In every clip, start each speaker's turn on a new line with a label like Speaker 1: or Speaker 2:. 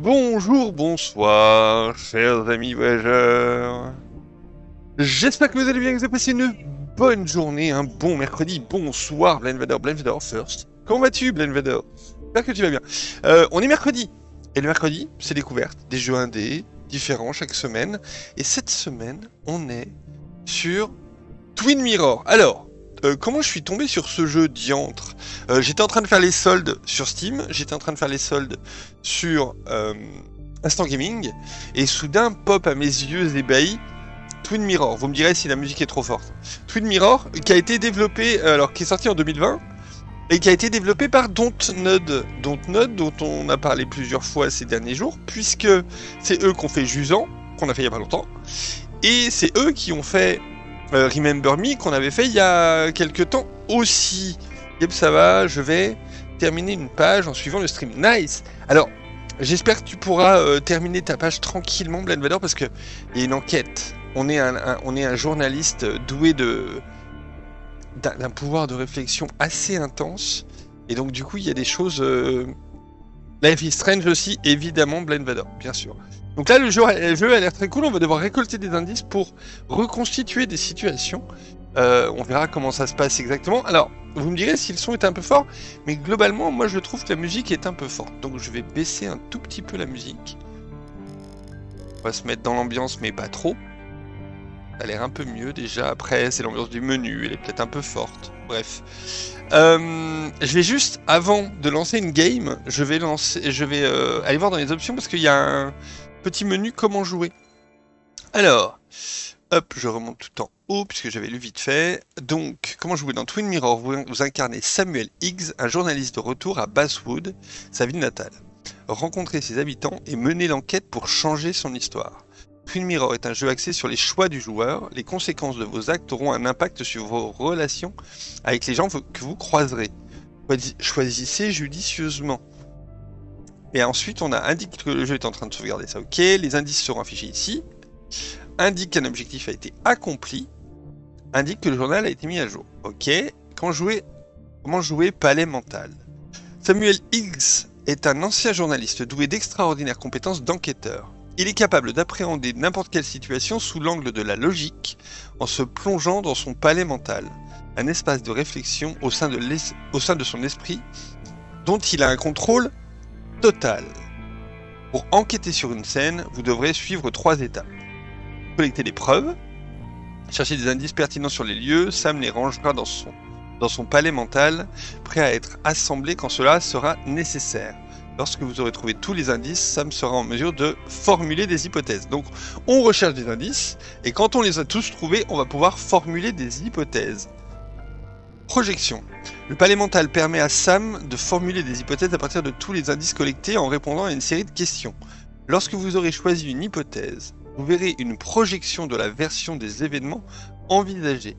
Speaker 1: Bonjour, bonsoir, chers amis voyageurs. J'espère que vous allez bien, que vous avez passé une bonne journée, un bon mercredi. Bonsoir, Blenvader first. Comment vas-tu, Blenvader? J'espère que tu vas bien. On est mercredi, et le mercredi, c'est découverte, des jeux indés, différents chaque semaine. Et cette semaine, on est sur Twin Mirror. Alors, comment je suis tombé sur ce jeu diantre? J'étais en train de faire les soldes sur Steam, j'étais en train de faire les soldes sur Instant Gaming, et soudain pop à mes yeux ébahis Twin Mirror. Vous me direz si la musique est trop forte. Twin Mirror, qui a été développé, qui est sorti en 2020, et qui a été développé par Dontnod, dont on a parlé plusieurs fois ces derniers jours, puisque c'est eux qui ont fait Jusant, qu'on a fait il y a pas longtemps, et c'est eux qui ont fait Remember Me, qu'on avait fait il y a quelques temps aussi. Yep, ça va, je vais terminer une page en suivant le stream. Nice. Alors, j'espère que tu pourras terminer ta page tranquillement, Blenvader, parce qu'il y a une enquête. On est un journaliste doué d'un pouvoir de réflexion assez intense. Et donc, du coup, il y a des choses... Life is Strange aussi, évidemment, Blenvader, bien sûr. Donc là, le jeu a l'air très cool. On va devoir récolter des indices pour reconstituer des situations. On verra comment ça se passe exactement. Alors, vous me direz si le son est un peu fort, mais globalement, moi, je trouve que la musique est un peu forte. Donc, je vais baisser un tout petit peu la musique. On va se mettre dans l'ambiance, mais pas trop. Ça a l'air un peu mieux déjà. Après, c'est l'ambiance du menu. Elle est peut-être un peu forte. Bref. Je vais juste, avant de lancer une game, je vais aller voir dans les options parce qu'il y a un petit menu comment jouer. Alors, hop, je remonte tout en haut puisque j'avais lu vite fait. Donc, comment jouer dans Twin Mirror? Vous incarnez Samuel Higgs, un journaliste de retour à Basswood, sa ville natale. Rencontrez ses habitants et menez l'enquête pour changer son histoire. Twin Mirror est un jeu axé sur les choix du joueur. Les conséquences de vos actes auront un impact sur vos relations avec les gens que vous croiserez. Choisissez judicieusement. Et ensuite, on a indique que le jeu est en train de sauvegarder ça. Ok, les indices seront affichés ici. Indique qu'un objectif a été accompli. Indique que le journal a été mis à jour. Ok, comment jouer palais mental. Samuel Higgs est un ancien journaliste doué d'extraordinaires compétences d'enquêteur. Il est capable d'appréhender n'importe quelle situation sous l'angle de la logique en se plongeant dans son palais mental, un espace de réflexion au sein de son esprit dont il a un contrôle total. Pour enquêter sur une scène, vous devrez suivre 3 étapes. Collecter des preuves, chercher des indices pertinents sur les lieux, Sam les rangera dans son palais mental, prêt à être assemblé quand cela sera nécessaire. Lorsque vous aurez trouvé tous les indices, Sam sera en mesure de formuler des hypothèses. Donc, on recherche des indices, et quand on les a tous trouvés, on va pouvoir formuler des hypothèses. Projection. Le palais mental permet à Sam de formuler des hypothèses à partir de tous les indices collectés en répondant à une série de questions. Lorsque vous aurez choisi une hypothèse, vous verrez une projection de la version des événements envisagés.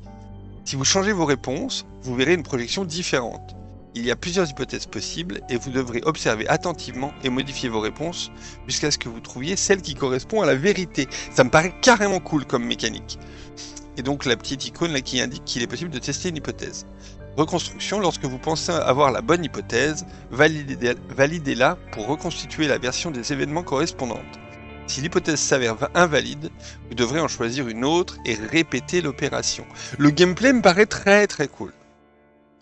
Speaker 1: Si vous changez vos réponses, vous verrez une projection différente. Il y a plusieurs hypothèses possibles et vous devrez observer attentivement et modifier vos réponses jusqu'à ce que vous trouviez celle qui correspond à la vérité. Ça me paraît carrément cool comme mécanique. Et donc la petite icône là qui indique qu'il est possible de tester une hypothèse. Reconstruction, lorsque vous pensez avoir la bonne hypothèse, validez-la pour reconstituer la version des événements correspondantes. Si l'hypothèse s'avère invalide, vous devrez en choisir une autre et répéter l'opération. Le gameplay me paraît très très cool.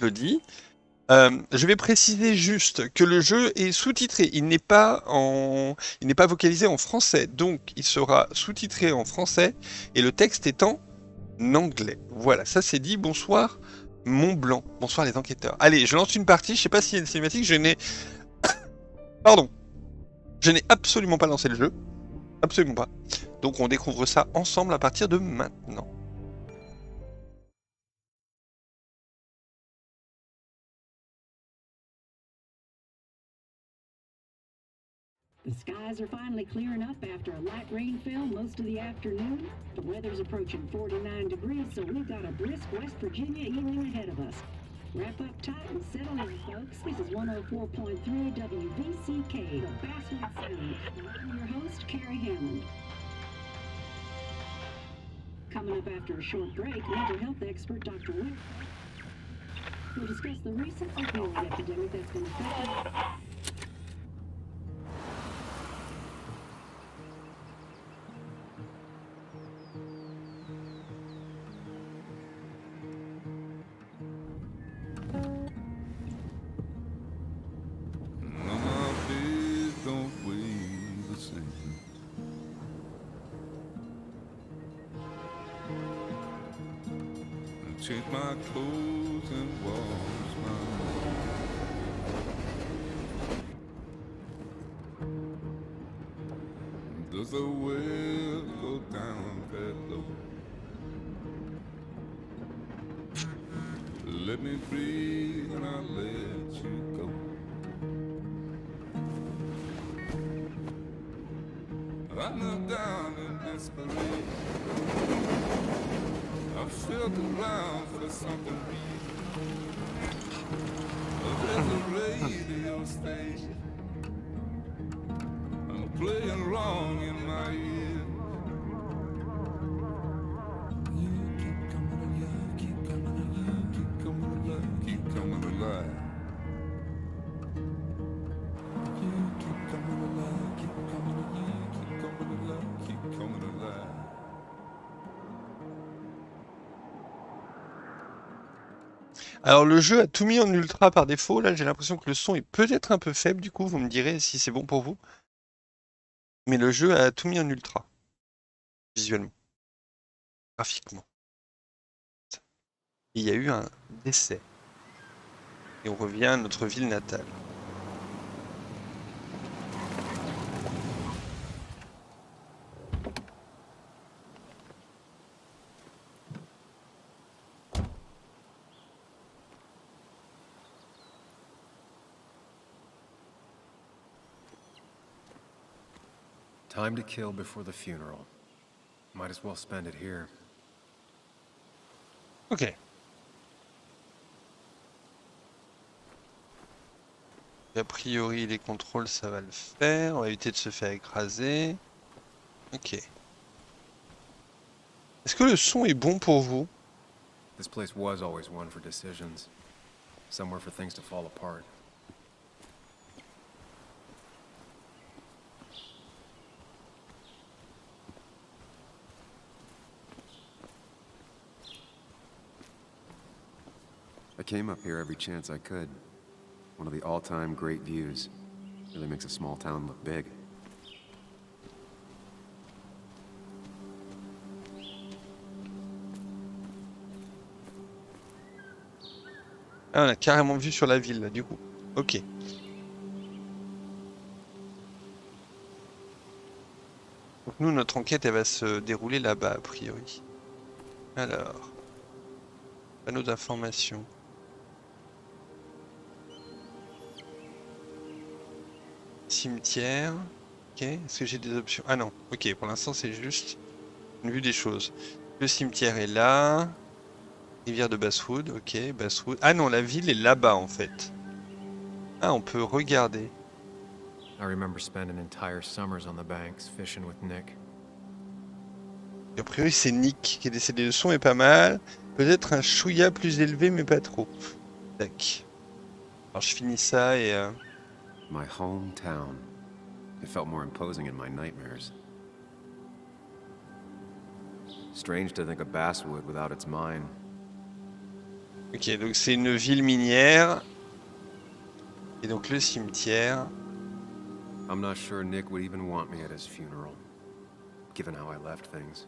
Speaker 1: Je le dis. Je vais préciser juste que le jeu est sous-titré, il n'est pas vocalisé en français, donc il sera sous-titré en français et le texte est en anglais. Voilà, ça c'est dit. Bonsoir Mont Blanc, bonsoir les enquêteurs. Allez, je lance une partie, je sais pas s'il y a une cinématique, Pardon, je n'ai absolument pas lancé le jeu, absolument pas. Donc on découvre ça ensemble à partir de maintenant.
Speaker 2: The skies are finally clearing up after a light rain fell most of the afternoon. The weather's approaching 49 degrees, so we've got a brisk West Virginia evening ahead of us. Wrap up tight and settle in, folks. This is 104.3 WVCK, the Basswood Sound. And I'm your host, Carrie Hammond. Coming up after a short break, mental health expert Dr. Wick will discuss the recent opioid epidemic that's been affecting...
Speaker 3: change my clothes and wash my hands. Does the well go down that low? Let me breathe and I'll let you go. I knelt down in desperation. I felt around for something real. There's a radio station. I'm playing wrong in my ear. You keep coming alive, keep coming alive, keep coming alive, keep coming alive. You keep coming alive, keep coming alive, keep coming alive, keep coming alive.
Speaker 1: Alors le jeu a tout mis en ultra par défaut, là j'ai l'impression que le son est peut-être un peu faible du coup, vous me direz si c'est bon pour vous. Mais le jeu a tout mis en ultra, visuellement, graphiquement. Et il y a eu un décès. Et on revient à notre ville natale.
Speaker 4: Time to kill before the funeral. Might as well spend it here.
Speaker 1: Ok. A priori les contrôles ça va le faire, on va éviter de se faire écraser. Ok. Est-ce que le son est bon pour vous?
Speaker 4: This place was always one for decisions. Somewhere for things to fall apart. I came up here every chance I could. One of the all-time great views. Really makes a small town look big.
Speaker 1: Ah, on a carrément vu sur la ville là du coup. Ok. Donc nous notre enquête elle va se dérouler là-bas a priori. Alors. Panneau d'information. Cimetière. Ok, est-ce que j'ai des options? Ah non, ok, pour l'instant c'est juste une vue des choses. Le cimetière est là. Rivière de Basswood, ok, Basswood. Ah non, la ville est là-bas en fait. Ah, on peut regarder.
Speaker 4: I remember spending entire summers on the banks fishing with Nick.
Speaker 1: A priori c'est Nick qui est décédé. Le son est pas mal. Peut-être un chouïa plus élevé mais pas trop. Tac. Alors je finis ça et...
Speaker 4: My hometown. It felt more imposing in my nightmares. Strange to think of Basswood without its mine.
Speaker 1: Ok, donc c'est une ville minière. Et donc le cimetière.
Speaker 4: I'm not sure Nick would even want me at his funeral, given how I left things.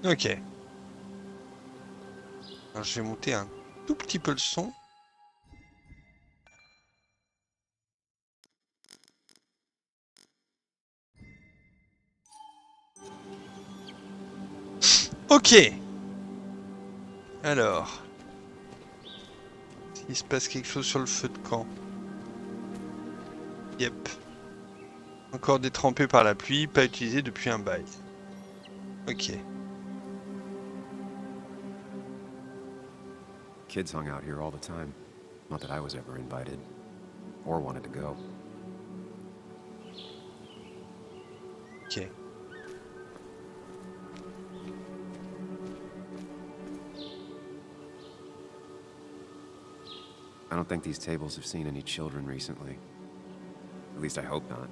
Speaker 1: Ok. Alors je vais monter un tout petit peu le son. Ok. Alors. Il se passe quelque chose sur le feu de camp. Yep. Encore détrempé par la pluie, pas utilisé depuis un bail. Ok.
Speaker 4: Kids hung out here all the time. Not that I was ever invited, or wanted to go.
Speaker 1: Ok.
Speaker 4: I don't think these tables have seen any children recently. At least I hope not.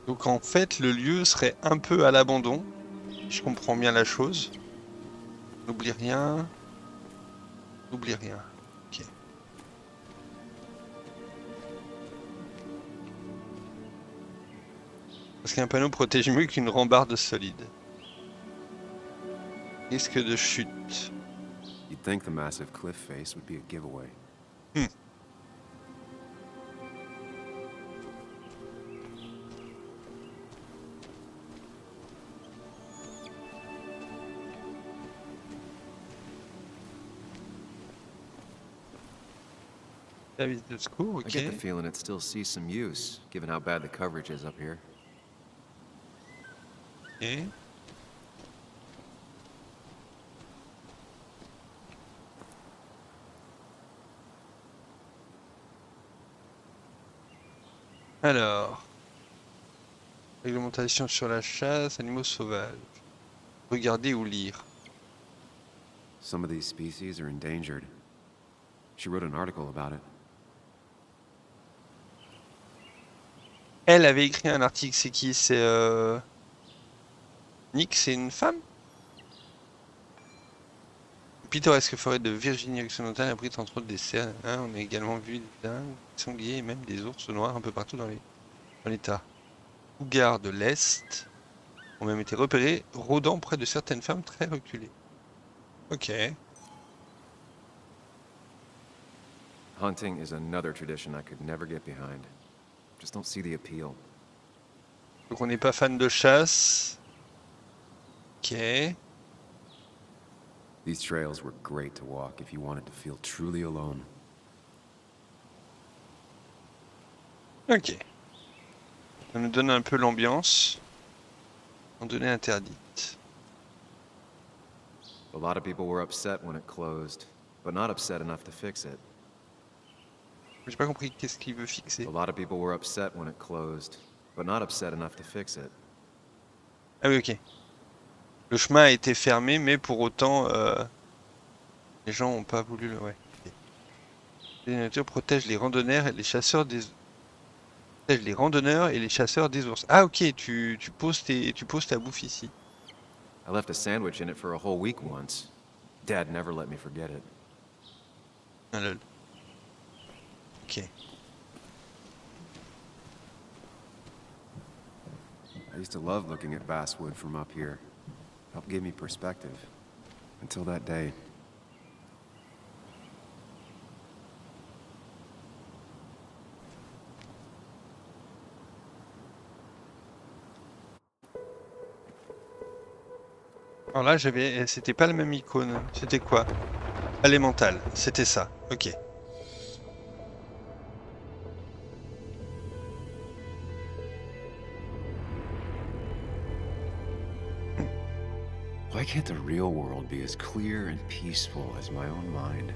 Speaker 1: Donc en fait, le lieu serait un peu à l'abandon. Je comprends bien la chose. N'oublie rien. N'oublie rien. Ok. Parce qu'un panneau protège mieux qu'une rambarde solide. Risque de chute.
Speaker 4: You'd think the massive cliff face would be a giveaway.
Speaker 1: Service de secours,
Speaker 4: I get the
Speaker 1: ok.
Speaker 4: feeling it still sees some use, given how bad the coverage is up here.
Speaker 1: Ok. Alors, réglementation sur la chasse, animaux sauvages. Regarder ou lire.
Speaker 4: Some of these species are endangered. She wrote an article about it.
Speaker 1: Elle avait écrit un article, c'est qui? C'est Nick, c'est une femme? Pittoresque forêt de Virginie-Occidentale abrite entre autres des cerfs. Hein, on a également vu des dingues, des sangliers et même des ours noirs un peu partout dans l'État. Cougars de l'Est ont même été repérés rôdant près de certaines fermes très reculées. Ok.
Speaker 4: Hunting is another tradition I could never get behind. Just don't see the appeal.
Speaker 1: Donc on n'est pas fan de chasse. Ok.
Speaker 4: These trails were great to walk if you wanted to feel truly alone.
Speaker 1: Ok. Ça nous donne un peu l'ambiance. Randonnée interdite.
Speaker 4: A lot of people were upset when it closed, but not upset enough to fix it.
Speaker 1: J'ai pas compris qu'est-ce qu'il veut fixer.
Speaker 4: A lot of people were upset when it closed, but not upset enough to fix it.
Speaker 1: Ah oui, ok. Le chemin a été fermé, mais pour autant, les gens ont pas voulu le... Ouais. Ok. Les natures protègent les randonneurs et les chasseurs des... protègent les randonneurs et les chasseurs des ours. Ah ok, tu poses ta bouffe ici.
Speaker 4: I left a sandwich in it for a whole week once. Dad never let me forget it.
Speaker 1: Ah lol. Ok.
Speaker 4: I used to love looking at basswood from up here. Helped give me perspective. Until that day.
Speaker 1: Alors là, c'était pas la même icône. C'était quoi? Palais mental. C'était ça. Ok.
Speaker 4: Why can't the real world be as clear and peaceful as my own mind?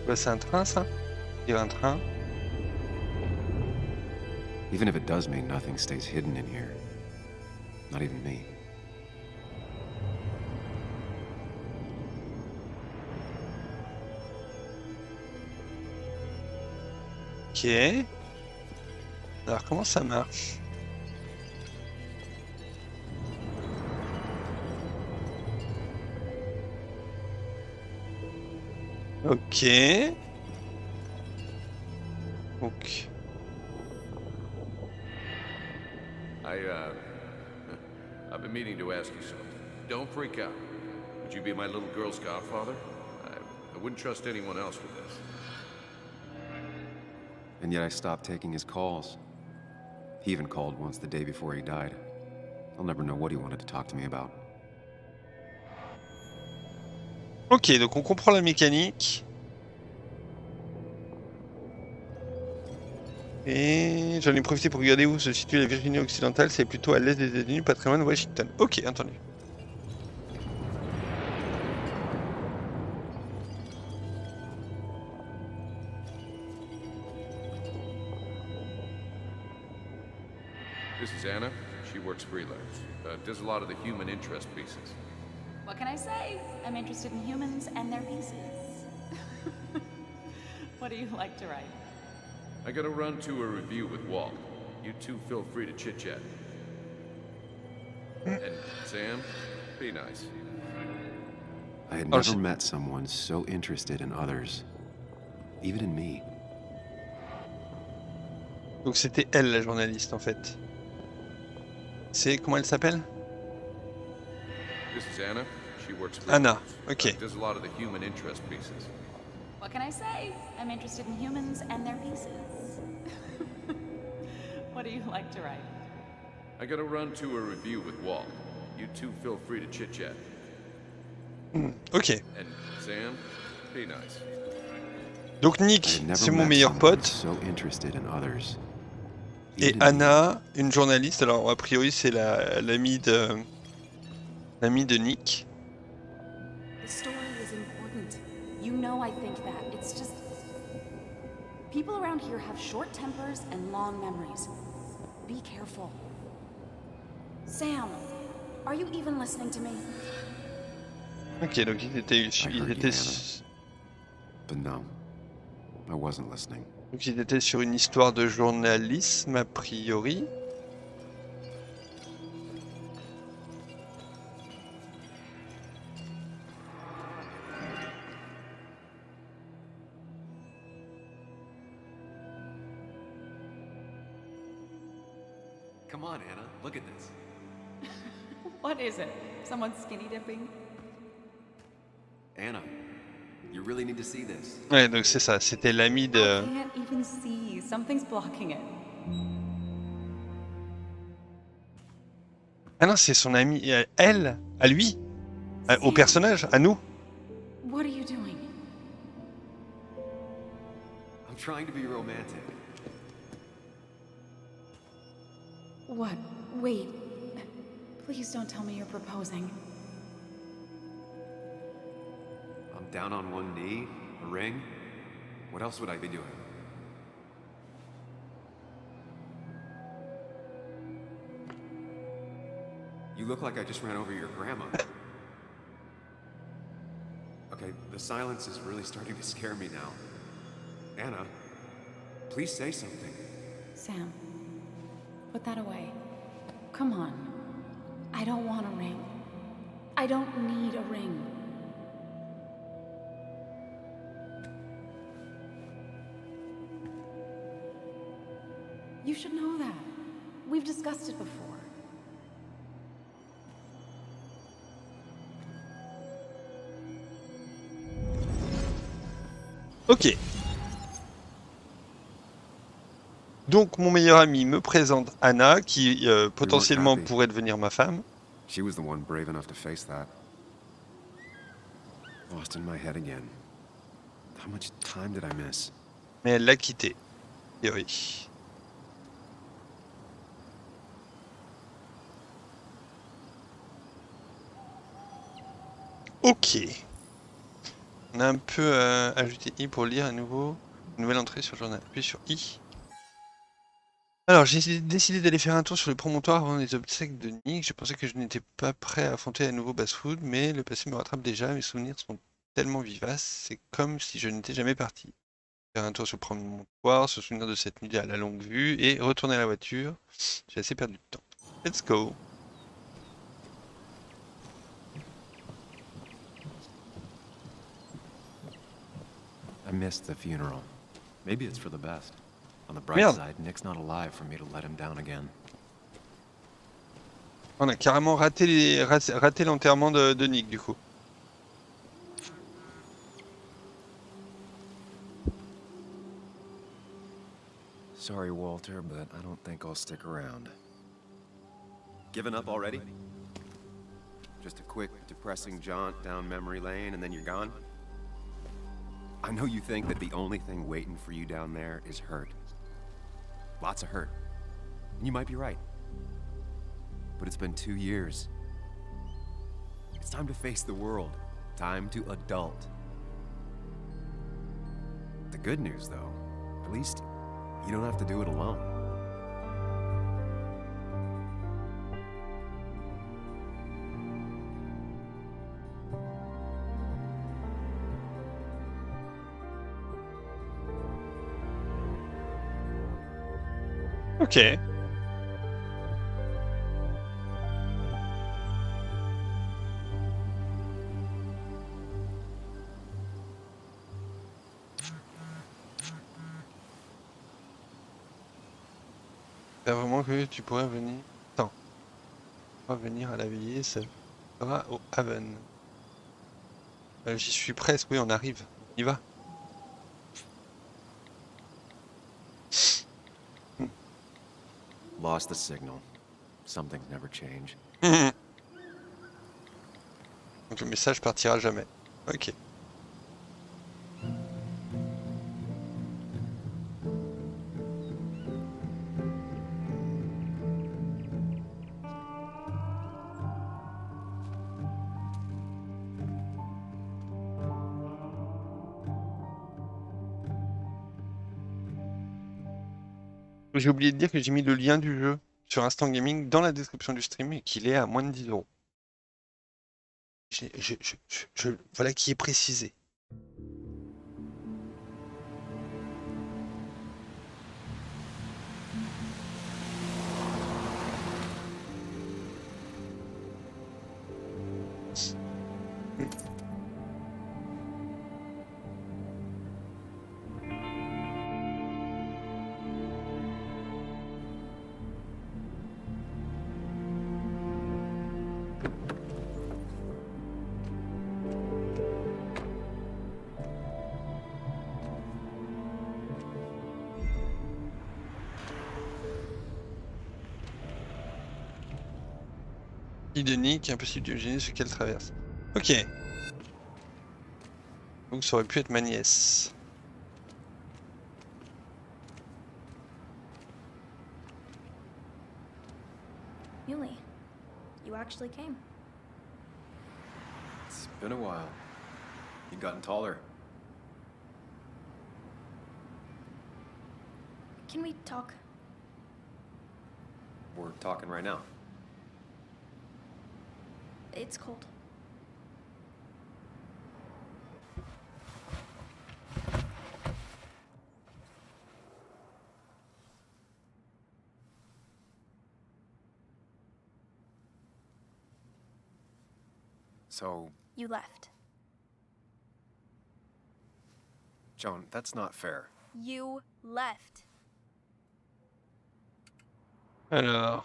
Speaker 1: Bah, c'est un train, ça? Il y a un train.
Speaker 4: Even if it does mean nothing stays hidden in here. Not even me.
Speaker 1: Ok. Alors, comment ça marche? Ok. Donc,
Speaker 5: I've been meaning to ask you something. Don't freak out. Would you be my little girl's godfather? I wouldn't trust anyone else with this.
Speaker 4: And yet I stopped taking his calls. He even called once the day before he died. I'll never know what he wanted to talk to me about.
Speaker 1: ok, donc on comprend la mécanique. Et j'en ai profité pour regarder où se situe la Virginie occidentale. C'est plutôt à l'est des États-Unis, pas très loin de Washington. Ok, entendu.
Speaker 5: This is Anna. She works freelance. Does a lot of the human interest pieces.
Speaker 6: What can I say? I'm interested in humans and their pieces. What do you like to write?
Speaker 5: I gotta run to a review with Walt. You two feel free to chit-chat. And Sam, be nice.
Speaker 4: I had
Speaker 1: Alors,
Speaker 4: never met someone so interested in others, even in me.
Speaker 1: donc c'était elle la journaliste en fait. C'est comment elle s'appelle?
Speaker 5: This is Anna. She works for
Speaker 1: Anna.
Speaker 5: us.
Speaker 1: Ok.
Speaker 5: Does a lot of the human interest pieces.
Speaker 6: What can I say? I'm interested in humans and their pieces. What do you like to write?
Speaker 5: I gotta run to a review with Walt. You two feel free to chit-chat.
Speaker 1: Ok.
Speaker 5: And Sam, be nice.
Speaker 1: Donc
Speaker 4: I
Speaker 1: Nick,
Speaker 4: had never
Speaker 1: c'est mon
Speaker 4: met
Speaker 1: meilleur
Speaker 4: someone
Speaker 1: pote.
Speaker 4: so interested in others,
Speaker 1: Et
Speaker 4: even in me.
Speaker 1: Anna, une journaliste. Alors a priori c'est l'amie de Nick.
Speaker 6: The story is important. You know I think that. It's just... People around here have short tempers and long memories. Be careful. Sam, are you even listening to me?
Speaker 1: Ok, donc ils étaient
Speaker 4: heard you, But no, I wasn't listening.
Speaker 1: donc ils étaient sur une histoire de journalisme a priori.
Speaker 4: Come on, Anna, look at this.
Speaker 6: What is it? Someone skinny dipping?
Speaker 4: Anna, you really need to see this.
Speaker 1: Ouais, donc c'est ça. C'était l'ami
Speaker 6: I
Speaker 1: de.
Speaker 6: can't even see. Something's blocking it.
Speaker 1: Ah non, c'est son ami. Elle, à lui, au
Speaker 6: Sam,
Speaker 1: personnage, à nous.
Speaker 6: what are you doing?
Speaker 4: I'm trying to be romantic.
Speaker 6: What? Wait. Please don't tell me you're proposing.
Speaker 4: I'm down on one knee, a ring. What else would I be doing? You look like I just ran over your grandma. Okay, the silence is really starting to scare me now. Anna, please say something.
Speaker 6: Sam, put that away. Come on. I don't want a ring. I don't need a ring. You should know that. We've discussed it before.
Speaker 1: Ok. Donc mon meilleur ami me présente Anna, qui potentiellement
Speaker 4: happy.
Speaker 1: pourrait devenir ma femme.
Speaker 4: She was the one brave enough to face that. Lost in my head again. How much time did I miss?
Speaker 1: Mais elle l'a quitté. Et oui. Ok. On a un peu ajouté I pour lire à nouveau. Une nouvelle entrée sur le journal. Puis sur I. Alors, j'ai décidé d'aller faire un tour sur le promontoire avant les obsèques de Nick. Je pensais que je n'étais pas prêt à affronter à nouveau Basswood, mais le passé me rattrape déjà. Mes souvenirs sont tellement vivaces. C'est comme si je n'étais jamais parti. Faire un tour sur le promontoire, se souvenir de cette nuit à la longue vue et retourner à la voiture. J'ai assez perdu de temps. Let's go.
Speaker 4: I missed the funeral. Maybe it's for the best. On the bright
Speaker 1: Merde.
Speaker 4: side, Nick's not alive for me to let him down again.
Speaker 1: On a carrément raté l'enterrement de Nick du coup.
Speaker 4: Sorry, Walter, but I don't think I'll stick around. Given up already? Just a quick, depressing jaunt down memory lane and then you're gone? I know you think that the only thing waiting for you down there is hurt. Lots of hurt. And you might be right. But it's been 2 years. It's time to face the world. Time to adult. The good news, though, at least you don't have to do it alone.
Speaker 1: Ok. J'espère vraiment que tu pourrais venir. Attends, on va venir à la veillée, ça sera au Haven. J'y suis presque, oui, on arrive. On y va.
Speaker 4: Lost the signal. Some things never change.
Speaker 1: Donc le message partira jamais. Ok. J'ai oublié de dire que j'ai mis le lien du jeu sur Instant Gaming dans la description du stream et qu'il est à moins de 10 euros. Voilà qui est précisé. De Nick, impossible de deviner ce qu'elle traverse. Ok. Donc ça aurait pu être ma nièce.
Speaker 7: Muley, you actually came.
Speaker 4: It's been a while. You've gotten taller.
Speaker 7: Can we talk?
Speaker 4: We're talking right now.
Speaker 7: It's cold.
Speaker 4: So,
Speaker 7: You left.
Speaker 4: Joan, that's not fair.
Speaker 7: You left.
Speaker 1: Alors.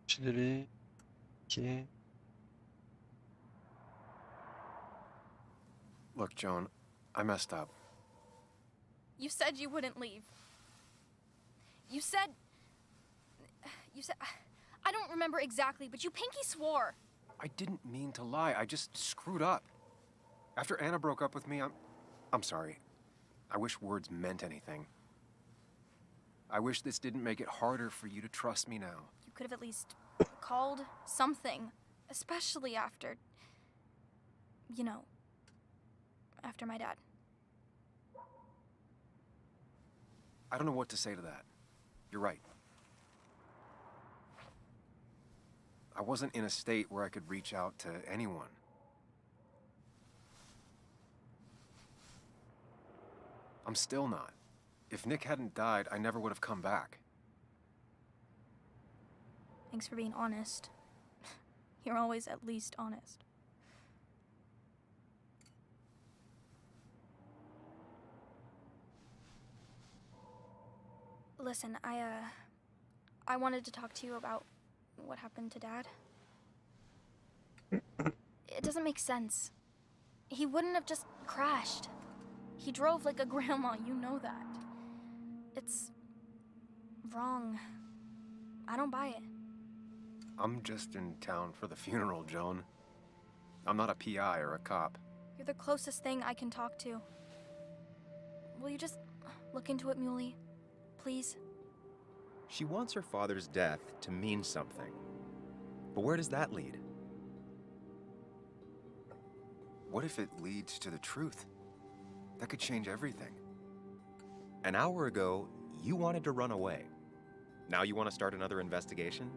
Speaker 1: Je suis désolé. Ok.
Speaker 4: Look, Joan, I messed up.
Speaker 7: You said you wouldn't leave. You said... I don't remember exactly, but you pinky swore.
Speaker 4: I didn't mean to lie. I just screwed up. After Anna broke up with me, I'm sorry. I wish words meant anything. I wish this didn't make it harder for you to trust me now.
Speaker 7: You could have at least called something, especially after... You know, after my dad.
Speaker 4: I don't know what to say to that. You're right. I wasn't in a state where I could reach out to anyone. I'm still not. If Nick hadn't died, I never would have come back.
Speaker 7: Thanks for being honest. You're always at least honest. Listen, I wanted to talk to you about what happened to Dad. It doesn't make sense. He wouldn't have just crashed. He drove like a grandma, you know that. It's wrong. I don't buy it.
Speaker 4: I'm just in town for the funeral, Joan. I'm not a PI or a cop.
Speaker 7: You're the closest thing I can talk to. Will you just look into it, Muley? Please?
Speaker 8: She wants her father's death to mean something. But where does that lead?
Speaker 4: What if it leads to the truth? That could change everything.
Speaker 8: An hour ago, you wanted to run away. Now you want to start another investigation?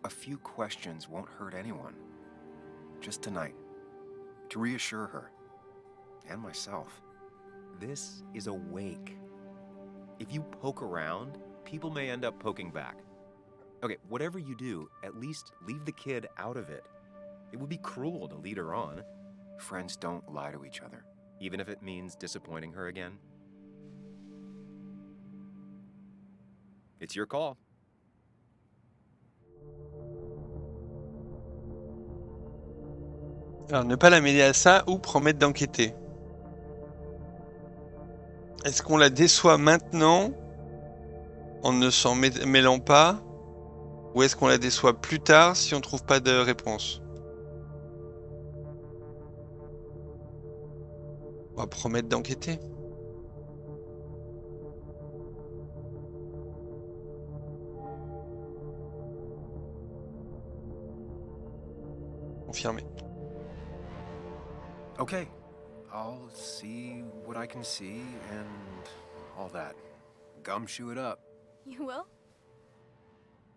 Speaker 4: A few questions won't hurt anyone. Just tonight. To reassure her. And myself.
Speaker 8: This is a wake. If you poke around, people may end up poking back. Okay, whatever you do, at least leave the kid out of it. It would be cruel to lead her on.
Speaker 4: Friends don't lie to each other.
Speaker 8: Even if it means disappointing her again. It's your call.
Speaker 1: Alors, ne pas la mêler à ça ou promettre d'enquêter. Est-ce qu'on la déçoit maintenant en ne s'en mêlant pas? Ou est-ce qu'on la déçoit plus tard si on trouve pas de réponse? On va promettre d'enquêter. Confirmé.
Speaker 8: Okay, I'll see what I can see and all that. Gumshoe it up.
Speaker 7: You will?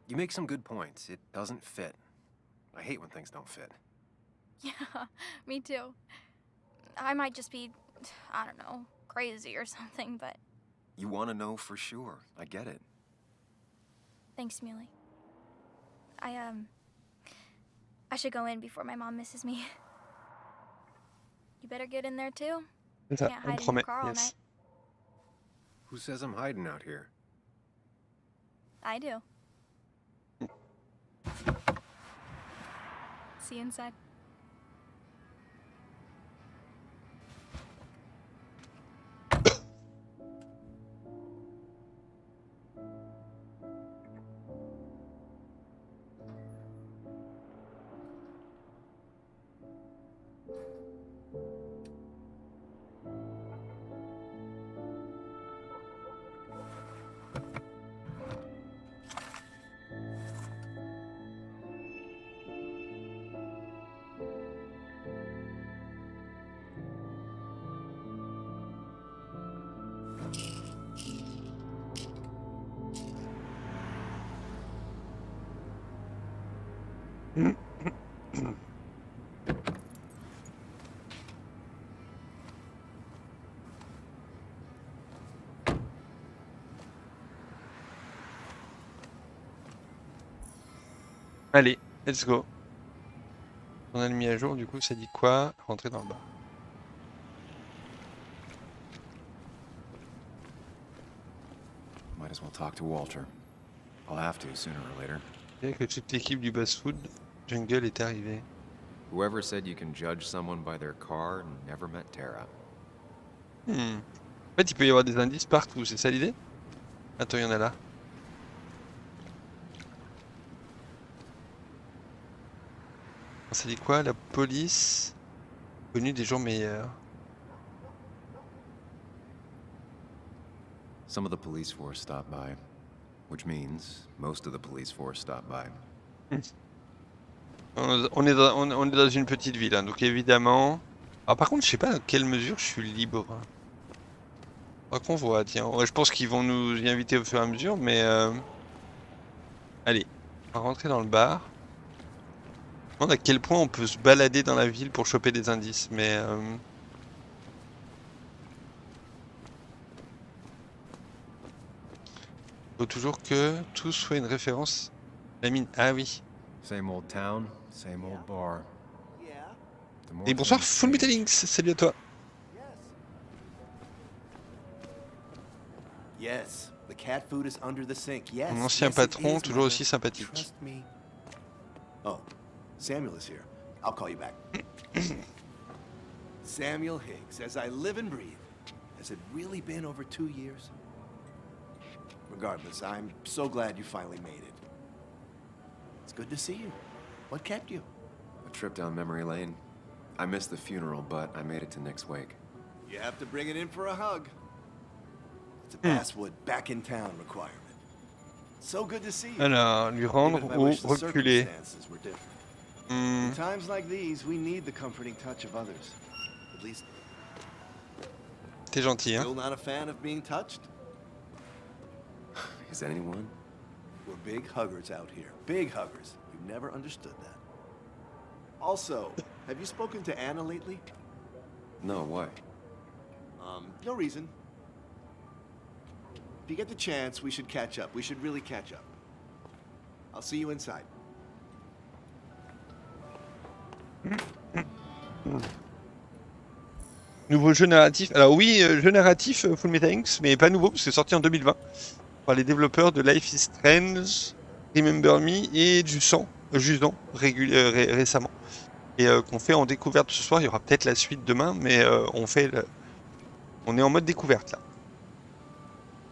Speaker 8: You make some good points. It doesn't fit. I hate when things don't fit.
Speaker 7: Yeah, me too. I might just be, I don't know, crazy or something, but...
Speaker 8: You want to know for sure. I get it.
Speaker 7: Thanks, Muley. I should go in before my mom misses me. You better get in there too.
Speaker 1: C'est ça,
Speaker 7: Can't
Speaker 1: on
Speaker 7: hide in your
Speaker 1: promet.
Speaker 7: car all
Speaker 1: Yes.
Speaker 7: night.
Speaker 8: Who says I'm hiding out here?
Speaker 7: I do. See you inside.
Speaker 1: Allez, let's go. On a le mis à jour, du coup, ça dit quoi? Rentrer dans le bar.
Speaker 8: Might as well talk to Walter. I'll have to sooner or later.
Speaker 1: C'est que toute l'équipe du Buzz Food Jungle est arrivée.
Speaker 8: Whoever said you can judge someone by their car never met Tara.
Speaker 1: En fait, il peut y avoir des indices partout, c'est ça l'idée? Attends, il y en a là. Ça dit quoi? La police connue des jours meilleurs.
Speaker 8: Some of the police force stopped by, which means most of the police force stopped by.
Speaker 1: On est dans une petite ville, hein, donc évidemment... Alors par contre, je sais pas dans quelle mesure je suis libre. Faudra qu'on voit, tiens. Ouais, je pense qu'ils vont nous y inviter au fur et à mesure, mais... Allez, on va rentrer dans le bar. Je me demande à quel point on peut se balader dans la ville pour choper des indices, mais... Faut toujours que tout soit une référence. La mine. Ah oui.
Speaker 8: Same old town, same old bar. The more
Speaker 1: Et bonsoir,
Speaker 8: things
Speaker 1: Full Metal
Speaker 8: change.
Speaker 1: Links, salut à toi.
Speaker 9: Yes, the cat food is under the sink. Yes.
Speaker 1: Mon ancien
Speaker 9: yes, it
Speaker 1: patron,
Speaker 9: is,
Speaker 1: toujours
Speaker 9: Mother.
Speaker 1: aussi sympathique.
Speaker 9: Trust me. Oh, Samuel is here. I'll call you back. Samuel Higgs, as I live and breathe. Has it really been over 2 years? Regardless, I'm so glad you finally made it. It's good to see you. What kept you?
Speaker 4: A trip down memory lane. I missed the funeral, but I made it to Nick's wake.
Speaker 9: You have to bring it in for a hug. It's a Basswood back in town requirement. So good to see you.
Speaker 1: Alors, lui rendre
Speaker 9: Even if I
Speaker 1: ou
Speaker 9: wish the
Speaker 1: reculer.
Speaker 9: circumstances were different. In times like these, we need the comforting touch of others. At least,
Speaker 1: T'es gentil, hein.
Speaker 9: still not a fan of being touched?
Speaker 4: Is anyone?
Speaker 9: We're big huggers out here. Big huggers. You've never understood that. Also, have you spoken to Anna lately?
Speaker 4: No, why?
Speaker 9: No reason. If you get the chance, we should catch up. We should really catch up. I'll see you inside.
Speaker 1: Nouveau jeu narratif. Alors oui, jeu narratif Full Metal Links, mais pas nouveau parce que c'est sorti en 2020. par les développeurs de Life is Strange, Remember Me et du sang, récemment. Et qu'on fait en découverte ce soir. Il y aura peut-être la suite demain, mais on est en mode découverte là.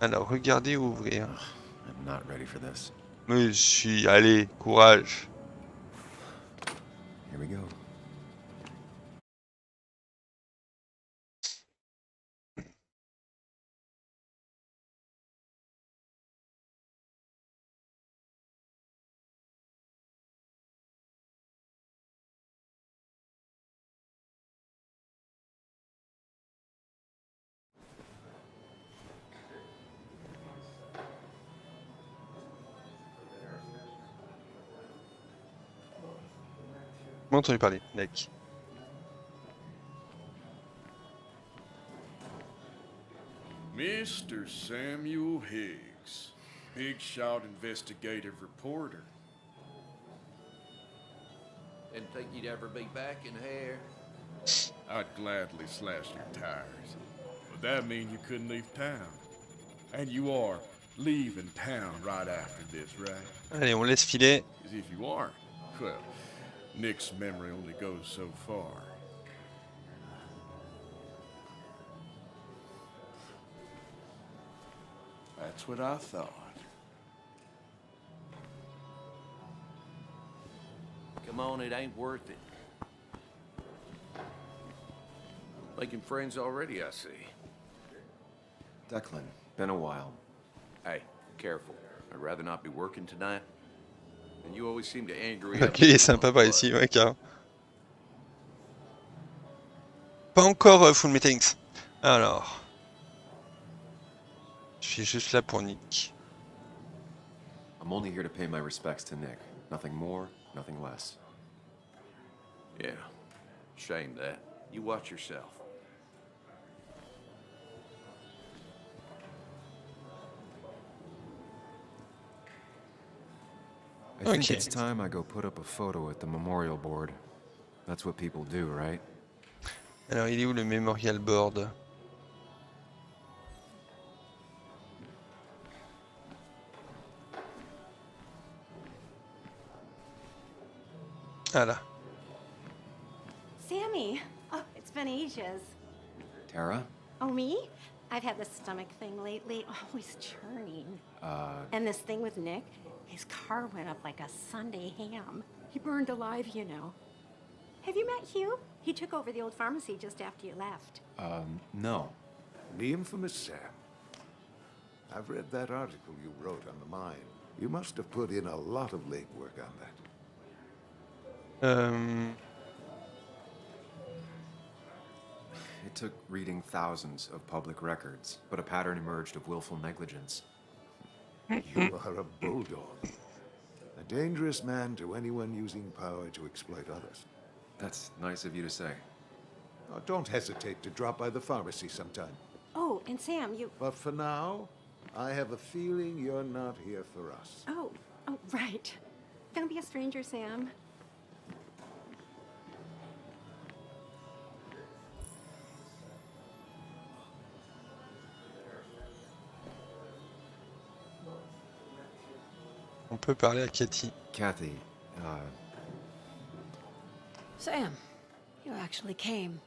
Speaker 1: Alors, regardez, ouvrir.
Speaker 4: I'm not ready for this.
Speaker 1: Mais si, allez, courage.
Speaker 4: Here we go.
Speaker 1: J'ai entendu parler, mec.
Speaker 10: Mr. Samuel Higgs, big shot investigative reporter.
Speaker 5: Didn't think you'd ever be back in here.
Speaker 10: I'd gladly slash your tires, but that mean you couldn't leave town. And you are leaving town right after this, right?
Speaker 1: Allez, on laisse filer.
Speaker 10: As if you aren't. Well, Nick's memory only goes so far. That's what I thought.
Speaker 5: Come on, it ain't worth it. Making friends already, I see.
Speaker 4: Declan, been a while.
Speaker 5: Hey, careful. I'd rather not be working tonight. And you always seem to angry.
Speaker 1: Ok, il est sympa par ici, ouais, carrément. Pas encore Full Meetings. Alors. Je suis juste là pour Nick.
Speaker 4: I'm only here to pay my respects to Nick. Nothing more, nothing less.
Speaker 5: Yeah, shame that. You watch yourself.
Speaker 4: I think
Speaker 1: Okay.
Speaker 4: it's time I go put up a photo at the memorial board. That's what people do, right?
Speaker 1: Alors, il est où le memorial board? Ah là.
Speaker 11: Sammy! Oh, it's been ages.
Speaker 4: Tara?
Speaker 11: Oh, me? I've had this stomach thing lately, always churning. And this thing with Nick, his car went up like a Sunday ham. He burned alive, you know. Have you met Hugh? He took over the old pharmacy just after you left.
Speaker 4: No.
Speaker 12: The infamous Sam. I've read that article you wrote on the mine. You must have put in a lot of legwork on that.
Speaker 4: It took reading thousands of public records, but a pattern emerged of willful negligence.
Speaker 12: You are a bulldog. A dangerous man to anyone using power to exploit others.
Speaker 4: That's nice of you to say.
Speaker 12: Oh, don't hesitate to drop by the pharmacy sometime.
Speaker 11: Oh, and Sam, you...
Speaker 12: But for now, I have a feeling you're not here for us.
Speaker 11: Oh, right. Don't be a stranger, Sam.
Speaker 1: On peut parler à Cathy.
Speaker 4: Kathy,
Speaker 11: Sam, you actually came.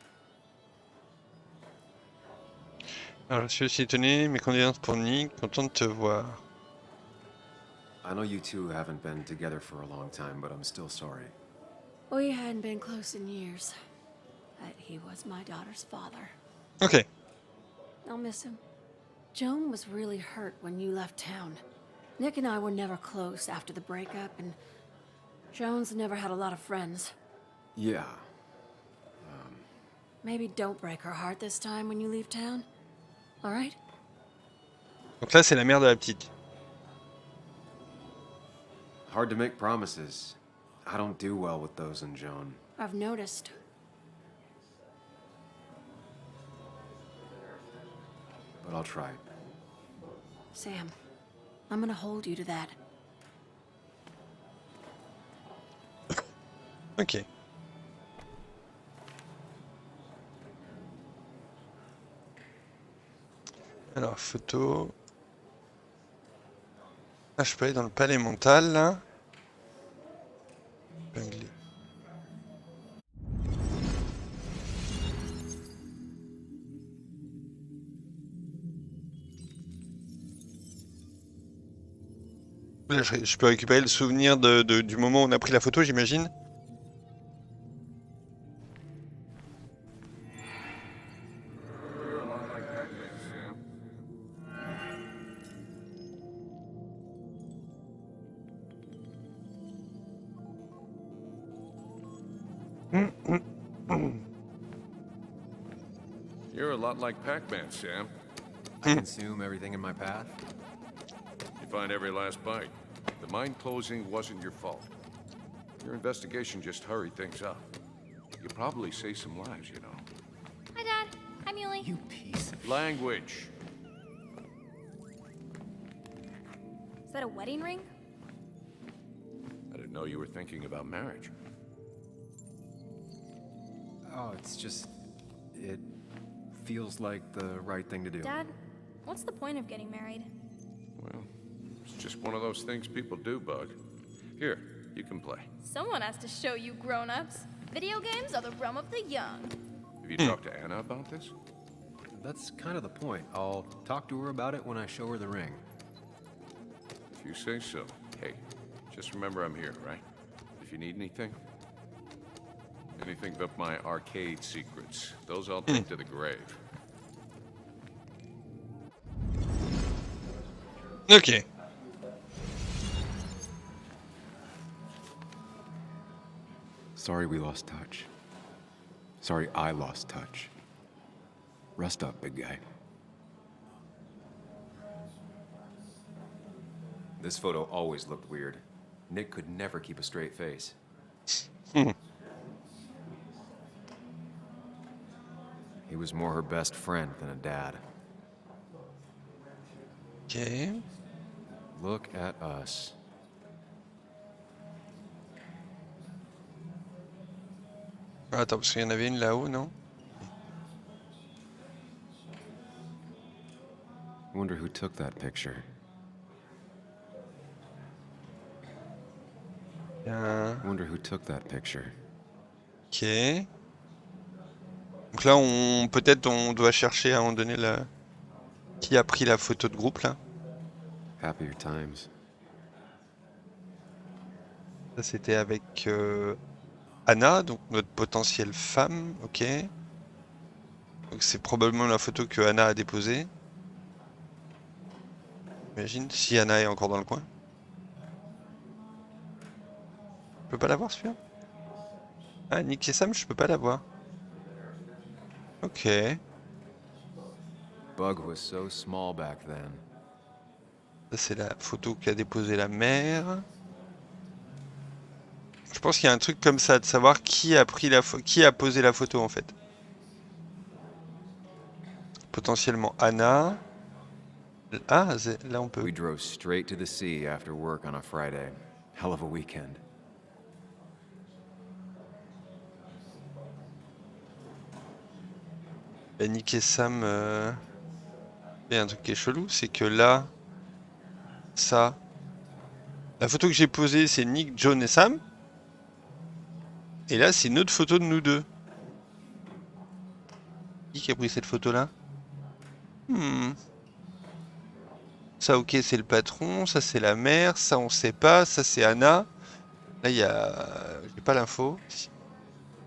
Speaker 1: Alors, je suis aussi étonné, mes condoléances pour Nick, content de te voir.
Speaker 4: I know you two haven't been together for a long time, but I'm still sorry.
Speaker 11: We hadn't been close in years, but he was my daughter's father.
Speaker 1: Ok.
Speaker 11: I'll miss him. Joan was really hurt when you left town. Nick and I were never close after the breakup, and Joan's never had a lot of friends.
Speaker 4: Yeah.
Speaker 11: Maybe don't break her heart this time when you leave town. All right?
Speaker 1: Donc là, c'est la mère de la petite.
Speaker 4: Hard to make promises. I don't do well with those in Joan.
Speaker 11: I've noticed.
Speaker 4: But I'll try.
Speaker 11: Sam, I'm gonna hold you to that.
Speaker 1: Ok. Alors, photo. Ah, je peux aller dans le palais mental, là. Épingler. Là, je peux récupérer le souvenir du moment où on a pris la photo, j'imagine.
Speaker 5: You're a lot like Pac-Man, Sam.
Speaker 8: I consume everything in my path.
Speaker 5: You find every last bite. The mine closing wasn't your fault. Your investigation just hurried things up. You probably saved some lives, you know.
Speaker 7: Hi, Dad. Hi, Muley.
Speaker 8: You piece of
Speaker 5: Language.
Speaker 7: Is that a wedding ring?
Speaker 5: I didn't know you were thinking about marriage.
Speaker 8: Oh, it's just... It feels like the right thing to do.
Speaker 7: Dad, what's the point of getting married?
Speaker 5: Well, it's just one of those things people do, Bug. Here, you can play.
Speaker 7: Someone has to show you grown-ups. Video games are the realm of the young.
Speaker 5: Have you talked to Anna about this?
Speaker 8: That's kind of the point. I'll talk to her about it when I show her the ring.
Speaker 5: If you say so. Hey, just remember I'm here, right? If you need anything. Anything but my arcade secrets. Those I'll take to the grave.
Speaker 1: Ok.
Speaker 8: Sorry we lost touch. Sorry I lost touch. Rest up, big guy. This photo always looked weird. Nick could never keep a straight face. He was more her best friend than a dad.
Speaker 1: Ok.
Speaker 8: Look at us.
Speaker 1: Ah, attends, parce qu'il y en avait une là-haut, non?
Speaker 8: Wonder who took that picture. Wonder who took that picture.
Speaker 1: Ok. Donc là, peut-être on doit chercher à un moment donné qui a pris la photo de groupe là.
Speaker 8: Happier times.
Speaker 1: Ça c'était avec Anna, donc notre potentielle femme, ok. Donc c'est probablement la photo que Anna a déposée. Imagine si Anna est encore dans le coin. Je peux pas la voir celui-là? Ah, Nick et Sam, je peux pas la voir. Ok.
Speaker 8: Bug was so small back then.
Speaker 1: Ça c'est la photo qu'a déposée la mère. Je pense qu'il y a un truc comme ça, de savoir qui a pris qui a posé la photo en fait. Potentiellement Anna. Ah, là on peut.
Speaker 8: We drove straight to the sea after work on a Friday. Hell of a weekend.
Speaker 1: Ben, Nick et Sam. Il y a un truc qui est chelou, c'est que là, ça. La photo que j'ai posée, c'est Nick, John et Sam. Et là, c'est une autre photo de nous deux. Qui a pris cette photo-là? Ça, ok, c'est le patron. Ça, c'est la mère. Ça, on sait pas. Ça, c'est Anna. Là, il y a. J'ai pas l'info.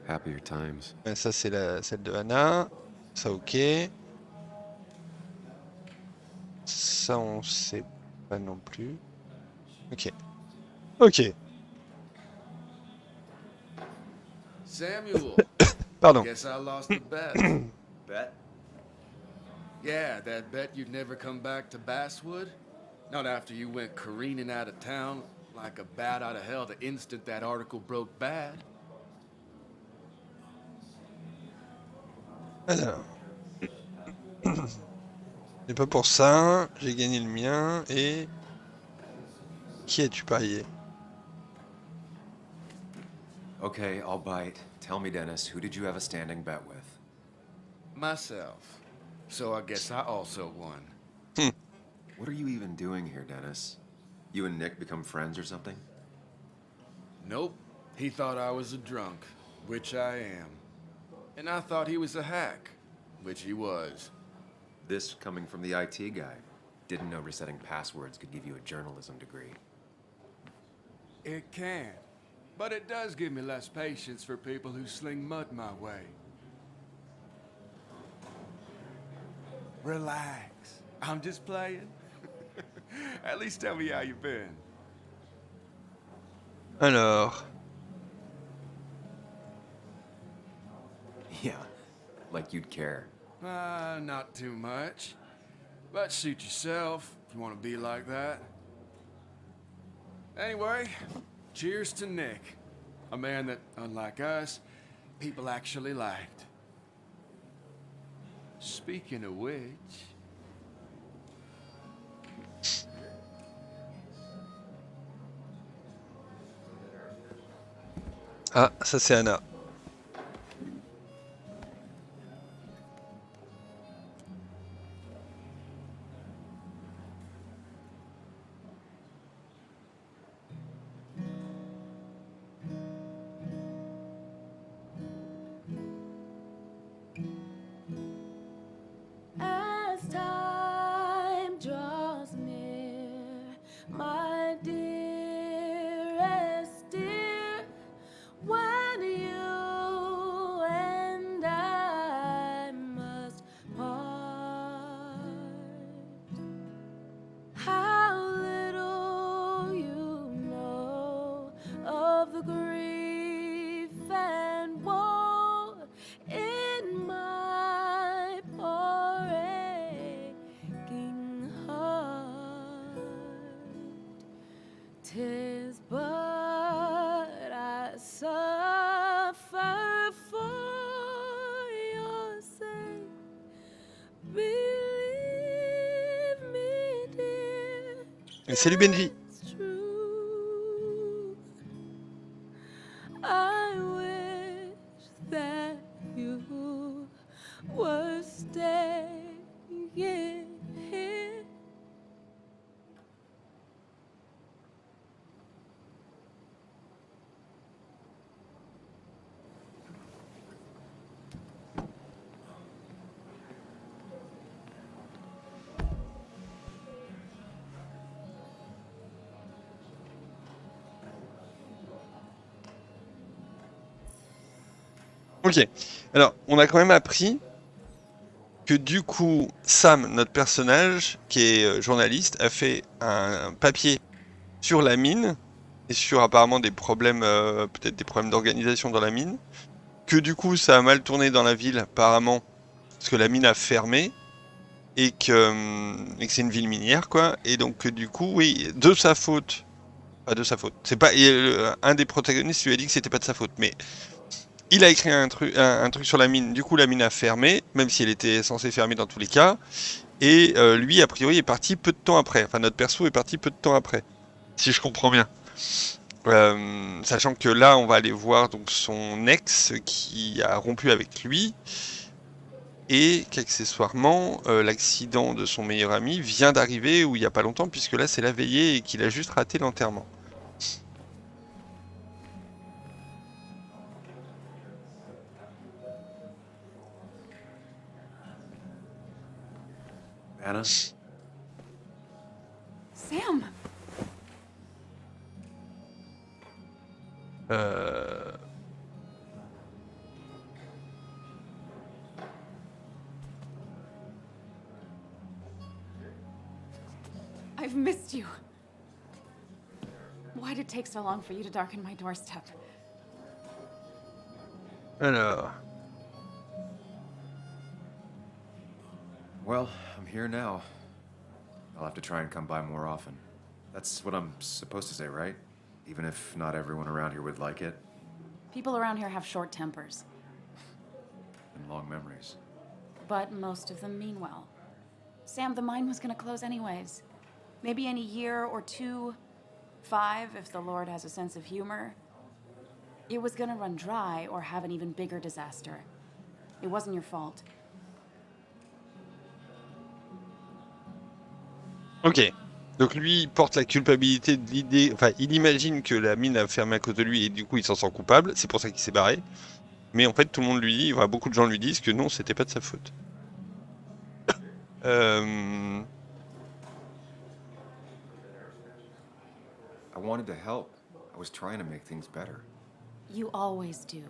Speaker 8: Happier times.
Speaker 1: Ça, c'est celle de Anna. Ça, ok. Ça, on sait pas non plus. Ok. Ok.
Speaker 10: Samuel.
Speaker 1: Pardon.
Speaker 10: Guess I lost the bet.
Speaker 9: Bet?
Speaker 10: Yeah, that bet you'd never come back to Basswood? Not after you went careening out of town like a bat out of hell the instant that article broke bad.
Speaker 1: Alors. C'est pas pour ça. J'ai gagné le mien. Et. Qui as-tu parié?
Speaker 8: Okay, I'll bite. Tell me, Dennis, who did you have a standing bet with?
Speaker 10: Myself. So I guess I also won.
Speaker 8: What are you even doing here, Dennis?
Speaker 4: You and Nick become friends or something?
Speaker 10: Nope. He thought I was a drunk, which I am. And I thought he was a hack, which he was.
Speaker 4: This coming from the IT guy. Didn't know resetting passwords could give you a journalism degree.
Speaker 10: It can. But it does give me less patience for people who sling mud my way. Relax. I'm just playing. At least tell me how you've been.
Speaker 1: Alors,
Speaker 4: Yeah, like you'd care.
Speaker 10: Not too much. But suit yourself if you want to be like that. Anyway, cheers to Nick. A man that, unlike us, people actually liked. Speaking of which...
Speaker 1: ah, ça c'est Anna.
Speaker 13: As time draws near, my dearest dear, when you and I must part, how little you know of the grief and woe in my poor aching heart. 'Tis but I suffer for your sake. Believe me, dear,
Speaker 1: Et salut Benji.
Speaker 13: it's true. I wish that you were staying here.
Speaker 1: Ok. Alors, on a quand même appris que du coup, Sam, notre personnage, qui est journaliste, a fait un papier sur la mine et sur apparemment des problèmes, peut-être des problèmes d'organisation dans la mine. Que du coup, ça a mal tourné dans la ville, apparemment, parce que la mine a fermé et que c'est une ville minière, quoi. Et donc, que du coup, oui, de sa faute. Pas de sa faute. C'est pas un des protagonistes lui a dit que c'était pas de sa faute, mais il a écrit un truc sur la mine. Du coup, la mine a fermé, même si elle était censée fermer dans tous les cas. Et lui, a priori, est parti peu de temps après. Enfin, notre perso est parti peu de temps après, si je comprends bien. Sachant que là, on va aller voir donc son ex qui a rompu avec lui. Et qu'accessoirement, l'accident de son meilleur ami vient d'arriver, ou il n'y a pas longtemps, puisque là, c'est la veillée et qu'il a juste raté l'enterrement.
Speaker 4: Anna?
Speaker 6: Sam! I've missed you. Why'd it take so long for you to darken my doorstep?
Speaker 1: Alors,
Speaker 4: Well, I'm here now. I'll have to try and come by more often. That's what I'm supposed to say, right? Even if not everyone around here would like it.
Speaker 6: People around here have short tempers,
Speaker 4: And long memories.
Speaker 6: but most of them mean well. Sam, the mine was gonna close anyways. Maybe in a year or 2, 5, if the Lord has a sense of humor. It was gonna run dry or have an even bigger disaster. It wasn't your fault.
Speaker 1: ok. Donc lui, il porte la culpabilité de l'idée... Enfin, il imagine que la mine a fermé à cause de lui et du coup, il s'en sent coupable. C'est pour ça qu'il s'est barré. Mais en fait, tout le monde lui dit... Enfin, beaucoup de gens lui disent que non, c'était pas de sa faute.
Speaker 8: I wanted to help. I was trying to make things better.
Speaker 6: You always do.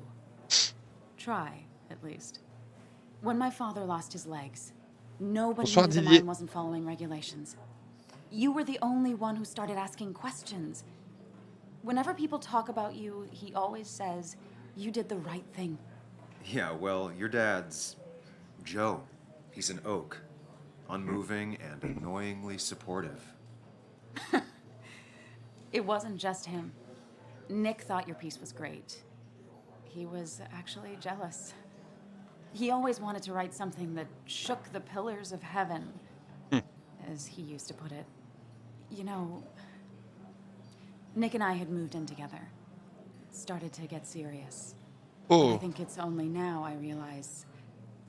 Speaker 6: Try, at least. When my father lost his legs, nobody
Speaker 1: Bonsoir,
Speaker 6: knew the
Speaker 1: Didier.
Speaker 6: mine wasn't following regulations. You were the only one who started asking questions. Whenever people talk about you, he always says, you did the right thing.
Speaker 8: Yeah, well, your dad's Joe. He's an oak. Unmoving and annoyingly supportive.
Speaker 6: It wasn't just him. Nick thought your piece was great. He was actually jealous. He always wanted to write something that shook the pillars of heaven, as he used to put it. You know, Nick and I had moved in together. Started to get serious. And I think it's only now I realize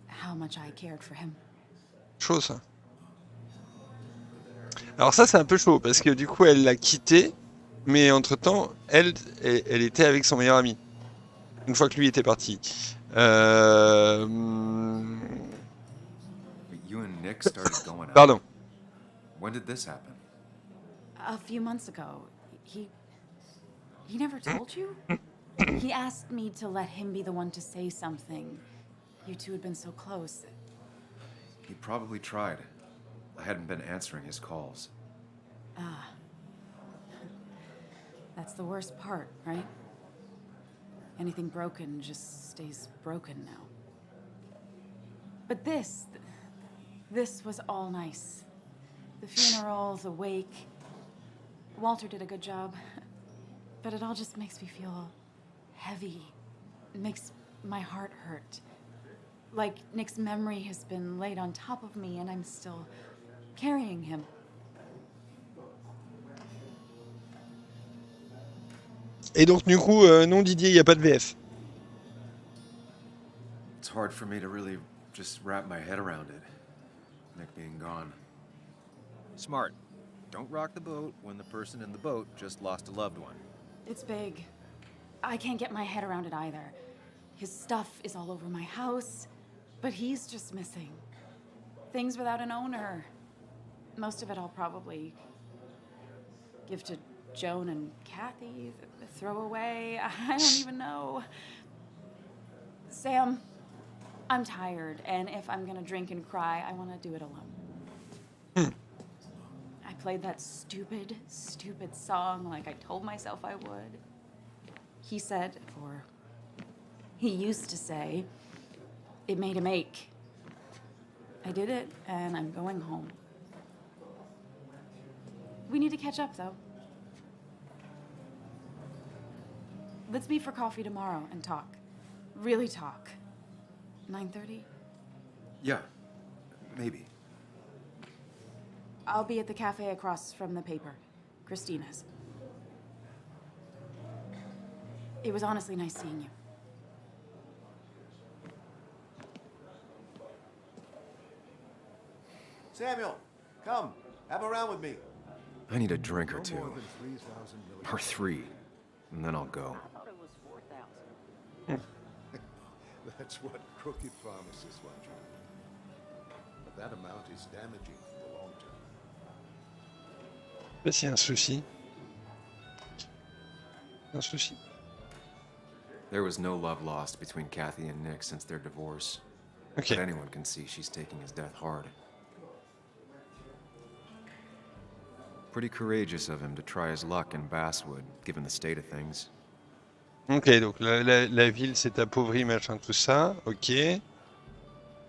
Speaker 6: how much I cared for him.
Speaker 1: Chaud ça. Alors ça c'est un peu chaud parce que du coup elle l'a quitté, mais entre temps elle était avec son meilleur ami. Une fois que lui était parti.
Speaker 8: You and Nick started going out.
Speaker 1: Pardon.
Speaker 8: When did this happen?
Speaker 6: A few months ago, he never told you? He asked me to let him be the one to say something. You two had been so close.
Speaker 8: He probably tried. I hadn't been answering his calls.
Speaker 6: Ah. That's the worst part, right? Anything broken just stays broken now. But this was all nice. The funeral, the wake. Walter did a good job. But it all just makes me feel heavy. It makes my heart hurt. Like Nick's memory has been laid on top of me and I'm still carrying him.
Speaker 1: Et donc du coup, non Didier, il n'y a pas de VF.
Speaker 8: It's hard for me to really just wrap my head around it. Nick being gone. Smart. Don't rock the boat when the person in the boat just lost a loved one.
Speaker 6: It's big. I can't get my head around it either. His stuff is all over my house, but he's just missing. Things without an owner. Most of it I'll probably give to Joan and Kathy, throw away. I don't even know. Sam, I'm tired, and if I'm gonna drink and cry, I want to do it alone. I played that stupid song like I told myself I would. He said, or he used to say, it made him ache. I did it, and I'm going home. We need to catch up, though. Let's meet for coffee tomorrow and talk. Really talk. 9:30?
Speaker 8: Yeah, maybe.
Speaker 6: I'll be at the cafe across from the paper. Christina's. It was honestly nice seeing you.
Speaker 9: Samuel, come. Have a round with me.
Speaker 8: I need a drink or two. Or 3. And then I'll go.
Speaker 12: That's what crooked pharmacists want you to do. But that amount is damaging for the long term.
Speaker 1: Je sais pas s'il y a un souci. Un souci.
Speaker 8: There was no love lost between Kathy and Nick since their divorce.
Speaker 1: Okay.
Speaker 8: But anyone can see she's taking his death hard. Pretty courageous of him to try his luck in Basswood, given the state of things.
Speaker 1: Ok, donc la ville s'est appauvrie, machin, tout ça. Ok.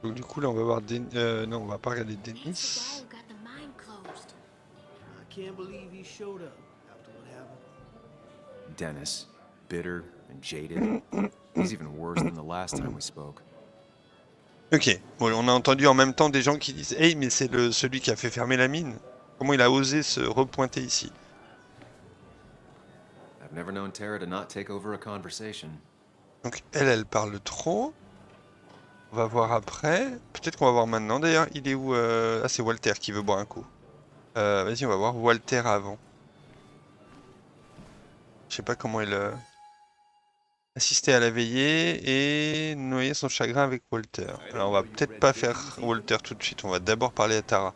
Speaker 1: Donc du coup là on va voir non, on va pas regarder Dennis.
Speaker 14: I can't believe he showed up after what happened.
Speaker 8: Dennis, bitter and jaded. He's even worse than the last time we spoke.
Speaker 1: Ok, bon, on a entendu en même temps des gens qui disent hey, mais c'est celui qui a fait fermer la mine. Comment il a osé se repointer ici?
Speaker 8: I've never known Tara to not take over a conversation.
Speaker 1: Donc elle parle trop. On va voir après. Peut-être qu'on va voir maintenant d'ailleurs. Il est où Ah, c'est Walter qui veut boire un coup. Vas-y, on va voir Walter avant. Je sais pas comment il assistait à la veillée et noyer son chagrin avec Walter. Alors on va peut-être pas faire Walter tout de suite, on va d'abord parler à Tara.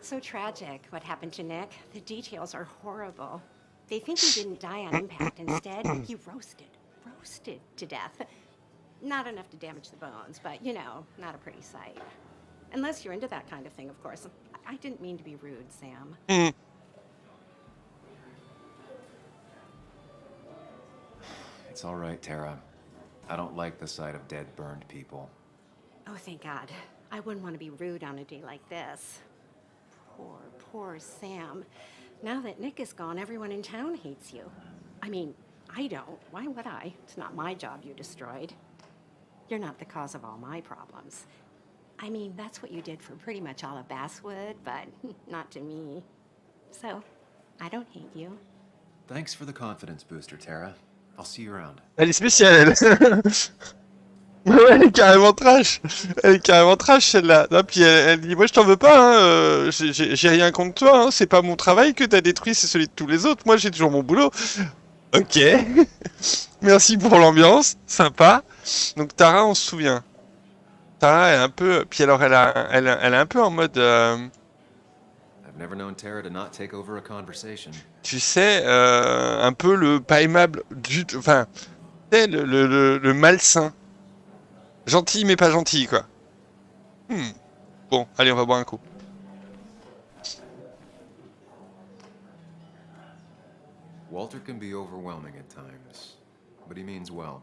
Speaker 11: So tragic what happened to Nick. The details are horrible. They think he didn't die on impact. Instead, he roasted to death. Not enough to damage the bones, but you know, not a pretty sight. Unless you're into that kind of thing, of course. I didn't mean to be rude, Sam.
Speaker 8: It's all right, Tara. I don't like the sight of dead, burned people.
Speaker 11: Oh, thank God. I wouldn't want to be rude on a day like this. Poor Sam. Now that Nick is gone, everyone in town hates you. I mean, I don't. Why would I? It's not my job you destroyed. You're not the cause of all my problems. I mean, that's what you did for pretty much all of Basswood, but not to me. So, I don't hate you.
Speaker 8: Thanks for the confidence booster, Tara. I'll see you around.
Speaker 1: Elle est spéciale, elle. Ouais, elle est carrément trash. Elle est carrément trash, celle-là. Non, puis elle dit, moi je t'en veux pas, hein. J'ai rien contre toi, hein. C'est pas mon travail que t'as détruit, c'est celui de tous les autres. Moi j'ai toujours mon boulot. Ok. Merci pour l'ambiance, sympa. Donc Tara, on se souvient. Tara est un peu... Puis alors elle est un peu en mode...
Speaker 8: Never known Tara to not take over a conversation.
Speaker 1: Tu sais, un peu le pas aimable du... Enfin, tu sais, le malsain. Gentil mais pas gentil, quoi. Bon, allez, on va boire un coup.
Speaker 8: Walter can be overwhelming at times, but he means well.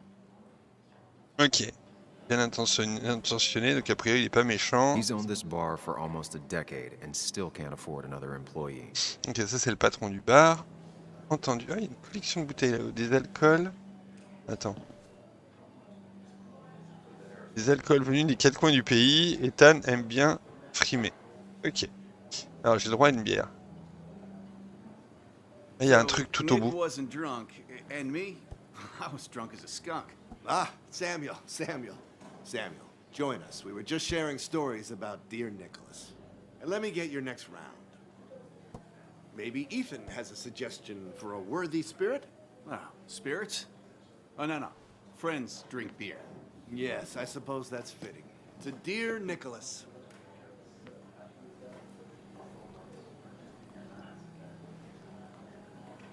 Speaker 1: Ok. Bien intentionné, donc a priori il est pas méchant.
Speaker 8: He's owned this bar for almost a decade and still can't afford another employee.
Speaker 1: Ok, ça c'est le patron du bar. Entendu. Ah, il y a une collection de bouteilles là-haut. Des alcools. Attends. Des alcools venus des quatre coins du pays. Ethan aime bien frimer. Ok. Alors j'ai le droit à une bière. Il y a un truc tout au bout.
Speaker 10: Wasn't drunk, and me, I was drunk as a skunk.
Speaker 9: Ah, Samuel, join us. We were just sharing stories about dear Nicholas. And let me get your next round. Maybe Ethan has a suggestion for a worthy spirit?
Speaker 10: Oh, spirits? Oh, no. Friends drink beer.
Speaker 9: Yes, I suppose that's fitting. To dear Nicholas.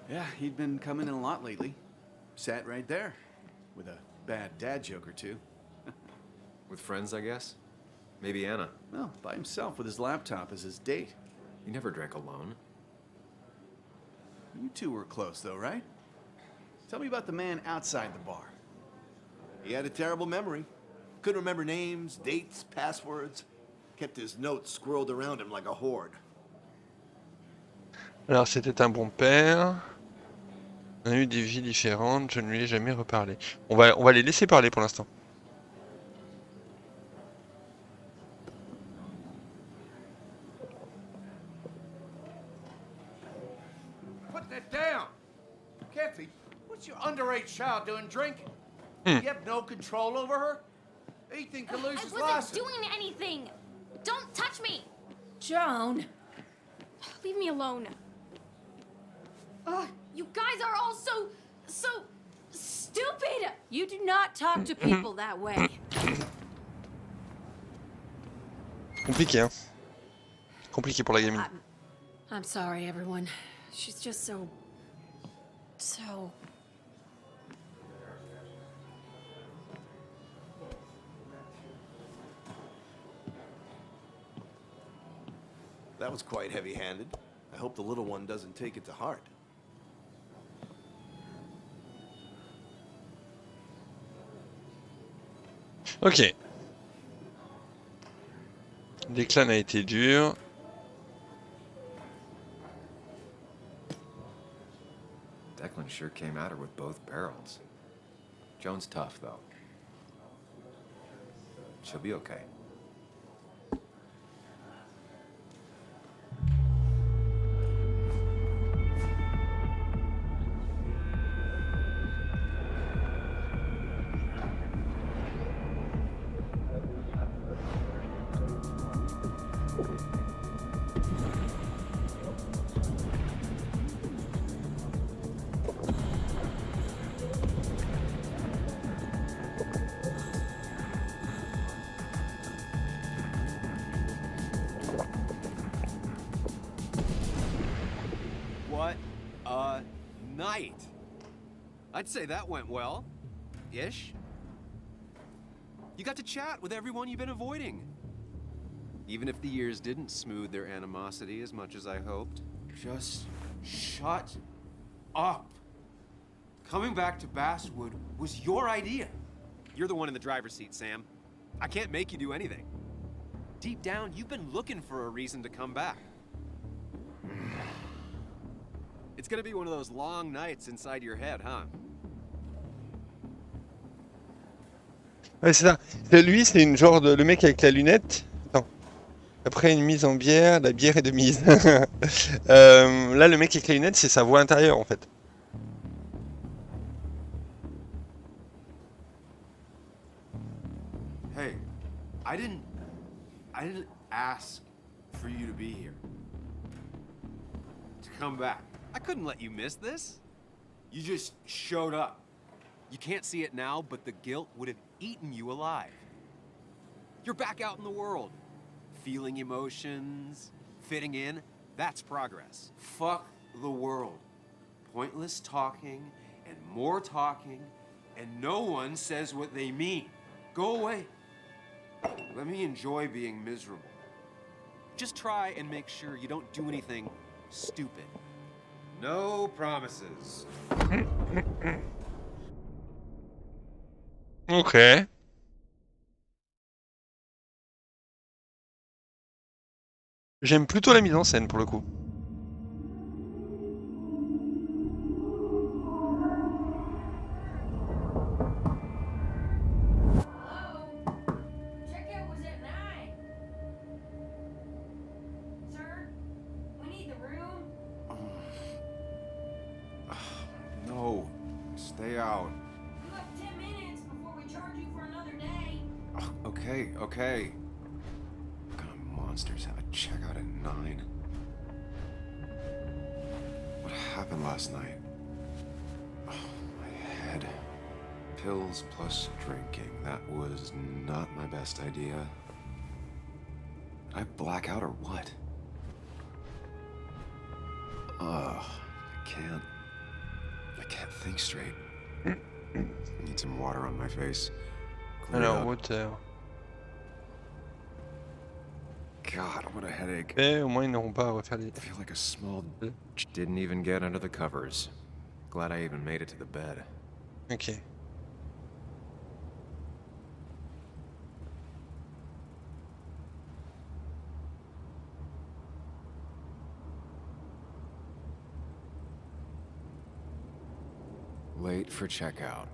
Speaker 10: Yeah, he'd been coming in a lot lately. Sat right there, with a bad dad joke or two.
Speaker 8: With friends, I guess? Maybe Anna.
Speaker 10: No, by himself with his laptop as his date.
Speaker 8: He never drank alone.
Speaker 10: You two were close, though, right? Tell me about the man outside the bar.
Speaker 9: He had a terrible memory. Couldn't remember names, dates, passwords. Kept his notes squirreled around him like a hoard.
Speaker 1: Alors c'était un bon père. On a eu des vies différentes, je ne lui ai jamais reparlé. On va les laisser parler pour l'instant.
Speaker 15: Put that down! Kathy, what's your underage child doing drinking? You have no control over her? Ethan can lose his license.
Speaker 7: I wasn't doing anything! Don't touch me!
Speaker 13: Joan!
Speaker 7: Leave me alone. Ugh, you guys are all so stupid!
Speaker 13: You do not talk to people that way.
Speaker 1: Compliqué, hein. Compliqué pour la gamine.
Speaker 13: I'm sorry, everyone. She's just so...
Speaker 9: That was quite heavy-handed. I hope the little one doesn't take it to heart.
Speaker 1: Ok. Le déclin a été dur.
Speaker 8: Declan sure came at her with both barrels. Joan's tough, though. She'll be okay.
Speaker 4: night. I'd say that went well. Ish. You got to chat with everyone you've been avoiding. Even if the years didn't smooth their animosity as much as I hoped. Just shut up. Coming back to Basswood was your idea. You're the one in the driver's seat, Sam. I can't make you do anything. Deep down, you've been looking for a reason to come back. It's gonna be one of those long nights inside your head, huh?
Speaker 1: Ouais, c'est ça. Lui, c'est une genre de... Le mec avec la lunette. Attends. Après une mise en bière, la bière est de mise. Là, le mec avec la lunette, c'est sa voix intérieure, en fait.
Speaker 4: Hey, I didn't ask for you to be here. To come back. I couldn't let you miss this. You just showed up. You can't see it now, but the guilt would have eaten you alive. You're back out in the world. Feeling emotions, fitting in, that's progress. Fuck the world. Pointless talking, and more talking, and no one says what they mean. Go away. Let me enjoy being miserable. Just try and make sure you don't do anything stupid. No promises.
Speaker 1: Ok. J'aime plutôt la mise en scène pour le coup.
Speaker 4: No, stay out.
Speaker 6: You have 10 minutes before we charge you for another day.
Speaker 4: Okay, okay. What kind of monsters have a checkout at 9? What happened last night? Oh, my head. Pills plus drinking. That was not my best idea. Did I black out or what? Ugh, I can't think straight. I need some water on my face.
Speaker 1: Alors, water.
Speaker 4: God, what a headache.
Speaker 1: Et au moins ils n'auront pas à refaire des...
Speaker 4: I feel like a small didn't even get under the covers. Glad I even made it to the bed.
Speaker 1: Ok.
Speaker 4: Late for checkout.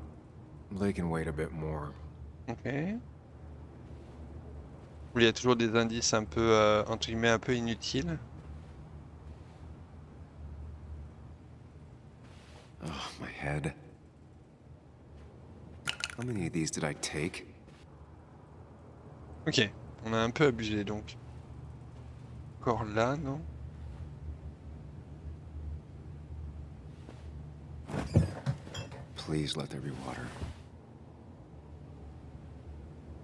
Speaker 4: They can wait a bit more.
Speaker 1: Ok. Il y a toujours des indices un peu, entre guillemets, un peu inutiles.
Speaker 4: Oh, my head. How many of these did I take?
Speaker 1: Ok, on a un peu abusé donc. Encore là, non?
Speaker 4: Please let there be water.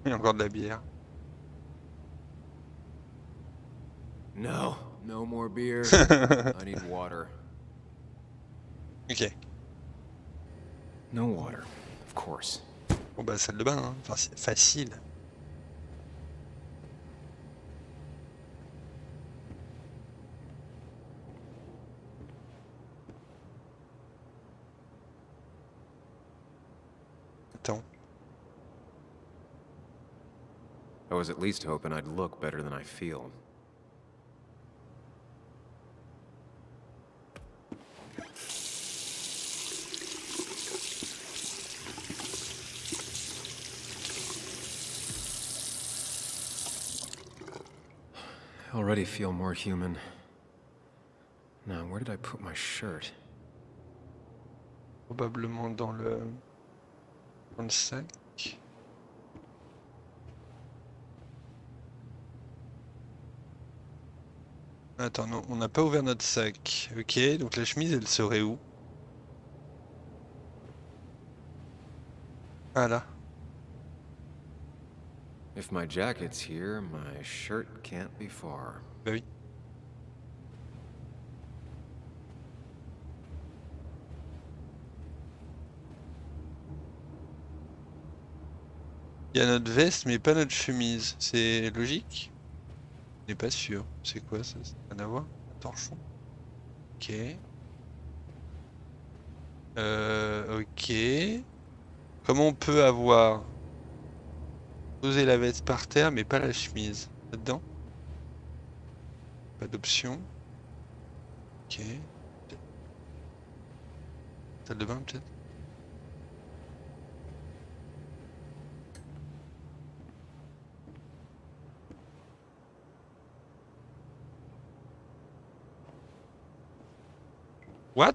Speaker 1: Il y a encore de la bière.
Speaker 4: No, no more beer. I need water.
Speaker 1: Ok.
Speaker 4: No water, of course.
Speaker 1: Bon bah salle de bain, hein. Enfin, c'est facile. Attends.
Speaker 4: I was at least hoping I'd look better than I feel. I already feel more human. Now, where did I put my shirt?
Speaker 1: Probablement dans le sac. Attends, non, on n'a pas ouvert notre sac. Ok, donc la chemise, elle serait où? Ah là.
Speaker 4: If my jacket's here, my shirt can't be far.
Speaker 1: Bah oui. Il y a notre veste, mais pas notre chemise. C'est logique? On n'est pas sûr. C'est quoi ça? Ça n'a rien à voir? Un torchon. Ok. Ok. Comment on peut avoir posé la veste par terre, mais pas la chemise? Là-dedans? Pas d'option. Ok. Salle de bain, peut-être? What?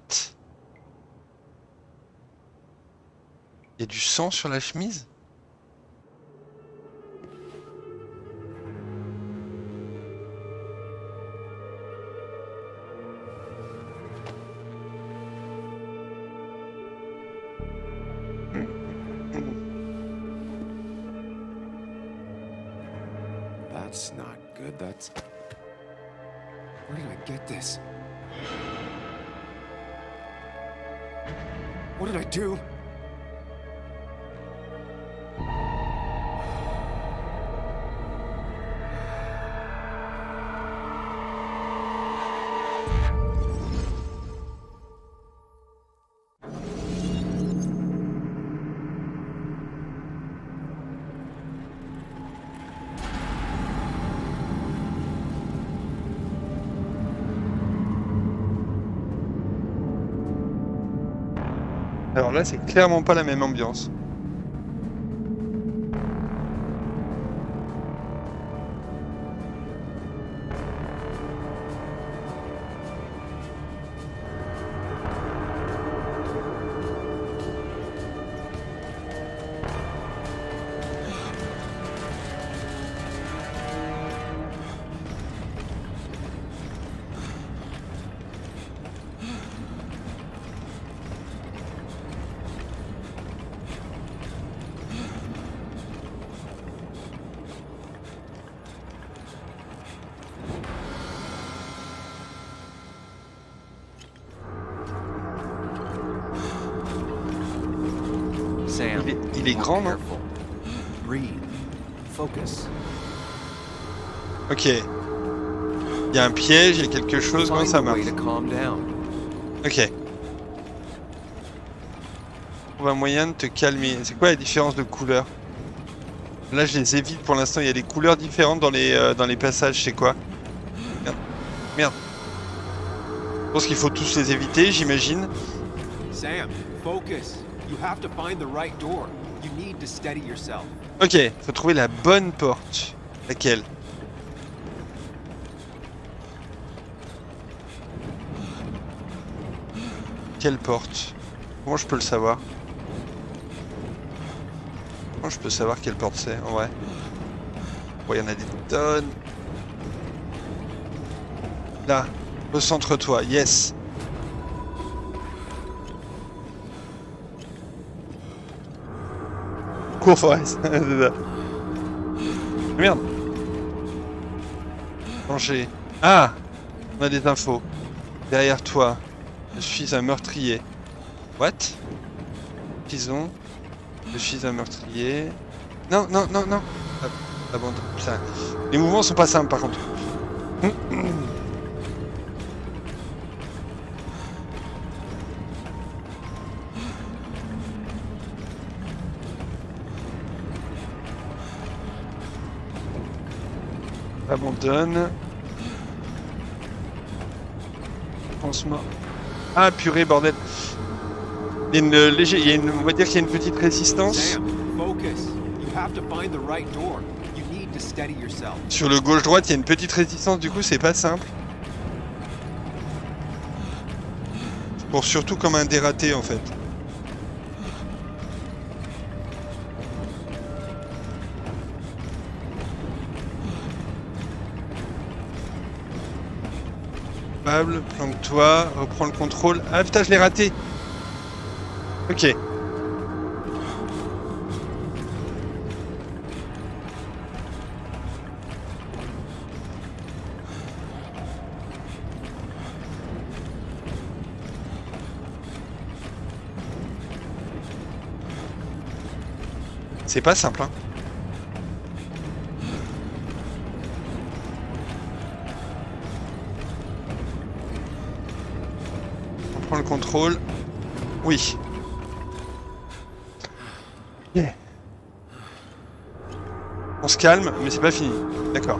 Speaker 1: Il y a du sang sur la chemise?
Speaker 4: That's not good. That's... Where did I get this? What did I do?
Speaker 1: Alors là, c'est clairement pas la même ambiance.
Speaker 8: Sam,
Speaker 1: Il est grand, non?
Speaker 8: Breathe. Focus.
Speaker 1: Ok. Il y a un piège, il y a quelque chose, comment ça marche? Ok. Trouve un moyen de te calmer. C'est quoi la différence de couleur? Là, je les évite pour l'instant. Il y a des couleurs différentes dans les passages. C'est quoi? Merde. Merde. Je pense qu'il faut tous les éviter, j'imagine.
Speaker 8: Sam, focus. You have to find the right door. You need to steady yourself.
Speaker 1: Ok, faut trouver la bonne porte. Laquelle? Quelle porte? Comment je peux le savoir? Comment je peux savoir quelle porte c'est en vrai? Bon, il y en a des tonnes. Là, recentre-toi, yes. Cours Forest, c'est ça. Merde. Danger. Ah, on a des infos. Derrière toi, je suis un meurtrier. What? Prison. Je suis un meurtrier. Non, non, non, non. Ah bon, putain. Les mouvements sont pas simples par contre. Abandonne. Pense-moi. Ah purée, bordel. Il y a une légère, on va dire qu'il y a une petite résistance.
Speaker 8: Sam, focus. You have to find the right door. You need to steady yourself.
Speaker 1: Sur le gauche-droite, il y a une petite résistance, du coup c'est pas simple. Pour surtout comme un dératé en fait. Planque-toi, reprends le contrôle. Ah putain, je l'ai raté. Ok. C'est pas simple, hein. le contrôle. Oui. Yeah. On se calme, mais c'est pas fini. D'accord.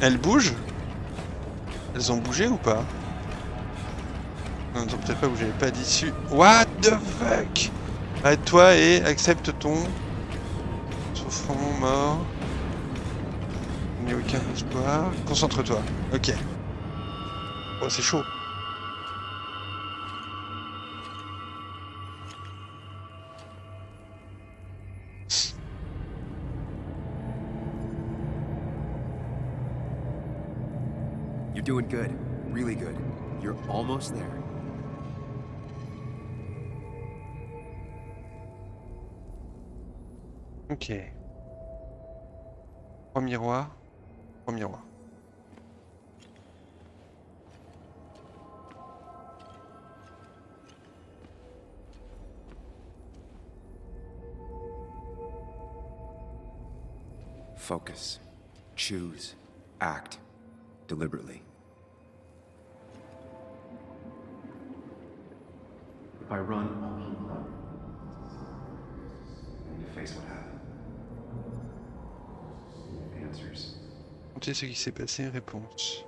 Speaker 1: Elles bougent? Elles ont bougé ou pas? Non, elles ont peut-être pas bougé, pas d'issue. What the fuck? Arrête-toi et accepte ton souffrant, mort. Il n'y a aucun espoir. Concentre-toi. Ok. Oh, c'est chaud.
Speaker 4: You're doing good. Really good. You're almost there.
Speaker 1: Ok. 3 miroirs. 3 miroirs.
Speaker 4: Focus. Choose. Act. Deliberately. If I run, I'll keep running. And you face what happened. Answers.
Speaker 1: Comptez ce qui s'est passé, réponse.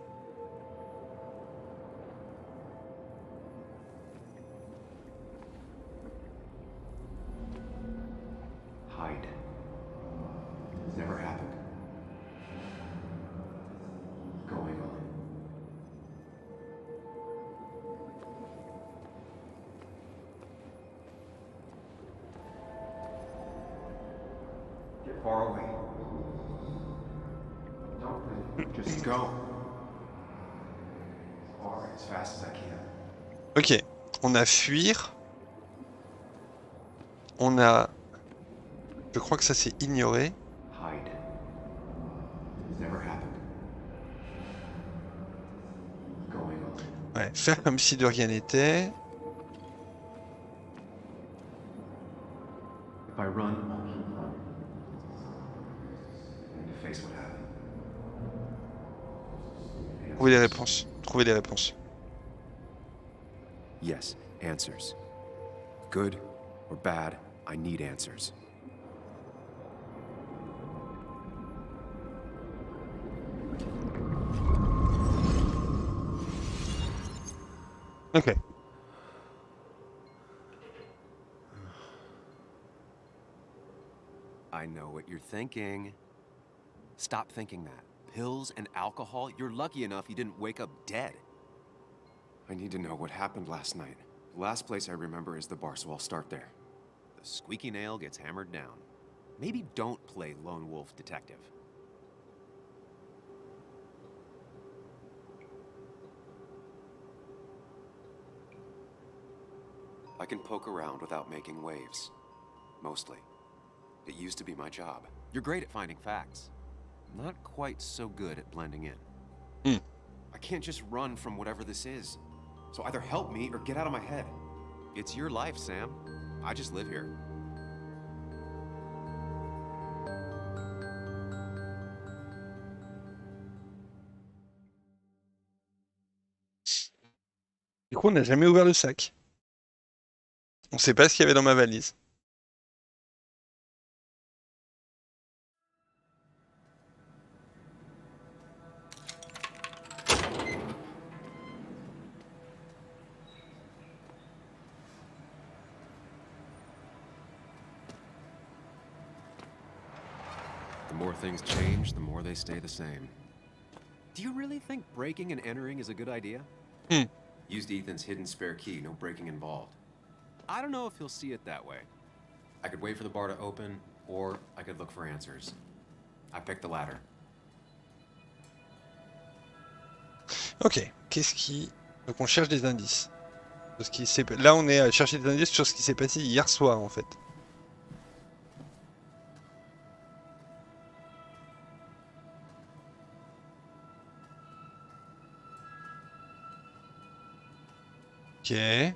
Speaker 4: Hide. It's never happened. Going on. Get far away. Don't think. Just go. As far, as fast as I can.
Speaker 1: Ok. On a fuir. On a... Je crois que ça c'est ignorer.
Speaker 4: Hide. It's never happened. Going on.
Speaker 1: Ouais, faire comme si de rien n'était.
Speaker 4: If I run, I'll keep running. And you face what happened.
Speaker 1: Trouver des réponses. Trouver des réponses.
Speaker 4: Yes, answers. Good or bad, I need answers.
Speaker 1: Ok.
Speaker 4: I know what you're thinking. Stop thinking that. Pills and alcohol, you're lucky enough you didn't wake up dead. I need to know what happened last night. The last place I remember is the bar, so I'll start there. The squeaky nail gets hammered down. Maybe don't play lone wolf detective. I can poke around without making waves. Mostly. It used to be my job. You're great at finding facts. Not quite so good at blending in. I can't just run from whatever this is. So either help me or get out of my head. It's your life, Sam. I just live here.
Speaker 1: Du coup, on n'a jamais ouvert le sac. On sait pas ce qu'il y avait dans ma valise.
Speaker 4: The more things change, the more they stay the same. Do you really think breaking and entering is a good idea? Used Ethan's hidden spare key, no breaking involved. I don't know if he'll see it that way. I could wait for the bar to open, or I could look for answers. I picked the latter.
Speaker 1: Ok, qu'est-ce qui... Donc on cherche des indices. Sur ce qui s'est... Là on est à chercher des indices sur ce qui s'est passé hier soir en fait. Ok. Les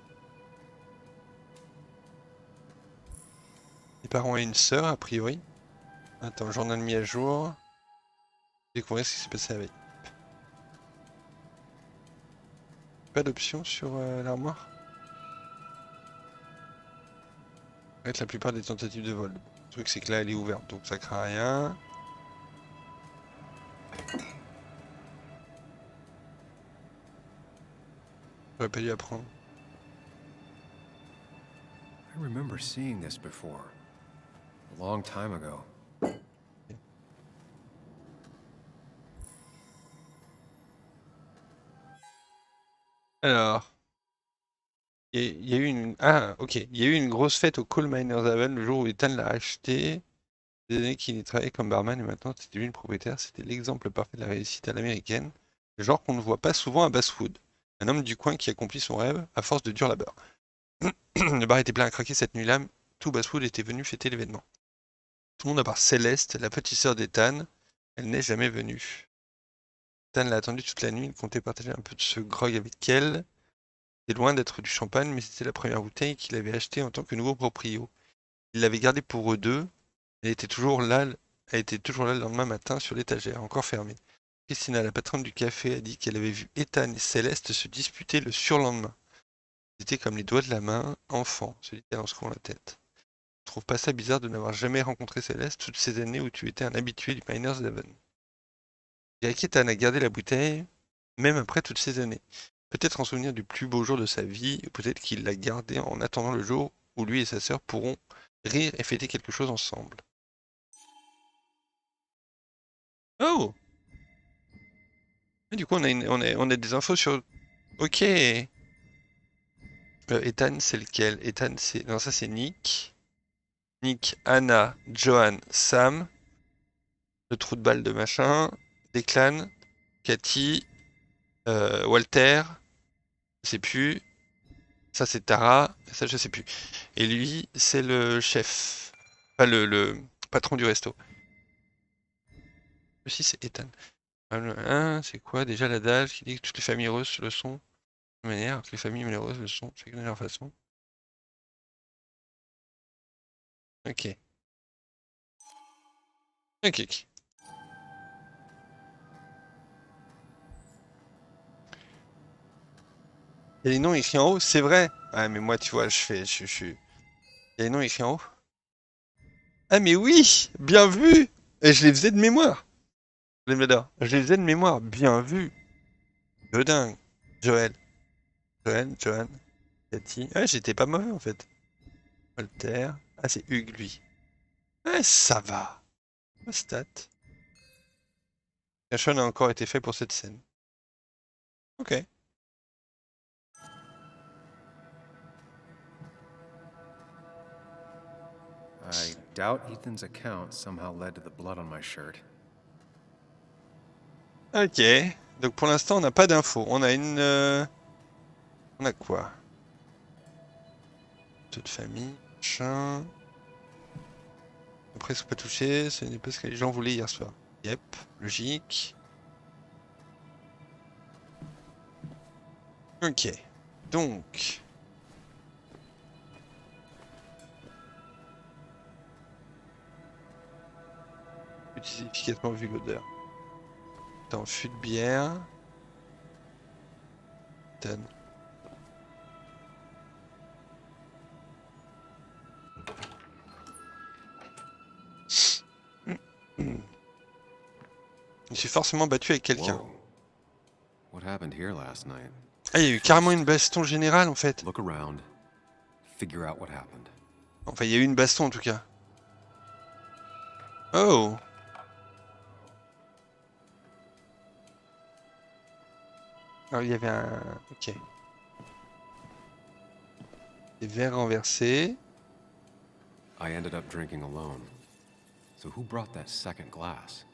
Speaker 1: parents et une sœur a priori. Attends, journal mis à jour. Découvrir ce qui s'est passé avec. Pas d'option sur l'armoire. En fait, la plupart des tentatives de vol. Le truc, c'est que là, elle est ouverte, donc ça craint rien. J'aurais pas dû apprendre.
Speaker 4: I remember seeing this before. A long time ago.
Speaker 1: Alors, il y a eu une... Ah, ok. Il y a eu une grosse fête au Coal Miners Haven le jour où Ethan l'a acheté. Des années qu'il y travaillait comme barman et maintenant c'était lui le propriétaire. C'était l'exemple parfait de la réussite à l'américaine. Le genre qu'on ne voit pas souvent à Basswood. Un homme du coin qui accomplit son rêve à force de dur labeur. Le bar était plein à craquer cette nuit-là. Tout Basswood était venu fêter l'événement. Tout le monde à part Céleste, la petite sœur d'Ethan. Elle n'est jamais venue. Ethan l'a attendue toute la nuit. Il comptait partager un peu de ce grog avec elle. C'était loin d'être du champagne, mais c'était la première bouteille qu'il avait achetée en tant que nouveau proprio. Il l'avait gardée pour eux deux. Elle était toujours là le lendemain matin sur l'étagère, encore fermée. Christina, la patronne du café, a dit qu'elle avait vu Ethan et Céleste se disputer le surlendemain. Ils étaient comme les doigts de la main, enfants, se dit-elle en secouant la tête. Je trouve pas ça bizarre de n'avoir jamais rencontré Céleste toutes ces années où tu étais un habitué du Miners Haven. Je dirais qu'Ethan a gardé la bouteille, même après toutes ces années. Peut-être en souvenir du plus beau jour de sa vie, ou peut-être qu'il l'a gardée en attendant le jour où lui et sa sœur pourront rire et fêter quelque chose ensemble. Oh! Et du coup, on a des infos sur... Ok! Ethan, c'est lequel? Ethan, c'est... Non, ça, c'est Nick. Nick, Anna, Johan, Sam. Le trou de balle de machin. Declan, Cathy, Walter. Je sais plus. Ça, c'est Tara. Ça, je sais plus. Et lui, c'est le chef. Enfin, le patron du resto. Aussi, c'est Ethan. C'est quoi déjà l'adage qui dit que toutes les familles heureuses le sont de manière, que les familles malheureuses le sont, chacune de leur façon. Ok. Ok. Il y a les noms écrits en haut, c'est vrai. Ah mais moi tu vois, je fais. Il y a les noms écrits en haut. Ah mais oui! Bien vu! Et je les faisais de mémoire. Je les faisais de mémoire. Bien vu. De dingue. Joël. Johan. Cathy. Ah j'étais pas mauvais en fait. Walter. Ah c'est Hugues lui. Ah ça va. Stat. Cachon a encore été fait pour cette scène. Ok.
Speaker 4: I doubt Ethan's account somehow led to the blood on my shirt.
Speaker 1: Ok. Donc pour l'instant on n'a pas d'infos. On a une... On a quoi? Toute famille, machin... Après, ils sont pas touchés, ce n'est pas ce que les gens voulaient hier soir. Yep, logique. Ok, donc... Utiliser efficacement vu l'odeur. Attends, fût de bière. Tonne. Je suis forcément battu avec quelqu'un.
Speaker 4: What happened here last night?
Speaker 1: Ah, il y a eu carrément une baston générale en fait.
Speaker 4: Look around. Figure out what happened.
Speaker 1: Enfin, il y a eu une baston en tout cas. Oh! Alors, il y avait un... Ok. Des verres renversés.
Speaker 4: I ended up drinking alone. So who brought that second glass?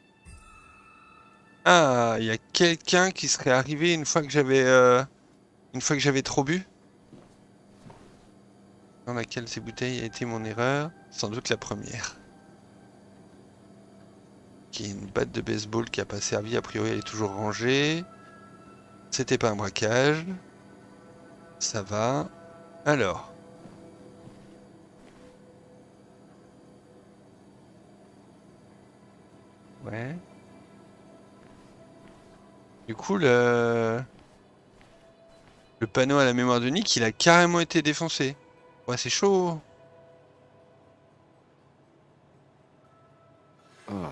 Speaker 1: Ah, il y a quelqu'un qui serait arrivé une fois que j'avais trop bu. Dans laquelle ces bouteilles a été mon erreur. Sans doute la première. Qui est une batte de baseball qui a pas servi. A priori, elle est toujours rangée. C'était pas un braquage. Ça va. Alors. Ouais. Du coup, le panneau à la mémoire de Nick, il a carrément été défoncé. Ouais, c'est chaud.
Speaker 4: Ugh.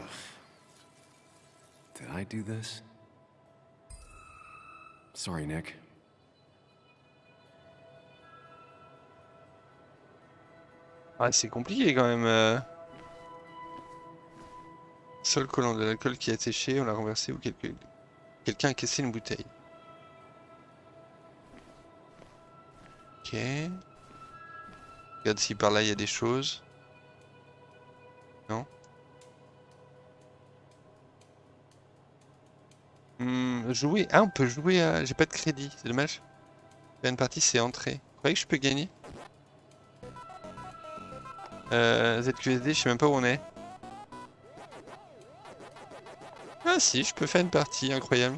Speaker 4: Did I do this? Sorry, Nick.
Speaker 1: Ah, c'est compliqué quand même. Sol collant de l'alcool qui a séché, on l'a renversé ou quelqu'un a cassé une bouteille. Ok. Regarde si par là il y a des choses. Non. Jouer. Ah, on peut jouer à... J'ai pas de crédit, c'est dommage. Faire une partie, c'est entrée. Vous croyez que je peux gagner? ZQSD, je sais même pas où on est. Ah si, je peux faire une partie, incroyable.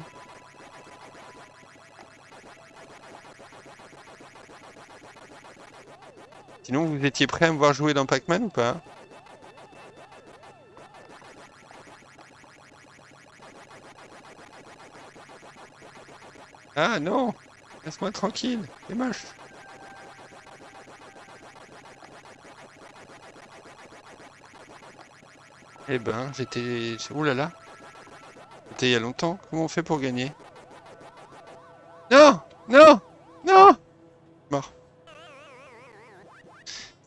Speaker 1: Sinon, vous étiez prêt à me voir jouer dans Pac-Man ou pas? Ah non! Laisse-moi tranquille, c'est moche. Eh ben, j'étais... Ouh là là! C'était il y a longtemps, comment on fait pour gagner? Non! Non! Non! Mort.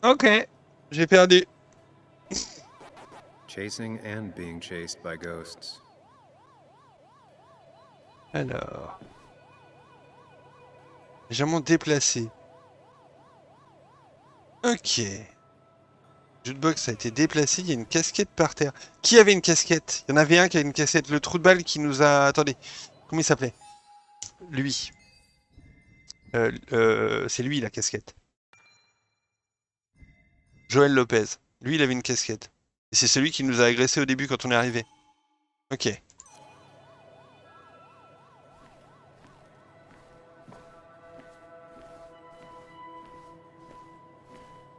Speaker 1: Ok, j'ai perdu.
Speaker 8: Chasing and being chased by ghosts.
Speaker 1: Alors... Légèrement déplacé. Ok. Jukebox a été déplacé, il y a une casquette par terre. Qui avait une casquette? Il y en avait un qui avait une casquette. Le trou de balle qui nous a... Attendez, comment il s'appelait? Lui. C'est lui la casquette. Joël Lopez. Lui, il avait une casquette. Et c'est celui qui nous a agressé au début quand on est arrivé. Ok.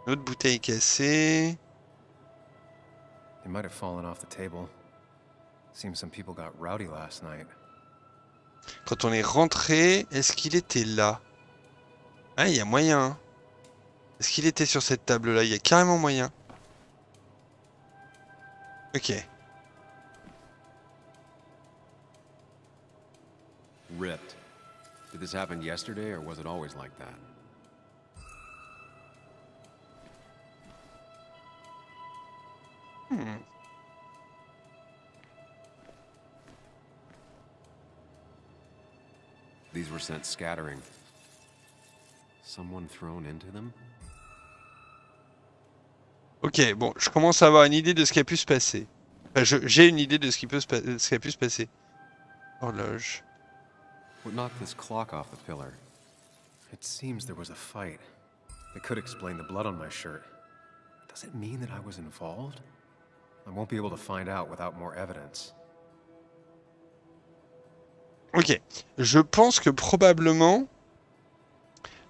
Speaker 1: Une autre bouteille cassée.
Speaker 8: They might have fallen off the table. Seems some people got rowdy last night.
Speaker 1: Quand on est rentré, est-ce qu'il était là? Ah, il y a moyen. Est-ce qu'il était sur cette table-là? Il y a carrément moyen. Ok.
Speaker 4: Ripped. Did this happen yesterday, or was it always like that? These were sent scattering. Someone thrown into them?
Speaker 1: Ok, bon, je commence à avoir une idée de ce qui a pu se passer. Enfin, j'ai une idée de ce qui a pu se passer. Horloge.
Speaker 4: What knocked this clock off the pillar?
Speaker 8: It seems there was a fight. It could explain the blood on my shirt. Does it mean that I was involved? I won't be able to find out without more evidence.
Speaker 1: Ok, je pense que probablement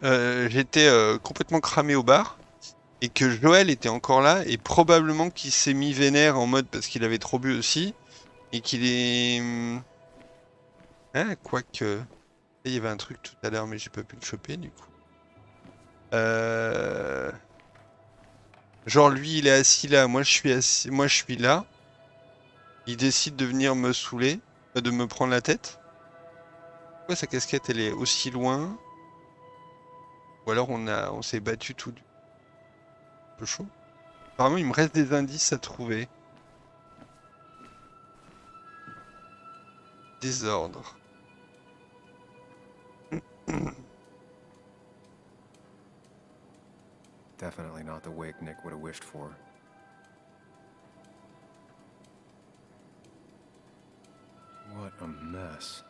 Speaker 1: j'étais complètement cramé au bar et que Joël était encore là et probablement qu'il s'est mis vénère en mode parce qu'il avait trop bu aussi et qu'il est... Hein, quoique... Il y avait un truc tout à l'heure mais j'ai pas pu le choper du coup. Genre lui il est assis là, moi je suis assis, moi je suis là. Il décide de venir me saouler, de me prendre la tête. Pourquoi sa casquette elle est aussi loin? Ou alors on s'est battu tout... Un peu chaud. Apparemment il me reste des indices à trouver. Désordre.
Speaker 8: Definitely not the wake Nick would have wished for. What a mess.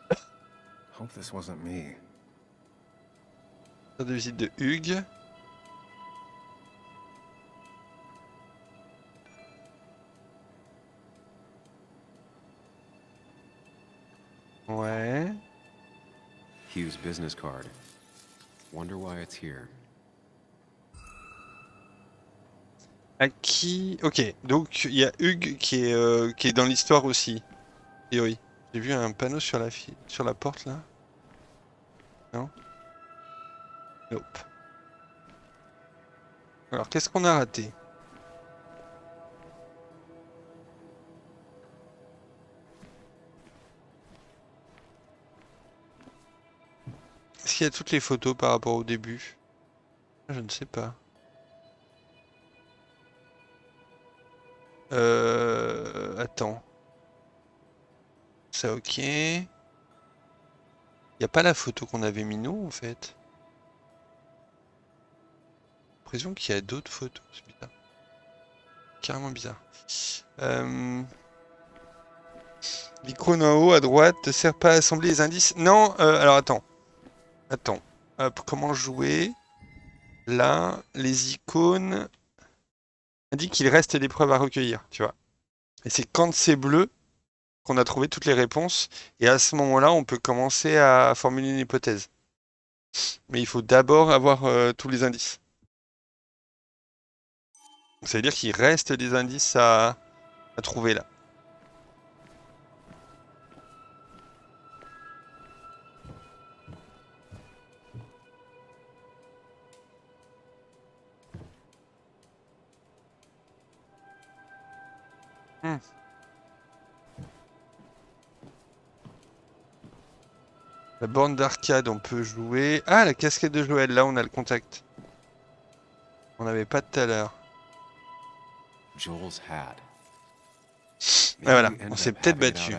Speaker 8: Hope this wasn't me.
Speaker 1: De visite de Hugues. Ouais.
Speaker 4: Hugh's business card. Wonder why it's here.
Speaker 1: À qui... Ok, donc il y a Hugues qui est dans l'histoire aussi. Théorie. J'ai vu un panneau sur la porte là. Non? Nope. Alors qu'est-ce qu'on a raté? Est-ce qu'il y a toutes les photos par rapport au début? Je ne sais pas. Attends. Ça ok. Il n'y a pas la photo qu'on avait mis nous en fait. J'ai l'impression qu'il y a d'autres photos. C'est bizarre. Carrément bizarre. L'icône en haut à droite ne sert pas à assembler les indices. Non, alors attends. Attends. Hop, comment jouer? Là, les icônes indiquent qu'il reste des preuves à recueillir, tu vois. Et c'est quand c'est bleu qu'on a trouvé toutes les réponses. Et à ce moment-là, on peut commencer à formuler une hypothèse. Mais il faut d'abord avoir tous les indices. Ça veut dire qu'il reste des indices à trouver là. La borne d'arcade, on peut jouer. Ah, la casquette de Joël, là on a le contact. On n'avait pas tout à l'heure.
Speaker 4: Joel's hat.
Speaker 1: Et voilà, on s'est peut-être battu.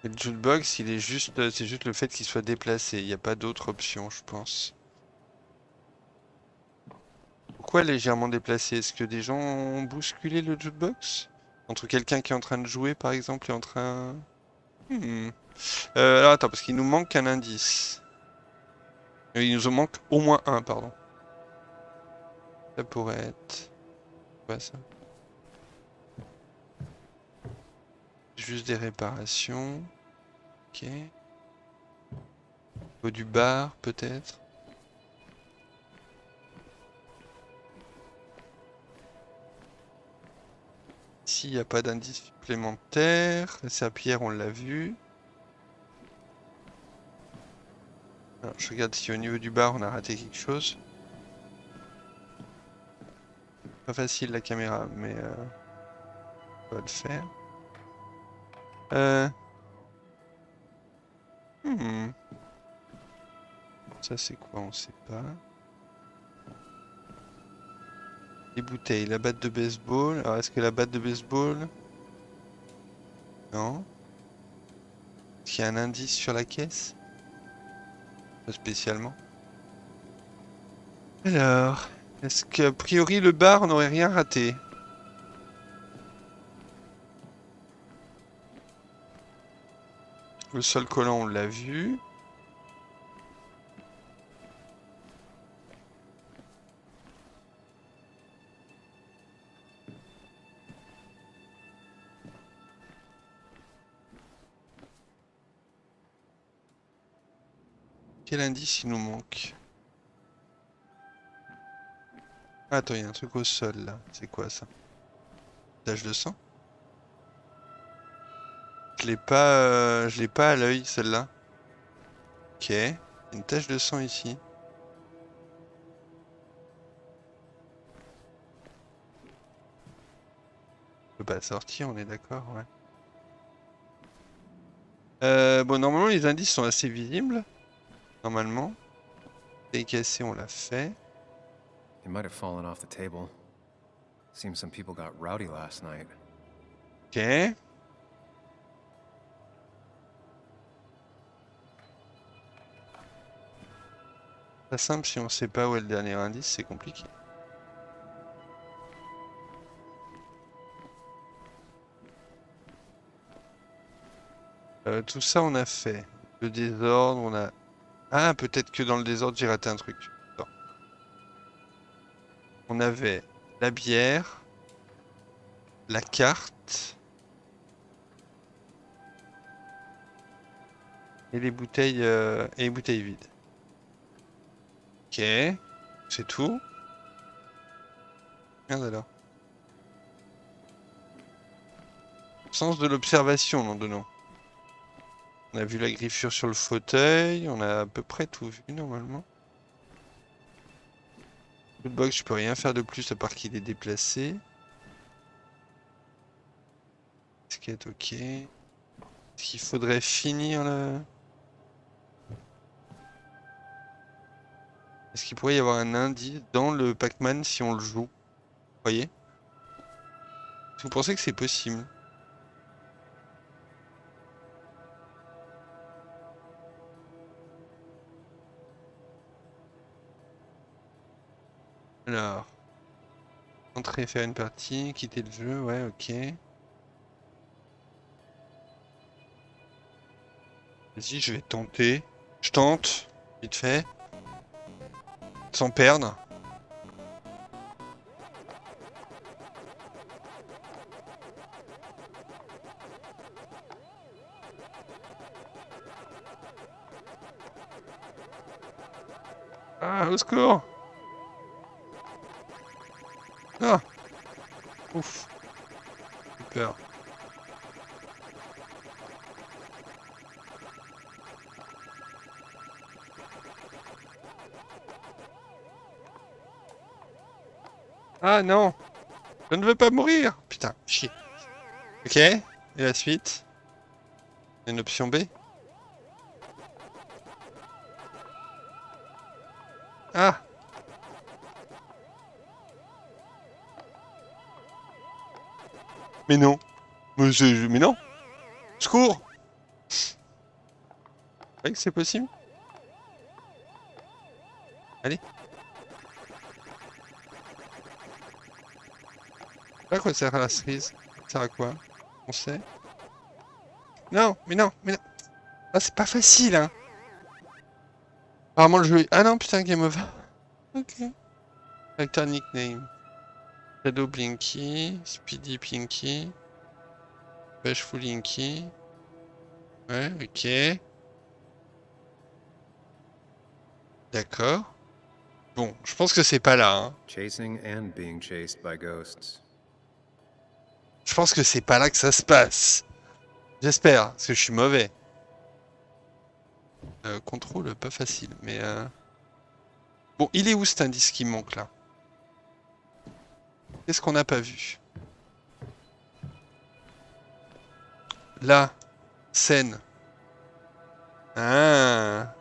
Speaker 1: Le jukebox, c'est juste le fait qu'il soit déplacé. Il n'y a pas d'autre option, je pense. Pourquoi légèrement déplacé? Est-ce que des gens ont bousculé le jukebox? Entre quelqu'un qui est en train de jouer, par exemple, et en train... alors attends, parce qu'il nous manque un indice. Il nous en manque au moins un, pardon. Ça pourrait être... quoi ça? Juste des réparations. Ok. Au niveau du bar, peut-être. Ici, il n'y a pas d'indice supplémentaire. La serpillière, on l'a vu. Alors, je regarde si au niveau du bar, on a raté quelque chose. Pas facile la caméra, mais on va le faire. Ça c'est quoi? On sait pas. Les bouteilles, la batte de baseball. Alors est-ce que la batte de baseball... Non. Est-ce qu'il y a un indice sur la caisse? Pas spécialement. Alors, est-ce qu'a priori le bar n'aurait rien raté? Le sol collant, on l'a vu. Quel indice il nous manque? Attends, il y a un truc au sol là. C'est quoi ça? Tache de sang? Je l'ai pas à l'œil celle-là. Ok. Une tache de sang ici. Je peux pas la sortir, on est d'accord, ouais. Bon, normalement les indices sont assez visibles. Normalement. Et cassé, on l'a fait.
Speaker 4: It might have fallen off the table. Seems some people got rowdy last night.
Speaker 1: Ok. Pas simple si on sait pas où est le dernier indice, c'est compliqué. Tout ça on a fait. Le désordre, on a... Ah, peut-être que dans le désordre j'ai raté un truc. Attends. On avait la bière, la carte et les bouteilles vides. Ok, c'est tout. Merde alors. Sens de l'observation, non de non. On a vu la griffure sur le fauteuil, on a à peu près tout vu normalement. Le box, je peux rien faire de plus à part qu'il est déplacé. Quête, ok. Est-ce qu'il faudrait finir là? Est-ce qu'il pourrait y avoir un indice dans le Pac-Man si on le joue? Vous voyez? Est-ce que vous pensez que c'est possible? Alors. Entrer, faire une partie, quitter le jeu, ouais, ok. Vas-y, je vais tenter. Je tente, vite fait. Sans perdre. Ah, au secours! Ah! Ouf! J'ai peur. Ah non! Je ne veux pas mourir! Putain, chier. Ok, et la suite? Une option B? Ah! Mais non! Mais non! Secours! Vous voyez que c'est possible? Allez! À quoi sert la cerise? Ça sert à quoi? On sait? Non, mais non, mais non! Ah, c'est pas facile, hein! Apparemment le jeu est... Ah non, putain, game over. Ok. Acteur nickname. Shadow Blinky, Speedy Pinky, Bashful Inky. Ouais, ok. D'accord. Bon, je pense que c'est pas là, hein.
Speaker 4: Chasing and being chased by ghosts.
Speaker 1: Je pense que c'est pas là que ça se passe. J'espère, parce que je suis mauvais. Contrôle, pas facile, mais... Bon, il est où cet indice qui manque, là? Qu'est-ce qu'on n'a pas vu? Là, scène. Ah.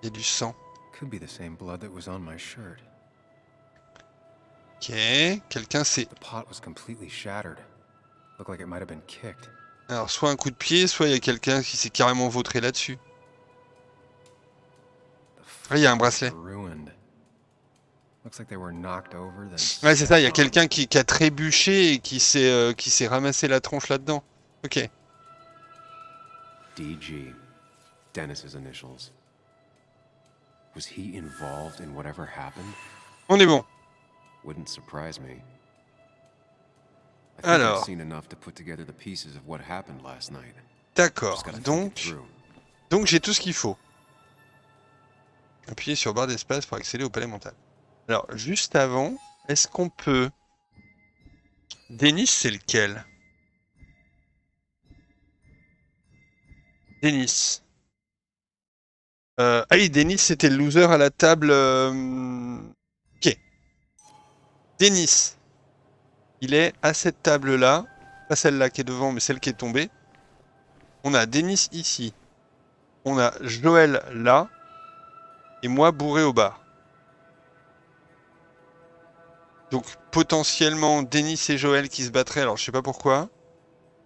Speaker 1: Il y a du sang.
Speaker 4: Could be the same blood that was on my shirt.
Speaker 1: Ok, quelqu'un s'est...
Speaker 4: The pot was completely shattered. Looked like it might have been kicked.
Speaker 1: Alors, soit un coup de pied, soit il y a quelqu'un qui s'est carrément vautré là-dessus. Ah, il y a un bracelet.
Speaker 4: Looks like they were knocked over, then...
Speaker 1: Ouais, c'est ça, il y a quelqu'un qui a trébuché et qui s'est ramassé la tronche là-dedans. Ok.
Speaker 4: DG. Dennis's initials. Was he involved in whatever happened?
Speaker 1: On est bon.
Speaker 4: Wouldn't surprise me.
Speaker 1: Alors.
Speaker 4: I've seen enough to put together the pieces of what happened last night.
Speaker 1: D'accord. Donc j'ai tout ce qu'il faut. Appuyez sur barre d'espace pour accéder au palais mental. Alors, juste avant, est-ce qu'on peut... Dennis, c'est lequel? Dennis. Ah oui, Dennis, c'était le loser à la table... Ok. Dennis. Il est à cette table-là. Pas celle-là qui est devant, mais celle qui est tombée. On a Dennis ici. On a Joël là. Et moi bourré au bar. Donc potentiellement Dennis et Joël qui se battraient, alors je sais pas pourquoi.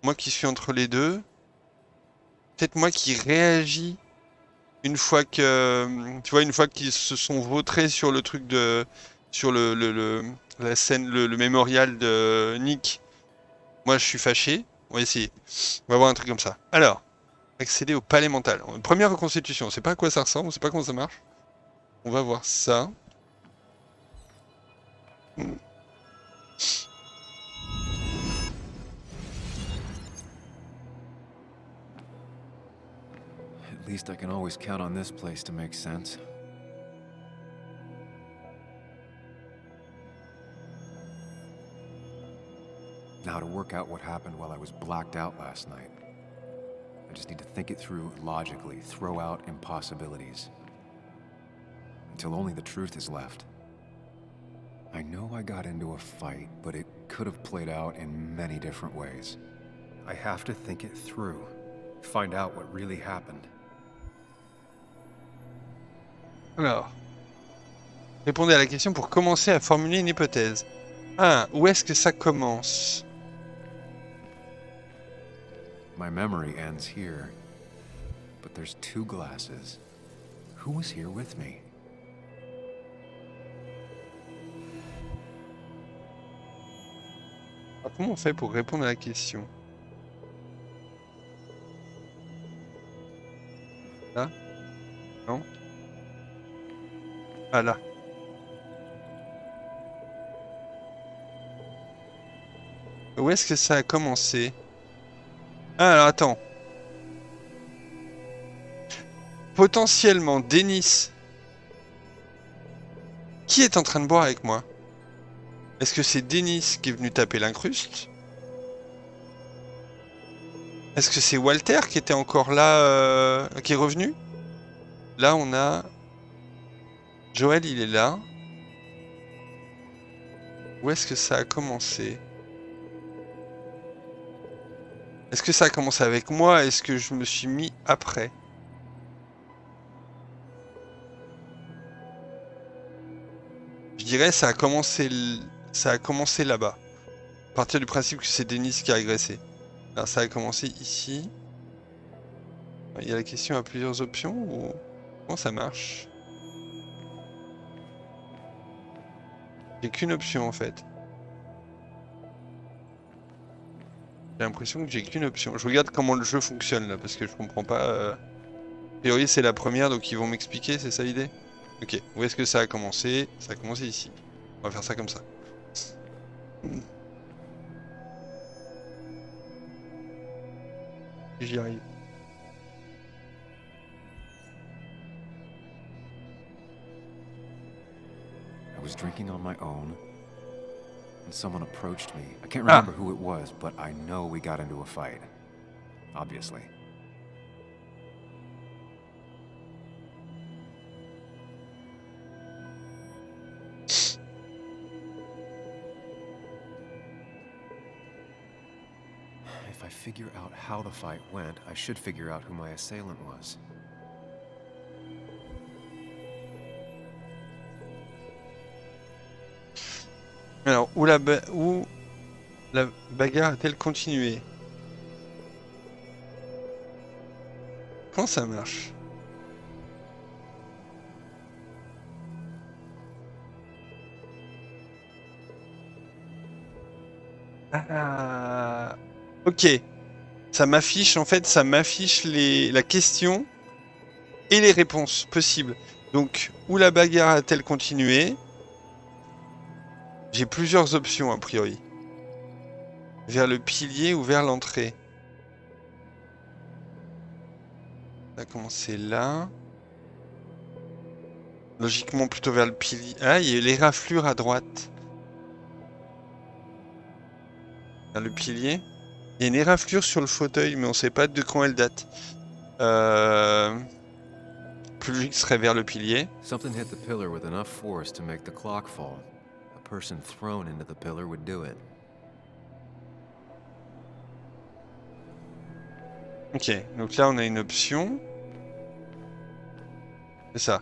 Speaker 1: Moi qui suis entre les deux. Peut-être moi qui réagis une fois que... Tu vois, une fois qu'ils se sont vautrés sur le truc de... Sur la scène, le mémorial de Nick. Moi je suis fâché. On va essayer. On va voir un truc comme ça. Alors, accéder au palais mental. Première reconstitution, on sait pas à quoi ça ressemble, on sait pas comment ça marche. On va voir ça.
Speaker 4: At least I can always count on this place to make sense. Now to work out what happened while I was blacked out last night. I just need to think it through logically, throw out impossibilities. Until only the truth is left. I know I got into a fight, but it could have played out in many different ways. I have to think it through, find out what really happened.
Speaker 1: Alors, répondez à la question pour commencer à formuler une hypothèse. 1. Où est-ce que ça commence?
Speaker 4: My memory ends here, but there's 2 glasses. Who was here with me?
Speaker 1: Alors, comment on fait pour répondre à la question? Là? Non? Ah là. Où est-ce que ça a commencé? Ah alors attends. Potentiellement, Denis. Qui est en train de boire avec moi? Est-ce que c'est Denis qui est venu taper l'incruste? Est-ce que c'est Walter qui était encore là, qui est revenu? Là, on a... Joël, il est là. Où est-ce que ça a commencé? Est-ce que ça a commencé avec moi? Est-ce que je me suis mis après? Je dirais ça a commencé là-bas. À partir du principe que c'est Denis qui a agressé. Alors ça a commencé ici. Il y a la question à plusieurs options ou comment ça marche? J'ai qu'une option en fait. J'ai l'impression que j'ai qu'une option. Je regarde comment le jeu fonctionne là parce que je comprends pas. A priori c'est la première donc ils vont m'expliquer, c'est ça l'idée? Ok, où est-ce que ça a commencé? Ça a commencé ici. On va faire ça comme ça. J'y arrive.
Speaker 4: I was drinking on my own, and someone approached me. I can't remember who it was, but I know we got into a fight. Obviously. If I figure out how the fight went, I should figure out who my assailant was.
Speaker 1: Alors, où la bagarre a-t-elle continué? Comment ça marche? Ah, ok. Ça m'affiche, en fait, ça m'affiche la question et les réponses possibles. Donc, où la bagarre a-t-elle continué? J'ai plusieurs options, a priori. Vers le pilier ou vers l'entrée? Ça a commencé là. Logiquement, plutôt vers le pilier. Ah, il y a les raflures à droite. Vers le pilier. Il y a une éraflure sur le fauteuil, mais on ne sait pas de quand elle date. Plus logique serait vers le pilier.
Speaker 4: Something hit the pillar with enough force to make the clock fall. A person thrown into the pillar would do it.
Speaker 1: Ok, donc là on a une option. C'est ça.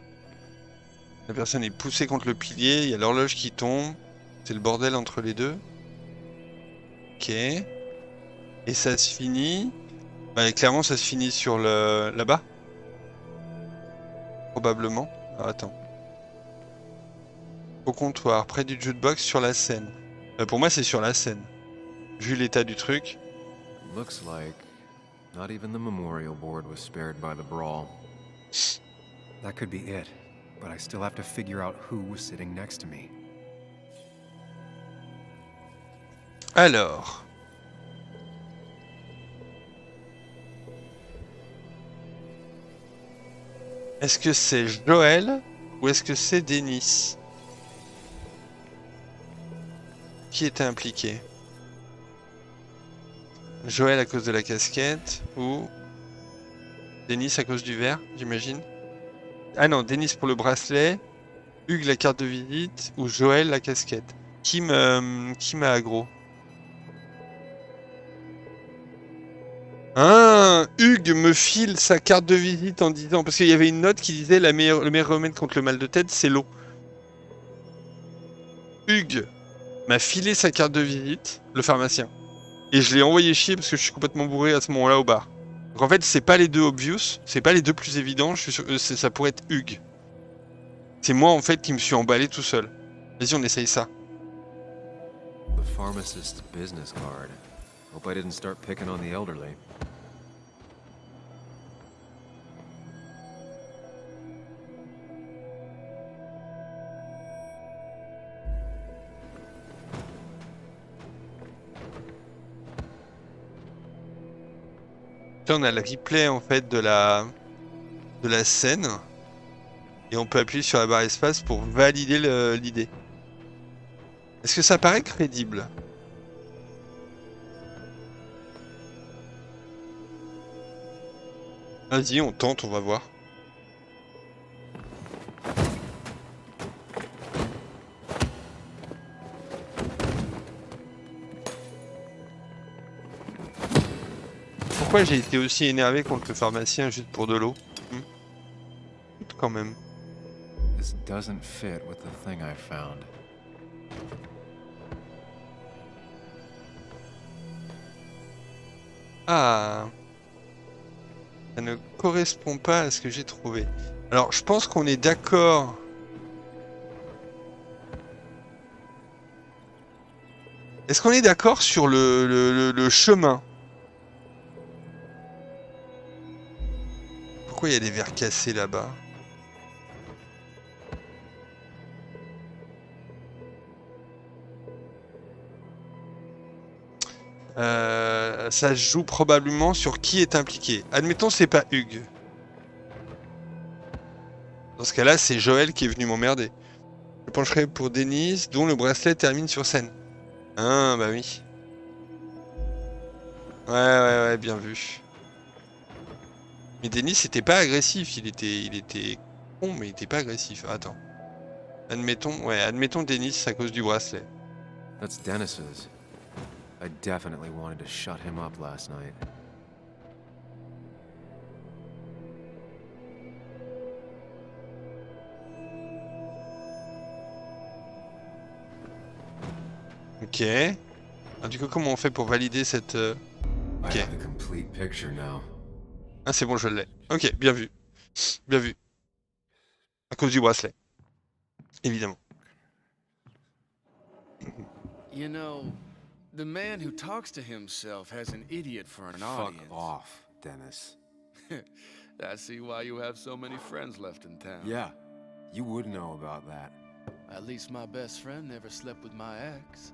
Speaker 1: La personne est poussée contre le pilier, il y a l'horloge qui tombe. C'est le bordel entre les deux. Ok. Et ça se finit... Bah, clairement ça se finit sur le... là-bas. Probablement. Alors, attends. Au comptoir, près du jukebox, sur la scène. Pour moi c'est sur la scène. Vu l'état du truc.
Speaker 4: Looks like not even the memorial board was spared by the brawl. That could be it, but I still have to figure out who was sitting next to me.
Speaker 1: Alors... Est-ce que c'est Joël ou est-ce que c'est Denis qui était impliqué? Joël à cause de la casquette ou Denis à cause du verre, j'imagine. Ah non, Denis pour le bracelet, Hugues la carte de visite ou Joël la casquette. Qui m'a aggro? Ah, Hugues me file sa carte de visite en disant, parce qu'il y avait une note qui disait le meilleur remède contre le mal de tête, c'est l'eau. Hugues m'a filé sa carte de visite, le pharmacien, et je l'ai envoyé chier parce que je suis complètement bourré à ce moment-là au bar. Donc en fait, c'est pas les deux obvious, c'est pas les deux plus évidents, je suis sûr, ça pourrait être Hugues. C'est moi en fait qui me suis emballé tout seul. Vas-y, on essaye ça.
Speaker 4: The pharmacist's business card. Hope I didn't start picking on the elderly.
Speaker 1: Là, on a le replay en fait de la scène et on peut appuyer sur la barre espace pour valider l'idée. Est-ce que ça paraît crédible? Vas-y, on tente, on va voir. Pourquoi j'ai été aussi énervé contre le pharmacien juste pour de l'eau? Quand même.
Speaker 4: This doesn't fit with the thing I found.
Speaker 1: Ah. Ça ne correspond pas à ce que j'ai trouvé. Alors, je pense qu'on est d'accord. Est-ce qu'on est d'accord sur le chemin? Pourquoi il y a des verres cassés là-bas? Ça se joue probablement sur qui est impliqué. Admettons c'est pas Hugues. Dans ce cas-là, c'est Joël qui est venu m'emmerder. Je pencherai pour Denise, dont le bracelet termine sur scène. Ah bah oui. Ouais, bien vu. Mais Denis était pas agressif, il était con, mais il était pas agressif. Attends. Admettons Denis à cause du bracelet.
Speaker 4: That's Dennis's. I definitely wanted to shut him up last night.
Speaker 1: Ok. Ah, du coup, comment on fait pour valider cette... Ok.
Speaker 4: I have the complete picture now.
Speaker 1: Ah, c'est bon, je l'ai. Ok, bien vu. Bien vu. À cause du bracelet. Évidemment.
Speaker 10: You know, the man who talks to himself has an idiot for an audience.
Speaker 4: Fuck off, Dennis.
Speaker 10: I see why you have so many friends left in town.
Speaker 4: Yeah, you would know about that.
Speaker 10: At least my best friend never slept with my ex.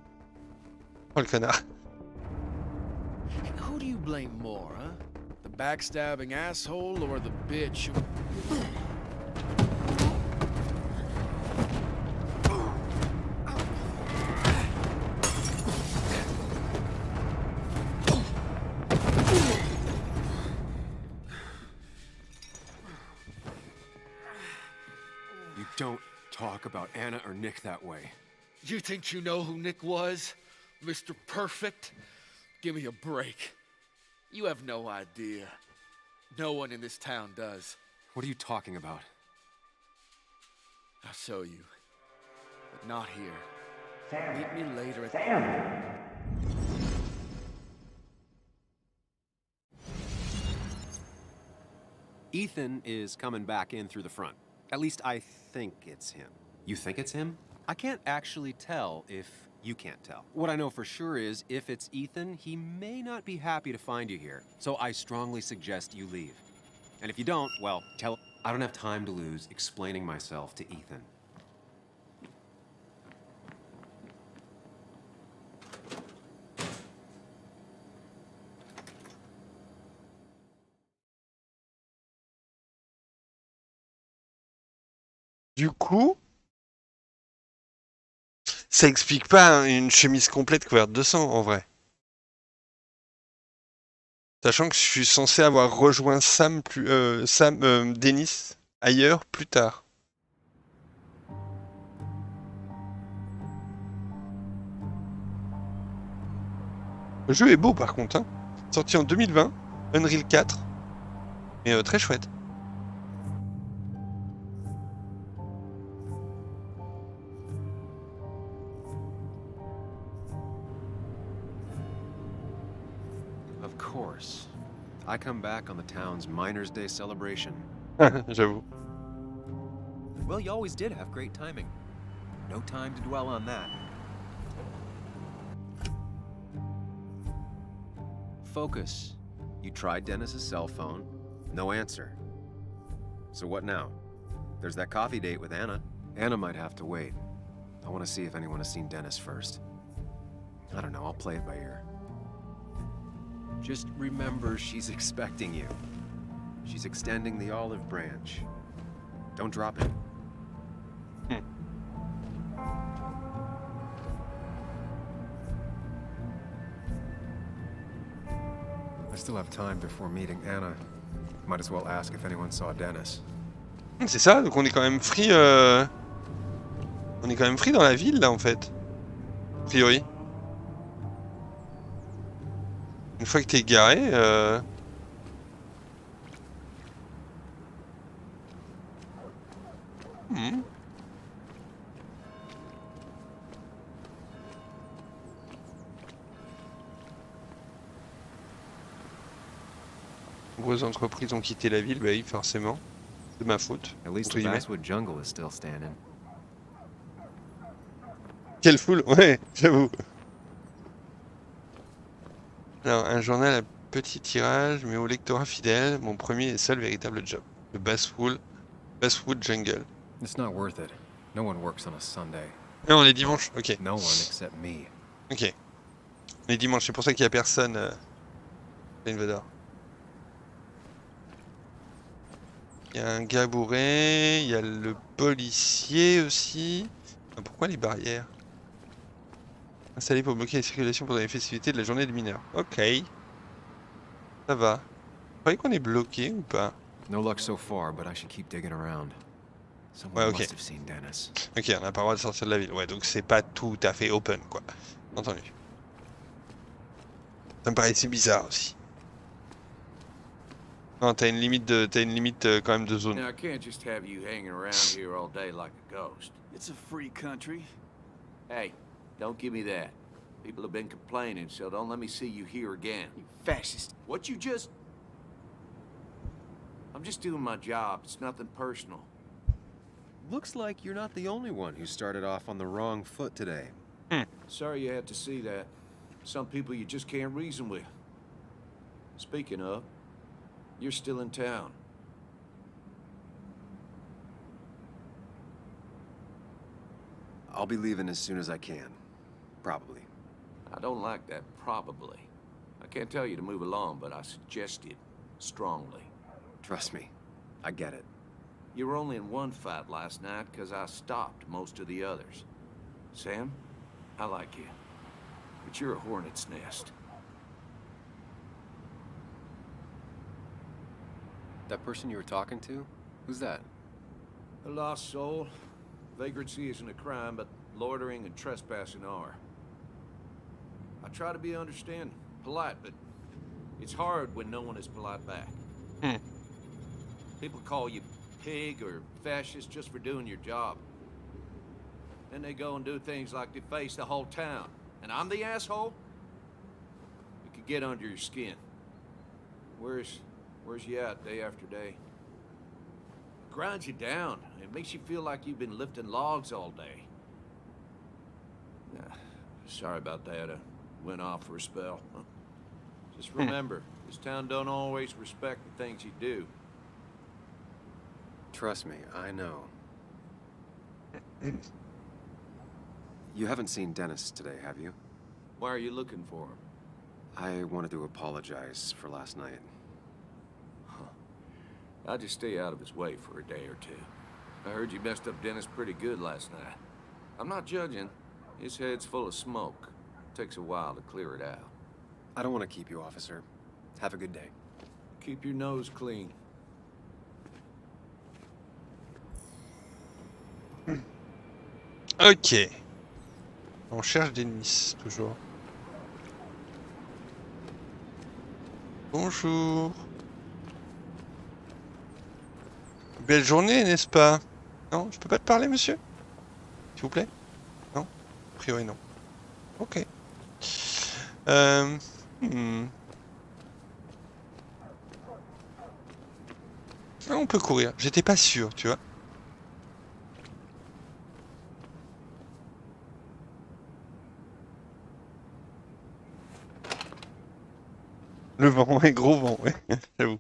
Speaker 1: Oh, le connard.
Speaker 10: Who do you blame more, huh? The backstabbing asshole or the bitch who...
Speaker 4: You don't talk about Anna or Nick that way.
Speaker 10: You think you know who Nick was? Mr. Perfect? Give me a break. You have no idea. No one in this town does.
Speaker 4: What are you talking about?
Speaker 10: I'll show you. But not here.
Speaker 16: Sam.
Speaker 10: Meet me later at...
Speaker 16: Sam!
Speaker 4: Ethan is coming back in through the front. At least I think it's him. You think it's him? I can't actually tell if you can't tell. What I know for sure is if it's Ethan, he may not be happy to find you here. So I strongly suggest you leave. And if you don't, well, tell... I don't have time to lose explaining myself to Ethan.
Speaker 1: Du coup, ça explique pas une chemise complète couverte de sang, en vrai. Sachant que je suis censé avoir rejoint Dennis ailleurs plus tard. Le jeu est beau par contre, hein. Sorti en 2020, Unreal 4, mais très chouette.
Speaker 4: Of course. I come back on the town's Miners' Day celebration.
Speaker 1: J'avoue.
Speaker 8: Well, you always did have great timing. No time to dwell on that.
Speaker 4: Focus. You tried Dennis's cell phone. No answer. So what now? There's that coffee date with Anna. Anna might have to wait. I want to see if anyone has seen Dennis first. I don't know, I'll play it by ear. Just remember she's expecting you. She's extending the olive branch. Don't drop it. I still have time before meeting Anna. Might as well ask if anyone saw Dennis.
Speaker 1: C'est ça, donc on est quand même free. On est quand même free dans la ville là en fait. A priori. Une fois que t'es garé. Nombreuses entreprises ont quitté la ville, bah oui, forcément. De ma faute.
Speaker 4: At least
Speaker 1: entre
Speaker 4: the
Speaker 1: guillemets.
Speaker 4: Basswood jungle is still standing.
Speaker 1: Quelle foule, ouais, j'avoue. Alors, un journal à petit tirage, mais au lectorat fidèle, mon premier et seul véritable job. Le Basswood Jungle.
Speaker 4: It's not worth it. No one works on a Sunday.
Speaker 1: Non, on est dimanche, ok.
Speaker 4: No one except me.
Speaker 1: Ok. On est dimanche, c'est pour ça qu'il n'y a personne. L'invador. Il y a un gars bourré, il y a le policier aussi. Ah, pourquoi les barrières? Installé pour bloquer la circulation pendant les festivités de la journée des mineurs. Ok. Ça va. Vous croyez qu'on est bloqué ou pas?
Speaker 4: No luck so far, but I should keep digging around. Someone
Speaker 1: Ouais, ok.
Speaker 4: must have seen Dennis.
Speaker 1: Ok, on n'a pas le droit de sortir de la ville. Ouais, donc c'est pas tout à fait open, quoi. Entendu. Ça me paraissait bizarre aussi. Non, t'as une limite quand même de zone.
Speaker 15: Now, I can't just have you hanging around here all day like a ghost.
Speaker 14: It's a free country.
Speaker 15: Hey, don't give me that. People have been complaining, so don't let me see you here again.
Speaker 14: You fascist.
Speaker 15: What you just... I'm just doing my job. It's nothing personal.
Speaker 4: Looks like you're not the only one who started off on the wrong foot today.
Speaker 15: Sorry you had to see that. Some people you just can't reason with. Speaking of, you're still in town.
Speaker 4: I'll be leaving as soon as I can. Probably.
Speaker 15: I don't like that probably. I can't tell you to move along, but I suggest it strongly.
Speaker 4: Trust me, I get it.
Speaker 15: You were only in one fight last night because I stopped most of the others. Sam, I like you, but you're a hornet's nest.
Speaker 4: That person you were talking to? Who's that?
Speaker 15: A lost soul. Vagrancy isn't a crime, but loitering and trespassing are. I try to be understanding, polite, but it's hard when no one is polite back. People call you pig or fascist just for doing your job. Then they go and do things like deface the whole town. And I'm the asshole? It could get under your skin. Where's you at day after day? It grinds you down. It makes you feel like you've been lifting logs all day. Sorry about that. I went off for a spell. Just remember, this town don't always respect the things you do.
Speaker 4: Trust me, I know. You haven't seen Dennis today, have you?
Speaker 15: Why are you looking for him?
Speaker 4: I wanted to apologize for last night.
Speaker 15: I'd just stay out of his way for a day or two. I heard you messed up Dennis pretty good last night. I'm not judging. His head's full of smoke. Takes a while to clear it out.
Speaker 4: I don't want to keep you, officer. Have a good day.
Speaker 15: Keep your nose clean.
Speaker 1: Ok. On cherche des Nice, toujours. Bonjour. Belle journée, n'est-ce pas? Non, je peux pas te parler, monsieur? S'il vous plaît? Non? A priori, non. Ok. Hmm. Ah, on peut courir. J'étais pas sûr, tu vois. Le vent, ouais, gros vent, ouais, j'avoue.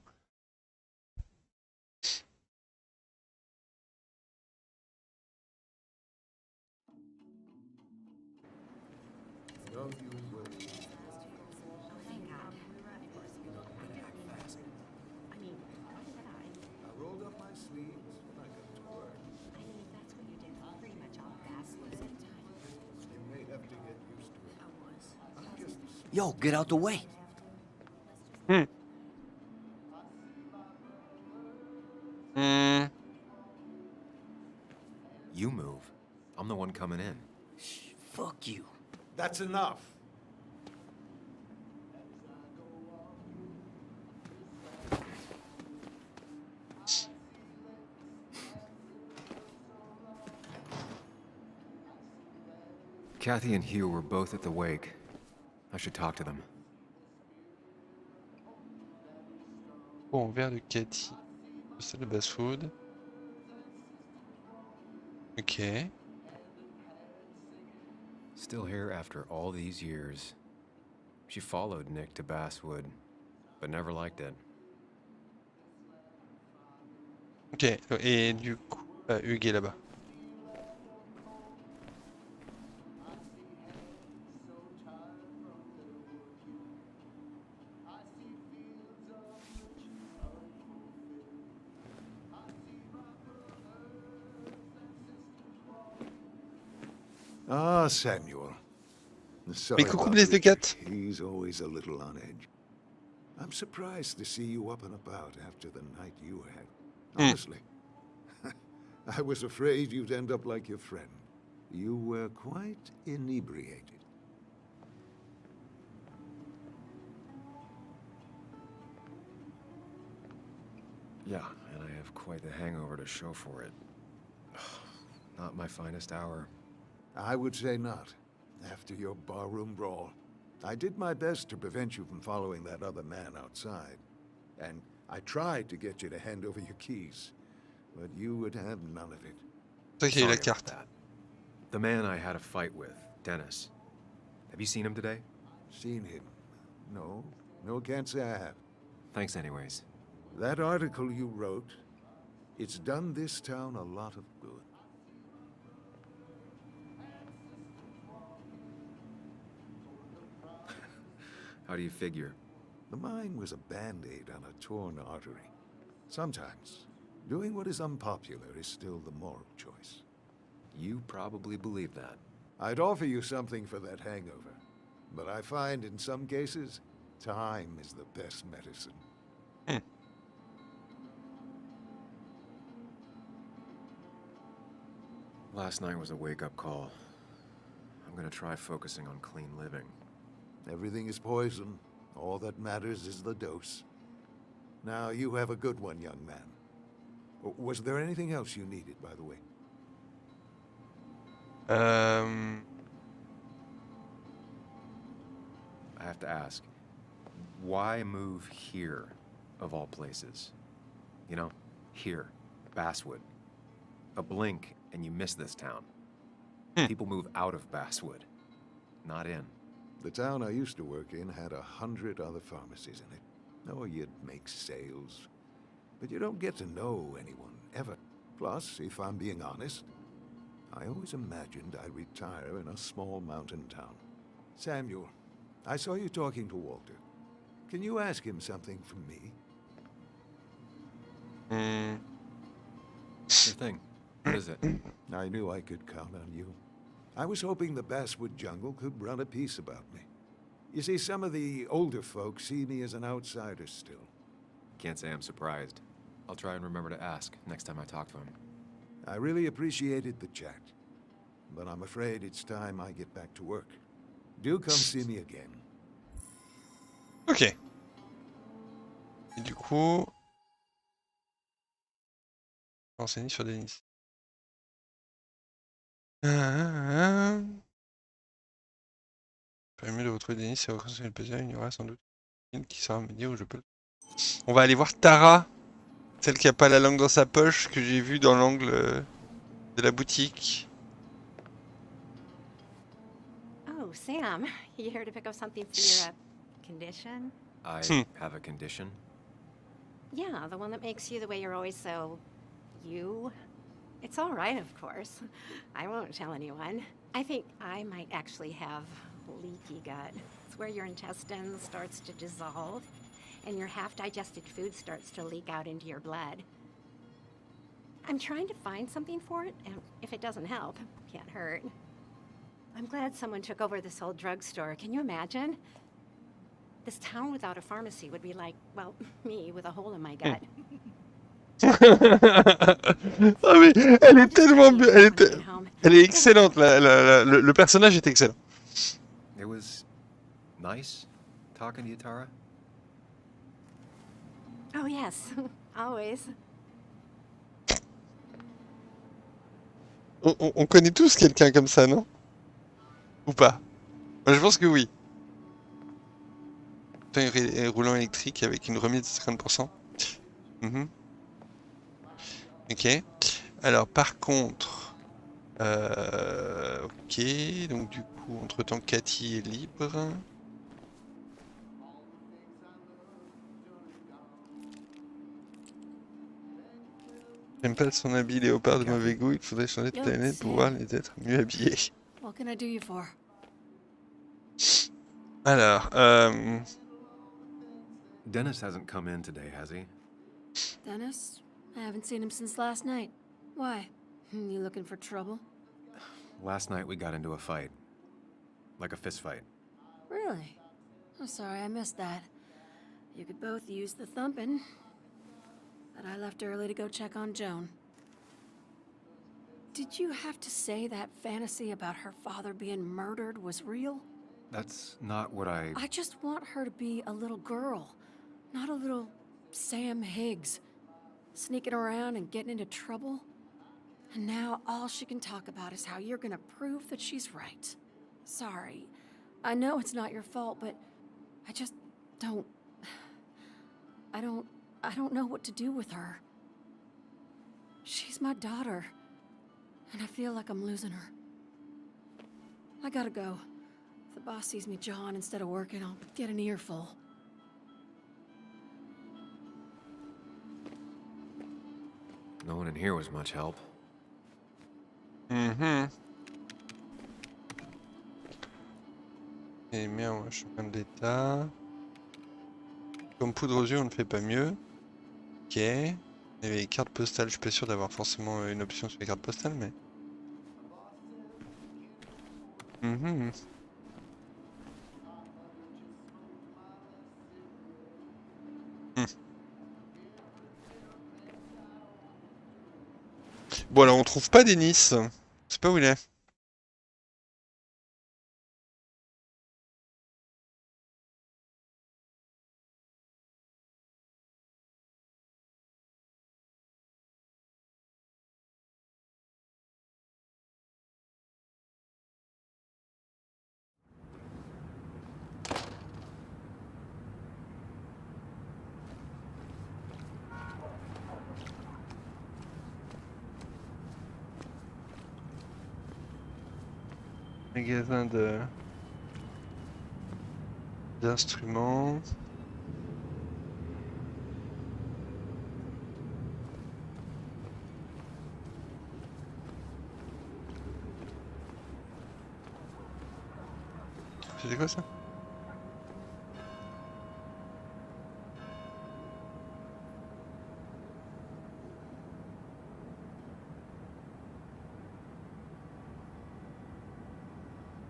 Speaker 16: Yo, get out the way.
Speaker 1: Hmm. Hmm.
Speaker 8: You move. I'm the one coming in.
Speaker 16: Fuck you.
Speaker 12: That's enough.
Speaker 8: Kathy and Hugh were both at the wake. I should talk to them.
Speaker 1: Bon, envers de Cathy. C'est le bass-food. Ok.
Speaker 8: Still here after all these years. She followed Nick to Basswood, but never liked it.
Speaker 1: Ok, et du coup, Hugues est là-bas.
Speaker 12: Ah, Samuel.
Speaker 1: Mais coucou Blaise de Cat.
Speaker 12: He's always a little on edge. I'm surprised to see you up and about after the night you had. Honestly. I was afraid you'd end up like your friend. You were quite inebriated.
Speaker 8: Yeah, and I have quite the hangover to show for it. Not my finest hour.
Speaker 12: I would say not. After your barroom brawl. I did my best to prevent you from following that other man outside. And I tried to get you to hand over your keys. But you would have none of it.
Speaker 8: Sorry about that. The man I had a fight with, Dennis. Have you seen him today?
Speaker 12: Seen him? No. No, can't say I have.
Speaker 8: Thanks anyways.
Speaker 12: That article you wrote, it's done this town a lot of good.
Speaker 8: How do you figure?
Speaker 12: The mine was a band-aid on a torn artery. Sometimes, doing what is unpopular is still the moral choice.
Speaker 8: You probably believe that.
Speaker 12: I'd offer you something for that hangover, but I find in some cases, time is the best medicine.
Speaker 8: Last night was a wake-up call. I'm gonna try focusing on clean living.
Speaker 12: Everything is poison. All that matters is the dose. Now, you have a good one, young man. Was there anything else you needed, by the way?
Speaker 8: I have to ask, why move here, of all places? You know, here, Basswood. A blink and you miss this town. People move out of Basswood, not in.
Speaker 12: The town I used to work in had 100 other pharmacies in it. Oh, you'd make sales. But you don't get to know anyone, ever. Plus, if I'm being honest, I always imagined I'd retire in a small mountain town. Samuel, I saw you talking to Walter. Can you ask him something from me?
Speaker 8: Sure thing. What is it?
Speaker 12: I knew I could count on you. I was hoping the Basswood jungle could run a piece about me. You see, some of the older folks see me as an outsider still.
Speaker 8: Can't say I'm surprised. I'll try and remember to ask next time I talk to him.
Speaker 12: I really appreciated the chat, but I'm afraid it's time I get back to work. Do come see me again.
Speaker 1: Ok. Et du coup... Renseigner sur Denis. Permet mieux de retrouver Denis et reconstruire le puzzle, il y aura sans doute une qui saura me dire où je peux. On va aller voir Tara, celle qui a pas la langue dans sa poche, que j'ai vue dans l'angle de la boutique.
Speaker 11: Oh, Sam, you here to pick up something for your condition?
Speaker 8: I have a condition?
Speaker 11: Yeah, the one that makes you the way you're always so... you? It's all right, of course. I won't tell anyone. I think I might actually have leaky gut. It's where your intestine starts to dissolve, and your half-digested food starts to leak out into your blood. I'm trying to find something for it, and if it doesn't help, can't hurt. I'm glad someone took over this old drugstore. Can you imagine? This town without a pharmacy would be like, well, me with a hole in my gut.
Speaker 1: Ah mais elle est tellement elle est excellente, le personnage est excellent.
Speaker 8: It was nice talking to you, Tara.
Speaker 11: Oh yes, always.
Speaker 1: On connaît tous quelqu'un comme ça, non? Ou pas? Moi je pense que oui. Un roulant électrique avec une remise de 50%. Ok. Alors par contre... ok, donc du coup, entre-temps, Cathy est libre. J'aime pas son habit léopard de mauvais goût, il faudrait changer de planète pour voir les êtres mieux habillés.
Speaker 13: What can I do you for?
Speaker 1: Alors,
Speaker 8: Dennis hasn't come in today, has he?
Speaker 13: Dennis? I haven't seen him since last night. Why? You looking for trouble?
Speaker 8: Last night we got into a fight. Like a fist fight.
Speaker 13: Really? I'm sorry I missed that. You could both use the thumping. But I left early to go check on Joan. Did you have to say that fantasy about her father being murdered was real?
Speaker 8: That's not what I
Speaker 13: just want her to be a little girl, not a little Sam Higgs, sneaking around and getting into trouble. And now all she can talk about is how you're gonna prove that she's right. Sorry. I know it's not your fault, but I just don't... I don't know what to do with her. She's my daughter, and I feel like I'm losing her. I gotta go. If the boss sees me jawing instead of working, I'll get an earful.
Speaker 8: No one in here was much help.
Speaker 1: Et merde, moi je suis plein d'état. Comme poudre aux yeux, on ne fait pas mieux. Ok. Et les cartes postales, je suis pas sûr d'avoir forcément une option sur les cartes postales, mais... Bon alors on trouve pas Denis. Je sais pas où il est. Magasin d'instruments. C'était quoi ça?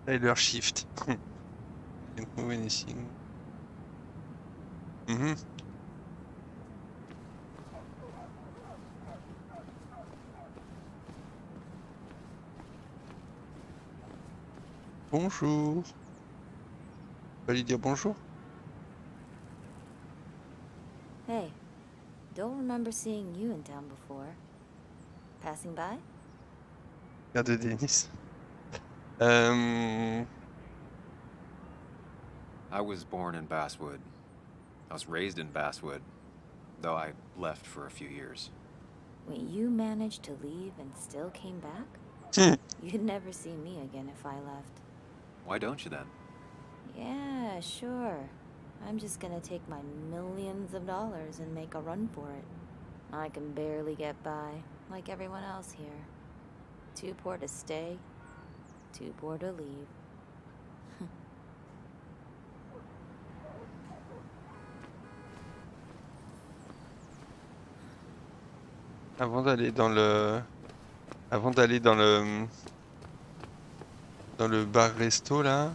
Speaker 1: Tyler Shift. Can't move anything. Mhm. Bonjour. Pas lui dire bonjour?
Speaker 17: Hey, don't remember seeing you in town before. Passing by?
Speaker 1: Père de Denis.
Speaker 8: I was born in Basswood. I was raised in Basswood, though I left for a few years.
Speaker 17: Wait, you managed to leave and still came back? You'd never see me again if I left.
Speaker 8: Why don't you then?
Speaker 17: Yeah, sure. I'm just gonna take my millions of dollars and make a run for it. I can barely get by, like everyone else here. Too poor to stay, too poor to leave.
Speaker 1: Avant d'aller dans le... Avant d'aller dans le... Dans le bar-resto, là...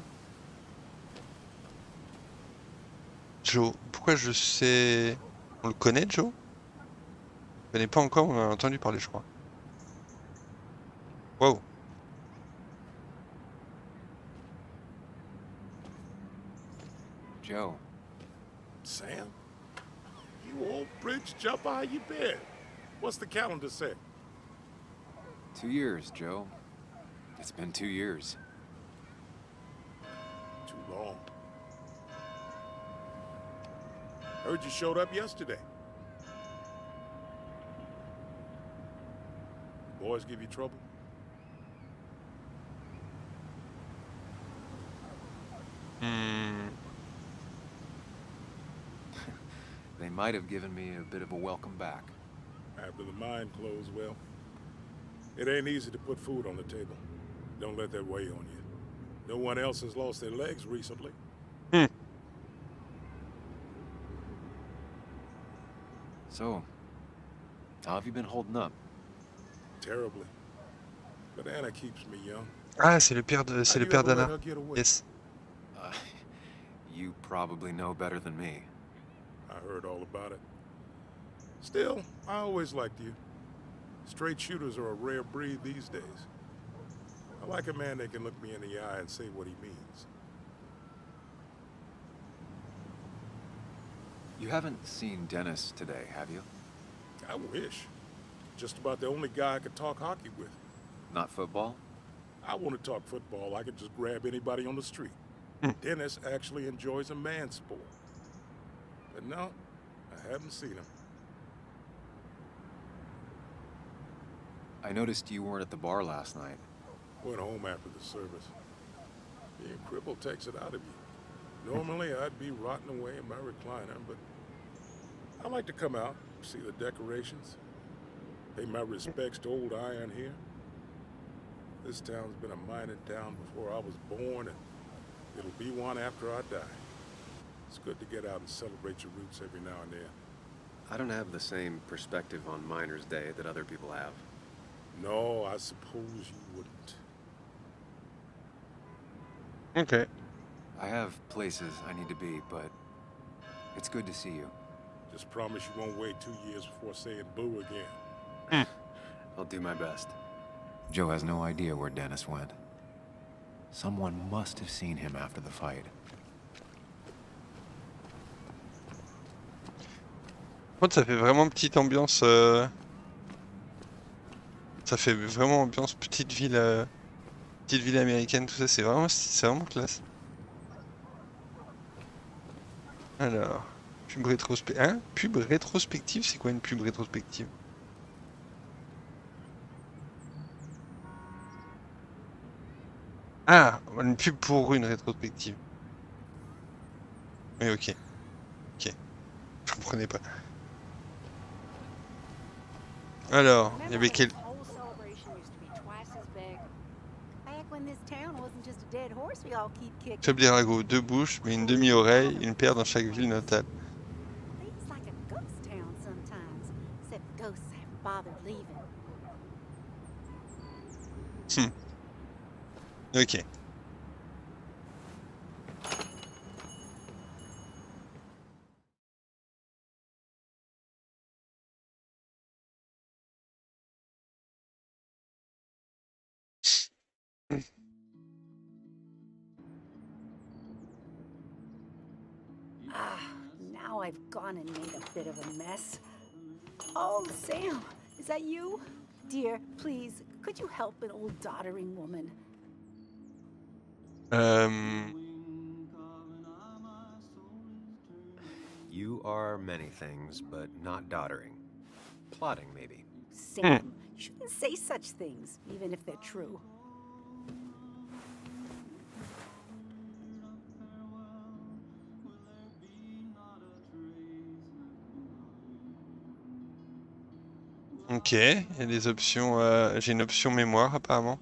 Speaker 1: Joe. Pourquoi je sais... On le connaît, Joe? On connaît pas encore, on en a entendu parler, je crois. Wow.
Speaker 8: Joe.
Speaker 18: Sam? You old bridge jumper, how you been? What's the calendar say?
Speaker 8: 2 years, Joe. It's been 2 years.
Speaker 18: Too long. Heard you showed up yesterday. Boys give you trouble?
Speaker 8: They might have given me a bit of a welcome back.
Speaker 18: After the mine closed, well, it ain't easy to put food on the table. Don't let that weigh on you. No one else has lost their legs recently.
Speaker 8: So, how have you been holding up?
Speaker 18: Terribly. But Anna keeps me young.
Speaker 1: Ah, c'est le père de... C'est le père d'Anna. Yes.
Speaker 8: You probably know better than me.
Speaker 18: I heard all about it. Still, I always liked you. Straight shooters are a rare breed these days. I like a man that can look me in the eye and say what he means.
Speaker 8: You haven't seen Dennis today, have you?
Speaker 18: I wish. Just about the only guy I could talk hockey with.
Speaker 8: Not football?
Speaker 18: I want to talk football. I could just grab anybody on the street. Dennis actually enjoys a man sport. But no, I haven't seen him.
Speaker 8: I noticed you weren't at the bar last night.
Speaker 18: Went home after the service. Being crippled takes it out of you. Normally, I'd be rotting away in my recliner, but I like to come out, see the decorations, pay my respects to old Iron here. This town's been a mining town before I was born, and it'll be one after I die. It's good to get out and celebrate your roots every now and then.
Speaker 4: I don't have the same perspective on Miners' Day that other people have.
Speaker 18: No, I suppose you wouldn't.
Speaker 1: Okay.
Speaker 8: I have places I need to be, but it's good to see you.
Speaker 18: Just promise you won't wait 2 years before saying boo again.
Speaker 8: I'll do my best. Joe has no idea where Dennis went. Someone must have seen him after the fight.
Speaker 1: Par contre, ça fait vraiment petite ambiance. Ça fait vraiment ambiance petite ville américaine, tout ça. C'est vraiment classe. Alors, pub rétrospective. Hein? Pub rétrospective, c'est quoi une pub rétrospective? Ah, une pub pour une rétrospective. Oui, ok. Ok. Je comprenais pas. Alors, il y avait quel... Faible des ragots, 2 bouches, mais une demi-oreille, une paire dans chaque ville natale. Ok.
Speaker 19: Now I've gone and made a bit of a mess. Oh, Sam, is that you? Dear, please, could you help an old doddering woman?
Speaker 8: You are many things, but not doddering. Plotting, maybe.
Speaker 19: Sam, you shouldn't say such things, even if they're true.
Speaker 1: Ok, il y a des options. J'ai une option mémoire apparemment.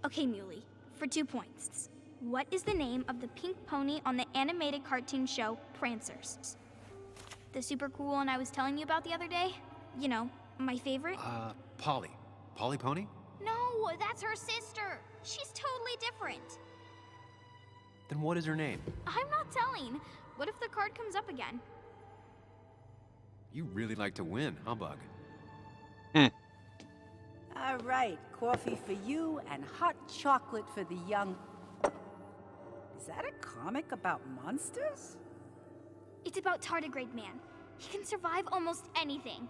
Speaker 7: Okay, Muley, for 2 points. What is the name of the pink pony on the animated cartoon show Prancers? The super cool one I was telling you about the other day? You know, my favorite?
Speaker 8: Polly. Polly Pony?
Speaker 7: No, that's her sister. She's totally different.
Speaker 8: Then what is her name?
Speaker 7: I'm not telling. What if the card comes up again?
Speaker 8: You really like to win, huh, Bug?
Speaker 19: All right, coffee for you and hot chocolate for the young... Is that a comic about monsters?
Speaker 7: It's about Tardigrade Man. He can survive almost anything.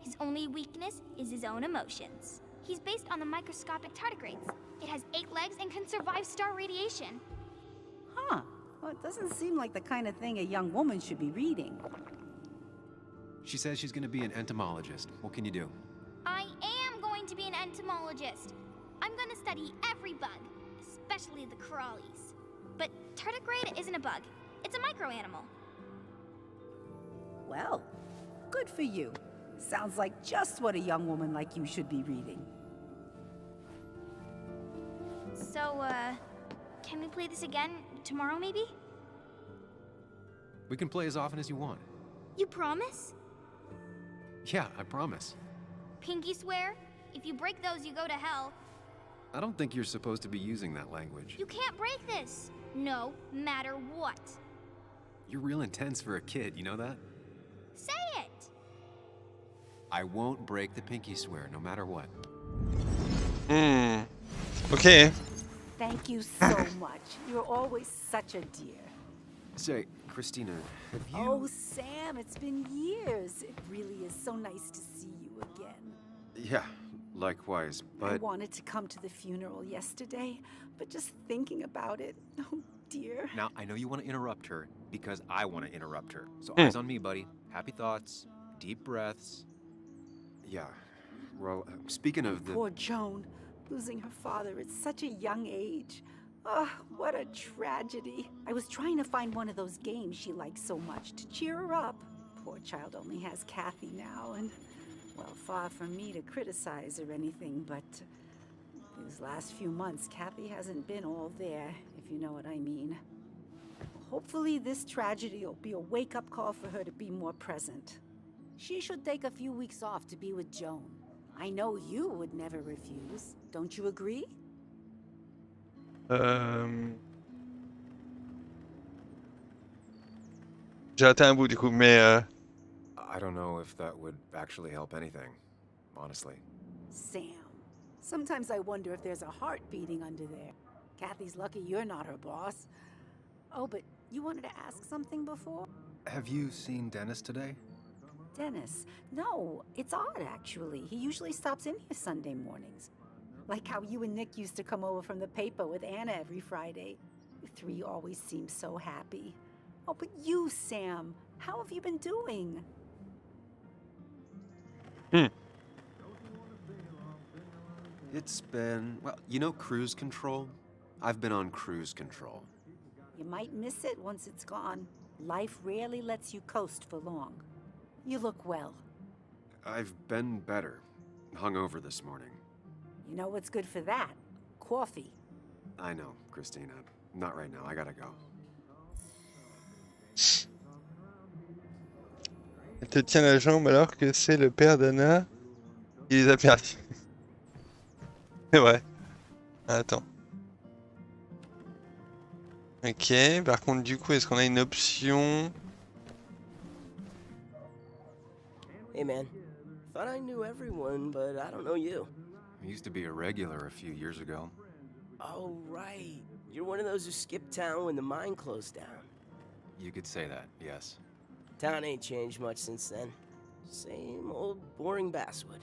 Speaker 7: His only weakness is his own emotions. He's based on the microscopic tardigrades. It has 8 legs and can survive star radiation.
Speaker 19: Huh. Well, it doesn't seem like the kind of thing a young woman should be reading.
Speaker 8: She says she's gonna be an entomologist. What can you do?
Speaker 7: I am going to be an entomologist. I'm going to study every bug, especially the crawlies. But tardigrade isn't a bug. It's a microanimal.
Speaker 19: Well, good for you. Sounds like just what a young woman like you should be reading.
Speaker 7: So, can we play this again tomorrow, maybe?
Speaker 8: We can play as often as you want.
Speaker 7: You promise?
Speaker 8: Yeah, I promise.
Speaker 7: Pinky swear? If you break those, you go to hell.
Speaker 8: I don't think you're supposed to be using that language.
Speaker 7: You can't break this. No matter what.
Speaker 8: You're real intense for a kid, you know that?
Speaker 7: Say it!
Speaker 8: I won't break the pinky swear, no matter what.
Speaker 1: Okay.
Speaker 19: Thank you so much. You're always such a dear.
Speaker 8: Say, Christina, have you...
Speaker 19: Oh, Sam, it's been years. It really is so nice to see you again.
Speaker 8: Yeah, likewise, but...
Speaker 19: I wanted to come to the funeral yesterday, but just thinking about it, oh dear.
Speaker 8: Now, I know you want to interrupt her, because I want to interrupt her. So eyes on me, buddy. Happy thoughts, deep breaths. Yeah, well, speaking of the...
Speaker 19: Poor Joan, losing her father at such a young age. Oh, what a tragedy. I was trying to find one of those games she likes so much to cheer her up. Poor child only has Kathy now, and, well, far from me to criticize or anything, but these last few months, Kathy hasn't been all there, if you know what I mean. Hopefully this tragedy will be a wake-up call for her to be more present. She should take a few weeks off to be with Joan. I know you would never refuse. Don't you agree?
Speaker 1: J'ai raté un bout du coup, mais
Speaker 8: I don't know if that would actually help anything, honestly.
Speaker 19: Sam, sometimes I wonder if there's a heart beating under there. Kathy's lucky you're not her boss. Oh, but you wanted to ask something before?
Speaker 8: Have you seen Dennis today?
Speaker 19: Dennis? No, it's odd actually. He usually stops in here Sunday mornings. Like how you and Nick used to come over from the paper with Anna every Friday. You three always seem so happy. Oh, but you, Sam, how have you been doing?
Speaker 8: It's been, well, you know cruise control? I've been on cruise control.
Speaker 19: You might miss it once it's gone. Life rarely lets you coast for long. You look well.
Speaker 8: I've been better. Hungover this morning.
Speaker 19: You know what's good for that? Coffee.
Speaker 8: I know, Christina.
Speaker 4: Not right now. I gotta go.
Speaker 1: Elle te tient la jambe alors que c'est le père d'Anna qui les a perdus. C'est vrai. Attends. Ok, par contre du coup, est-ce qu'on a une option?
Speaker 20: Hey man, thought I knew everyone, but I don't know you.
Speaker 4: I used to be a regular a few years ago.
Speaker 20: Oh right, you're one of those who skipped town when the mine closed down.
Speaker 4: You could say that, yes.
Speaker 20: Town ain't changed much since then. Same old boring basswood.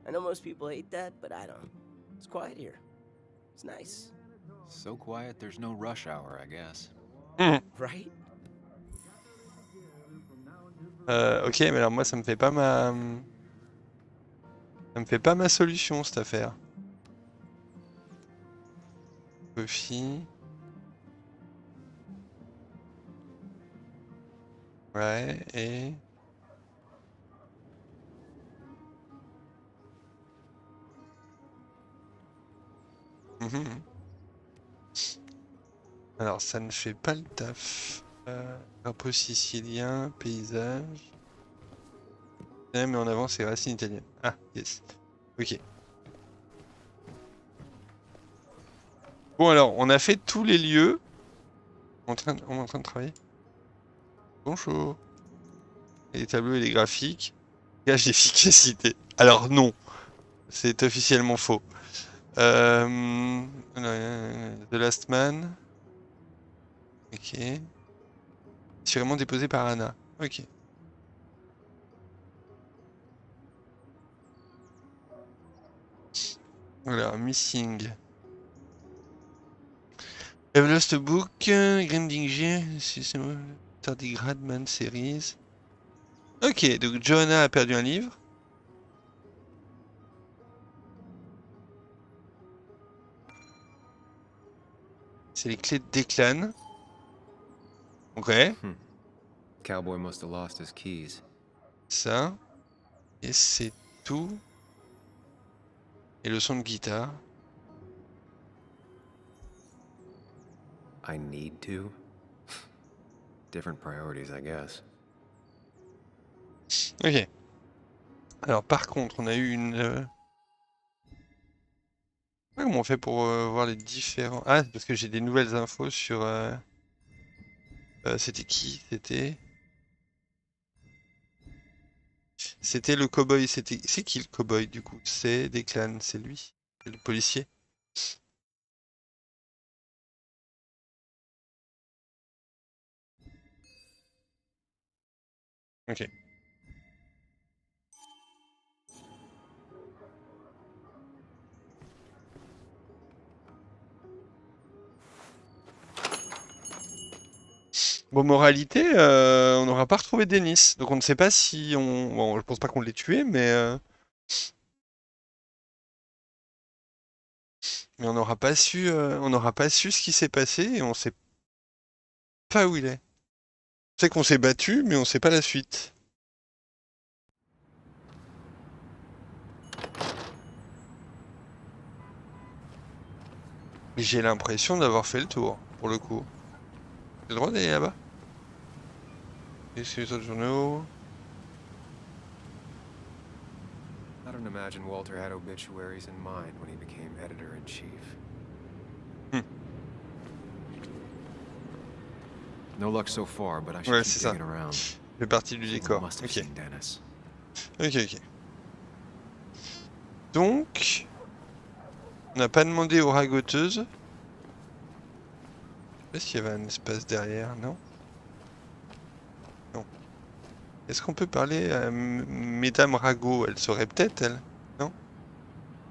Speaker 20: I know most people hate that, but I don't. It's quiet here. It's nice.
Speaker 4: So quiet, there's no rush hour, I guess.
Speaker 20: Right?
Speaker 1: Ok, mais alors moi ça me fait pas ma... Ça me fait pas ma solution cette affaire. Coffee. Ouais, et... Alors ça ne fait pas le taf. Drapeau sicilien, paysage. Mais en avant c'est racines italiennes. Ah, yes. Ok. Bon alors, on a fait tous les lieux. On est en train de travailler. Bonjour. Et les tableaux et les graphiques. Gage d'efficacité. Alors non. C'est officiellement faux. The Last Man. Ok. Sûrement déposé par Anna. Ok. Voilà, missing. I've lost a book, Grinding, c'est moi, Tardigrade Man Series. Ok, donc Johanna a perdu un livre. C'est les clés de Declan. Ok.
Speaker 4: Cowboy must have lost his keys.
Speaker 1: Ça. Et c'est tout. Et le son de guitare.
Speaker 4: I need to. Different priorities, I guess.
Speaker 1: Ok. Alors par contre, on a eu une... Comment on fait pour voir les différents... Ah, c'est parce que j'ai des nouvelles infos sur... C'était qui? C'était le cowboy. C'est qui le cowboy du coup? C'est Declan, c'est lui. C'est le policier. Ok. Bon, moralité, on n'aura pas retrouvé Denis. Donc on ne sait pas si on... Bon, je pense pas qu'on l'ait tué, mais... Mais on n'aura pas su ce qui s'est passé et on sait pas où il est. On sait qu'on s'est battu, mais on sait pas la suite. J'ai l'impression d'avoir fait le tour, pour le coup. J'ai le droit d'aller là-bas? Et c'est les autres journaux.
Speaker 4: I don't imagine Walter had obituaries in mind when he became editor-in-chief. No luck so far, but I should keep digging around.
Speaker 1: Fait partie du décor. Ok. Ok. Donc, on n'a pas demandé aux ragoteuses. Je sais pas s'il y avait un espace derrière, non? Non. Est-ce qu'on peut parler à Mesdames Ragot? Elle saurait peut-être, elle? Non?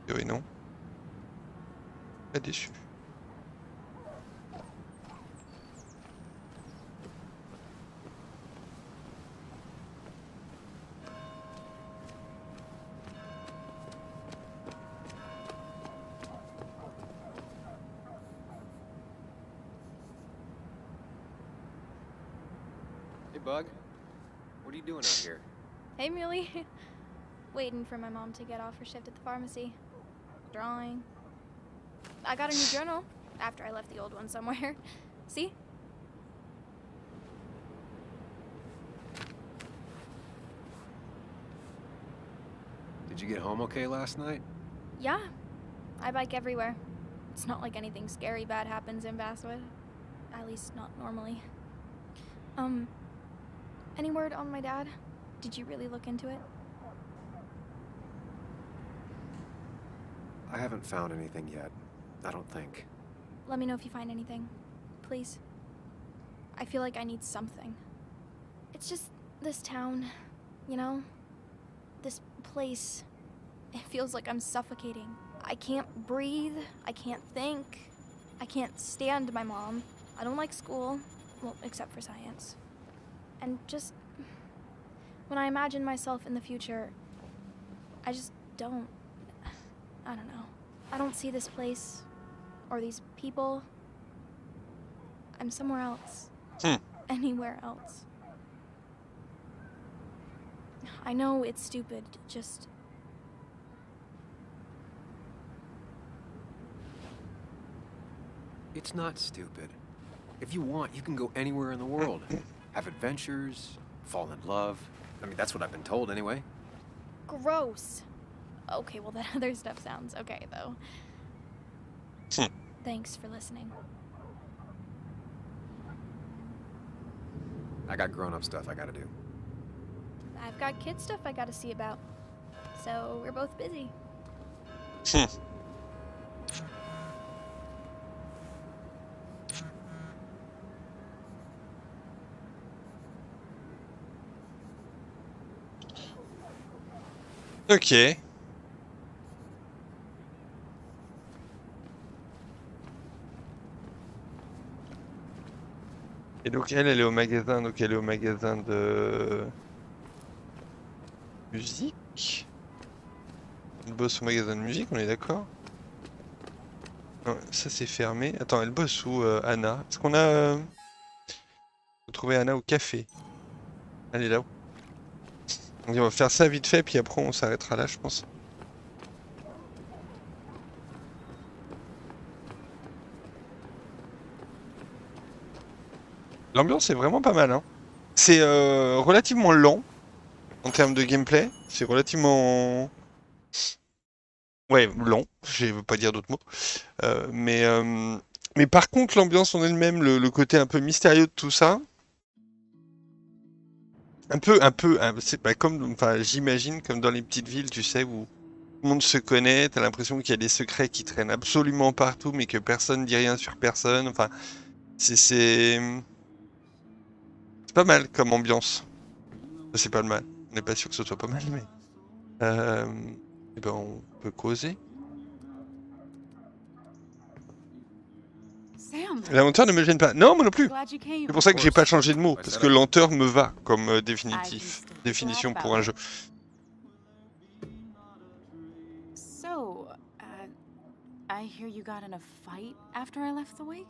Speaker 1: Oui, non. Pas déçu.
Speaker 4: Hey, Bug. What are you doing out here?
Speaker 7: Hey, Muley. Waiting for my mom to get off her shift at the pharmacy. Drawing. I got a new journal. after I left the old one somewhere. See?
Speaker 8: Did you get home okay last night?
Speaker 7: Yeah, I bike everywhere. It's not like anything scary bad happens in Basswood. At least not normally. Any word on my dad? Did you really look into it?
Speaker 8: I haven't found anything yet. I don't think.
Speaker 7: Let me know if you find anything. Please. I feel like I need something. It's just this town, you know? This place. It feels like I'm suffocating. I can't breathe. I can't think. I can't stand my mom. I don't like school. Well, except for science. And just... when I imagine myself in the future, I just don't... I don't know. I don't see this place. Or these people. I'm somewhere else. Anywhere else. I know it's stupid, just...
Speaker 8: It's not stupid. If you want, you can go anywhere in the world. Have adventures, fall in love. I mean, that's what I've been told anyway.
Speaker 7: Gross. Okay, well, that other stuff sounds okay, though. Thanks for listening.
Speaker 8: I got grown-up stuff I gotta do.
Speaker 7: I've got kid stuff I gotta see about. So we're both busy.
Speaker 1: Ok. Et donc elle est au magasin, donc elle est au magasin de musique. Elle bosse au magasin de musique, on est d'accord? Non, ça c'est fermé. Attends, elle bosse où Anna? Est-ce qu'on a trouvé Anna au café? Elle est là-haut. Donc on va faire ça vite fait, puis après on s'arrêtera là, je pense. L'ambiance est vraiment pas mal, hein. C'est relativement lent en termes de gameplay. C'est relativement... ouais, lent, je veux pas dire d'autres mots. Mais par contre, l'ambiance en elle-même, le côté un peu mystérieux de tout ça... c'est pas comme, enfin, j'imagine comme dans les petites villes, tu sais, où tout le monde se connaît, t'as l'impression qu'il y a des secrets qui traînent absolument partout, mais que personne dit rien sur personne. Enfin, c'est pas mal comme ambiance. C'est pas le mal. On n'est pas sûr que ce soit pas mal, mais eh ben on peut causer.
Speaker 21: Sam.
Speaker 1: La lenteur ne me gêne pas. Non, moi non plus. C'est pour ça que j'ai pas changé de mot, parce que lenteur me va comme définition pour un jeu.
Speaker 21: So, I hear you got in a fight after I left the wake?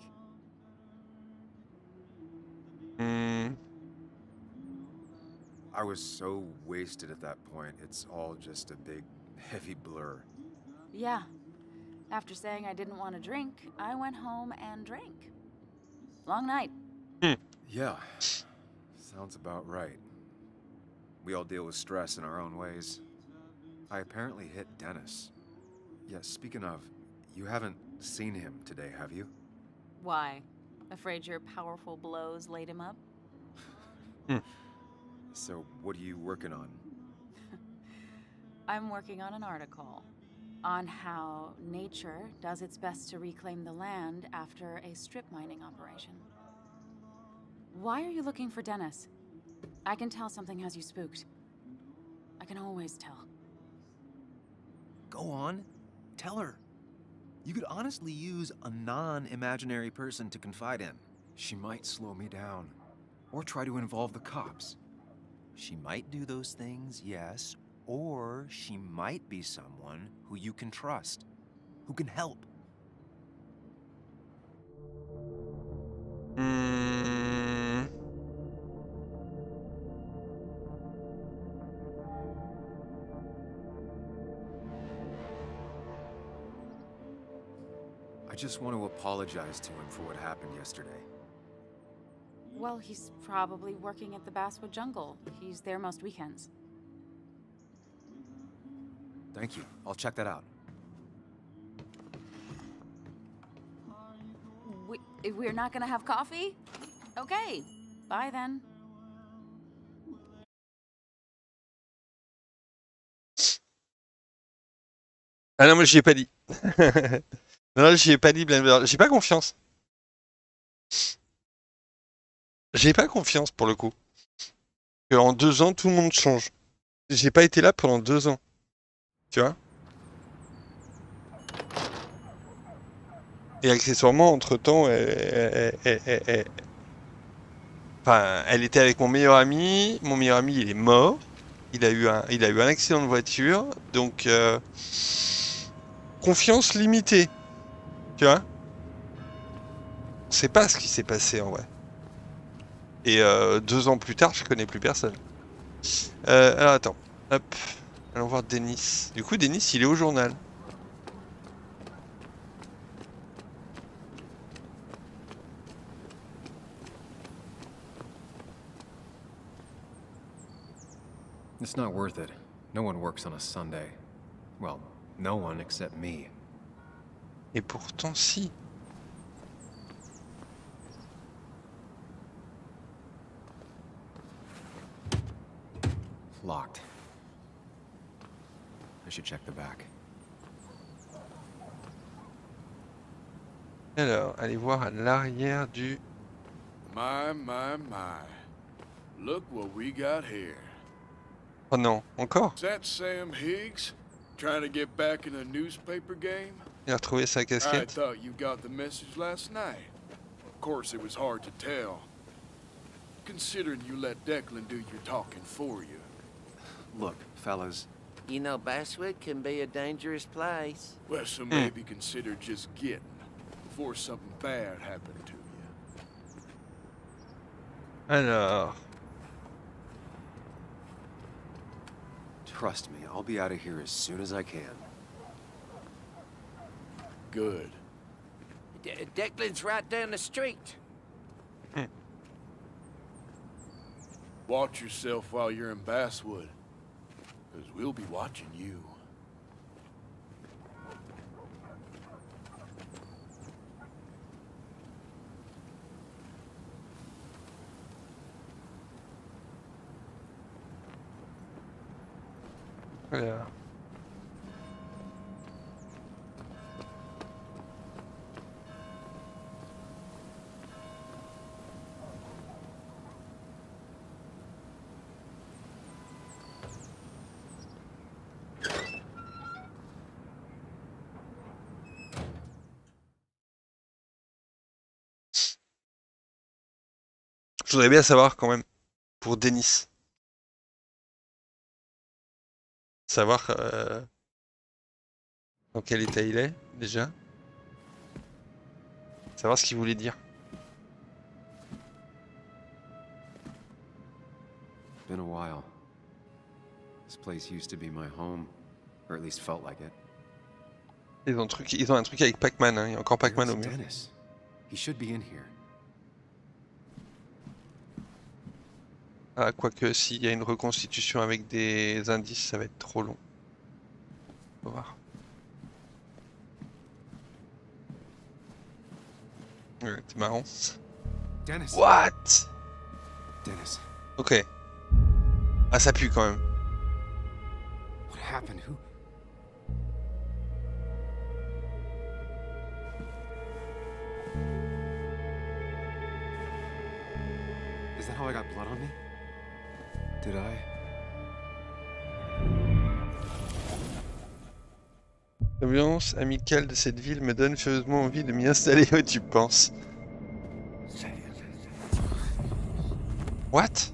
Speaker 8: I was so wasted at that point, it's all just a big, heavy blur.
Speaker 21: Yeah. After saying I didn't want to drink, I went home and drank. Long night.
Speaker 8: Yeah, sounds about right. We all deal with stress in our own ways. I apparently hit Dennis. Yeah, speaking of, you haven't seen him today, have you?
Speaker 21: Why? Afraid your powerful blows laid him up?
Speaker 8: So, what are you working on?
Speaker 21: I'm working on an article on how nature does its best to reclaim the land after a strip mining operation. Why are you looking for Dennis? I can tell something has you spooked. I can always tell.
Speaker 8: Go on, tell her. You could honestly use a non-imaginary person to confide in. She might slow me down, or try to involve the cops. She might do those things, yes, or she might be someone who you can trust, who can help. just want to apologize to him for what happened yesterday.
Speaker 21: Well, he's probably working at the Basswood Jungle. He's there most weekends.
Speaker 8: Thank you. I'll check that out.
Speaker 21: We're not gonna have coffee? Okay, bye then.
Speaker 1: Ah non, moi j'y ai pas dit. Non, j'y ai pas dit, j'ai pas confiance. J'ai pas confiance pour le coup. Que en 2 ans, tout le monde change. J'ai pas été là pendant 2 ans. Tu vois? Et accessoirement, entre-temps, enfin, elle était avec mon meilleur ami. Mon meilleur ami, il est mort. Il a eu un accident de voiture. Donc, confiance limitée. Tu vois? On sait pas ce qui s'est passé en vrai. Et 2 ans plus tard, je connais plus personne. Alors attends. Hop. Allons voir Denis. Du coup, Denis, il est au journal.
Speaker 8: It's not worth it. No one works on a Sunday. Well, no one except me.
Speaker 1: Et pourtant, si.
Speaker 8: Locked. I should check the back.
Speaker 1: Alors, allez voir à l'arrière du...
Speaker 10: My. Look what we got here.
Speaker 1: Oh non, encore?
Speaker 10: Is that Sam Higgs? Trying to get back in the newspaper game?
Speaker 1: Il a retrouvé sa
Speaker 10: I
Speaker 1: casquette.
Speaker 10: thought you got the message last night. Of course, it was hard to tell. Considering you let Declan do your talking for you.
Speaker 8: Look, fellas.
Speaker 20: You know, Basswood can be a dangerous place.
Speaker 10: Well, so maybe consider just getting before something bad happened to you.
Speaker 1: Alors...
Speaker 8: Trust me, I'll be out of here as soon as I can.
Speaker 10: Good.
Speaker 20: Declan's right down the street.
Speaker 10: Watch yourself while you're in Basswood, because we'll be watching you.
Speaker 1: Alors... Je voudrais bien savoir quand même, pour Denis. Savoir dans quel état il est, déjà. Savoir ce qu'il voulait dire.
Speaker 8: Been a while. This place used to be my home, or at least felt like it.
Speaker 1: Ils ont un truc avec Pac-Man, hein. Il y a encore Pac-Man au mur.
Speaker 8: Dennis. He should be in here.
Speaker 1: Ah, quoique s'il y a une reconstitution avec des indices, ça va être trop long. On va voir. Ouais, c'est marrant.
Speaker 8: Dennis.
Speaker 1: What?
Speaker 8: Dennis.
Speaker 1: Ok. Ah, ça pue quand même.
Speaker 8: What happened? Who? Is that how I got blood on me? Did I?
Speaker 1: L'ambiance amicale de cette ville me donne furieusement envie de m'y installer. Ouais, tu penses? What?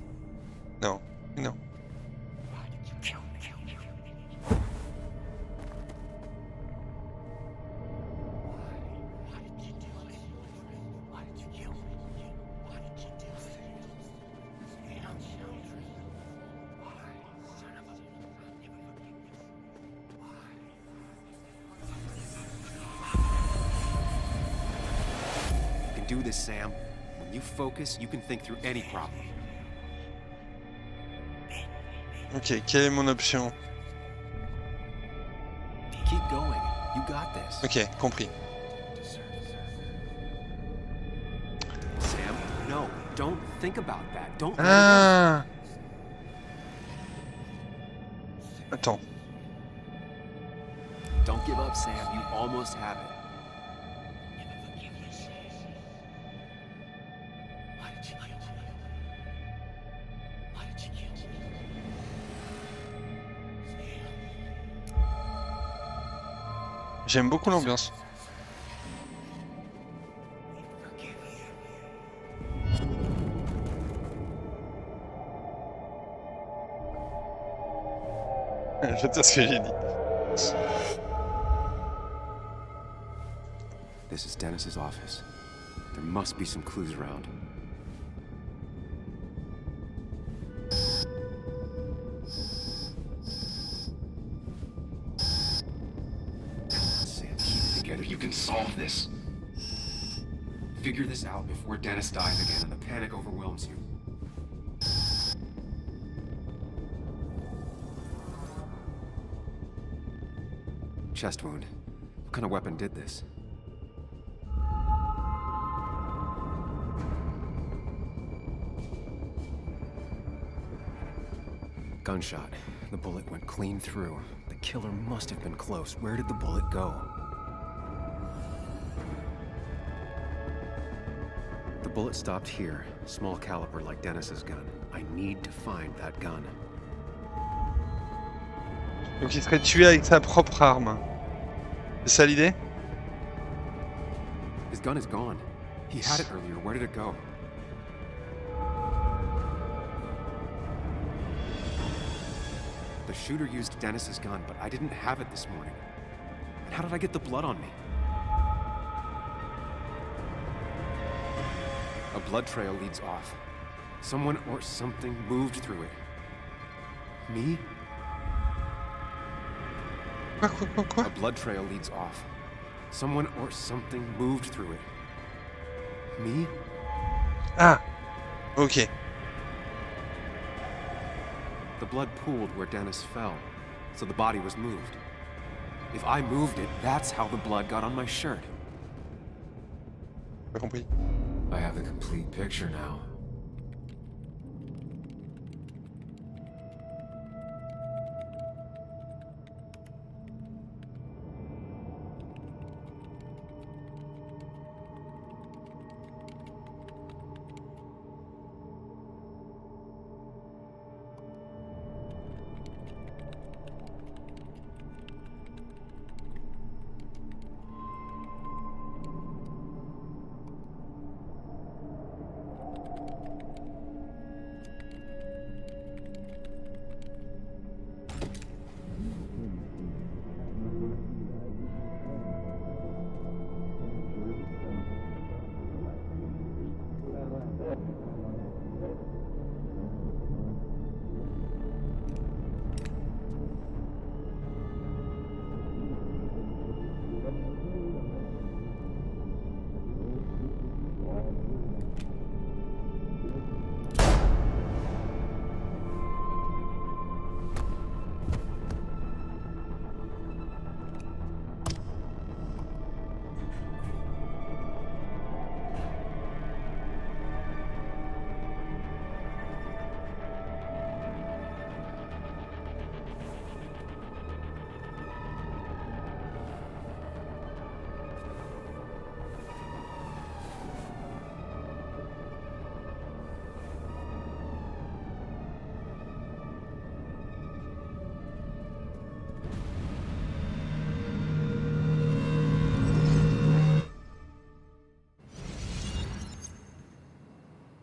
Speaker 1: Non, non.
Speaker 8: can do this, Sam. When you focus, you can think through any problem.
Speaker 1: Ok, quelle est mon option?
Speaker 8: Keep going. You got this.
Speaker 1: Ok, compris.
Speaker 8: Sam, no. Don't think about that. Don't let
Speaker 1: Ah! Attends.
Speaker 8: Don't give up, Sam. You almost have it.
Speaker 1: J'aime beaucoup l'ambiance. J'attends ce que j'ai dit.
Speaker 8: This is Dennis's office. There must be some clues around. Sam, keep it together. You can solve this. Figure this out before Dennis dies again and the panic overwhelms you. Chest wound. What kind of weapon did this? Gunshot. The bullet went clean through. The killer must have been close. Where did the bullet go? The bullet stopped here. Small caliber like Dennis's gun. I need to find that gun.
Speaker 1: Donc il serait tué avec sa propre arme. C'est ça l'idée?
Speaker 8: His gun is gone. He had it earlier. Where did it go? The shooter used Dennis's gun, but I didn't have it this morning. And how did I get the blood on me? A blood trail leads off. Someone or something moved through it. Me?
Speaker 1: Quoi?
Speaker 8: A blood trail leads off. Someone or something moved through it. Me?
Speaker 1: Ah! Ok.
Speaker 8: The blood pooled where Dennis fell, so the body was moved. If I moved it, that's how the blood got on my shirt.
Speaker 1: Pas compris.
Speaker 8: I have the complete picture now.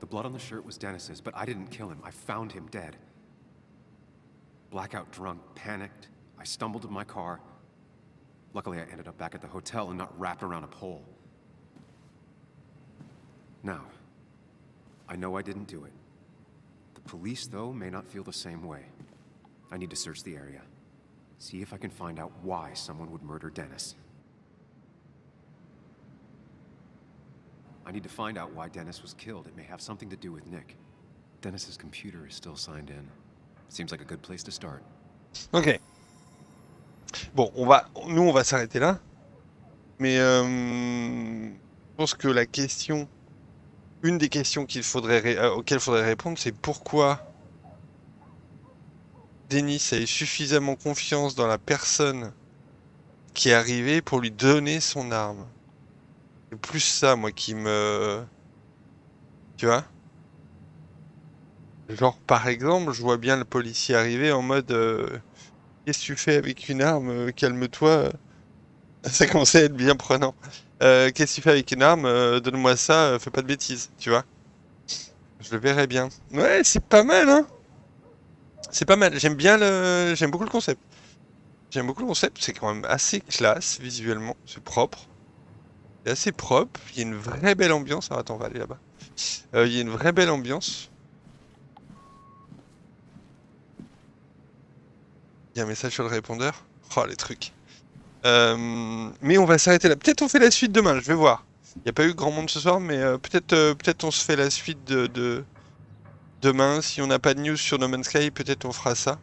Speaker 8: The blood on the shirt was Dennis's, but I didn't kill him. I found him dead. Blackout drunk, panicked. I stumbled to my car. Luckily, I ended up back at the hotel and not wrapped around a pole. Now, I know I didn't do it. The police, though, may not feel the same way. I need to search the area. See if I can find out why someone would murder Dennis. I
Speaker 4: I need to find out why Dennis was killed. It may have something to do with Nick. Dennis's computer is still signed in. Seems like a good place to start.
Speaker 1: Ok. Bon, nous on va s'arrêter là. Mais je pense que la question, une des questions auxquelles il faudrait répondre, c'est pourquoi Dennis a eu suffisamment confiance dans la personne qui est arrivée pour lui donner son arme. C'est plus ça, moi, qui me... Tu vois? Genre, par exemple, je vois bien le policier arriver en mode qu'est-ce que tu fais avec une arme? Calme-toi. Ça commençait à être bien prenant. Qu'est-ce que tu fais avec une arme? Donne-moi ça, fais pas de bêtises, tu vois? Je le verrais bien. Ouais, c'est pas mal, hein? C'est pas mal. J'aime beaucoup le concept. J'aime beaucoup le concept. C'est quand même assez classe visuellement. C'est propre. C'est assez propre. Il y a une vraie belle ambiance. Alors attends, on va aller là-bas. Il y a une vraie belle ambiance. Il y a un message sur le répondeur. Oh, les trucs. Mais on va s'arrêter là. Peut-être on fait la suite demain, je vais voir. Il n'y a pas eu grand monde ce soir, mais peut-être on se fait la suite de demain. Si on n'a pas de news sur No Man's Sky, peut-être on fera ça.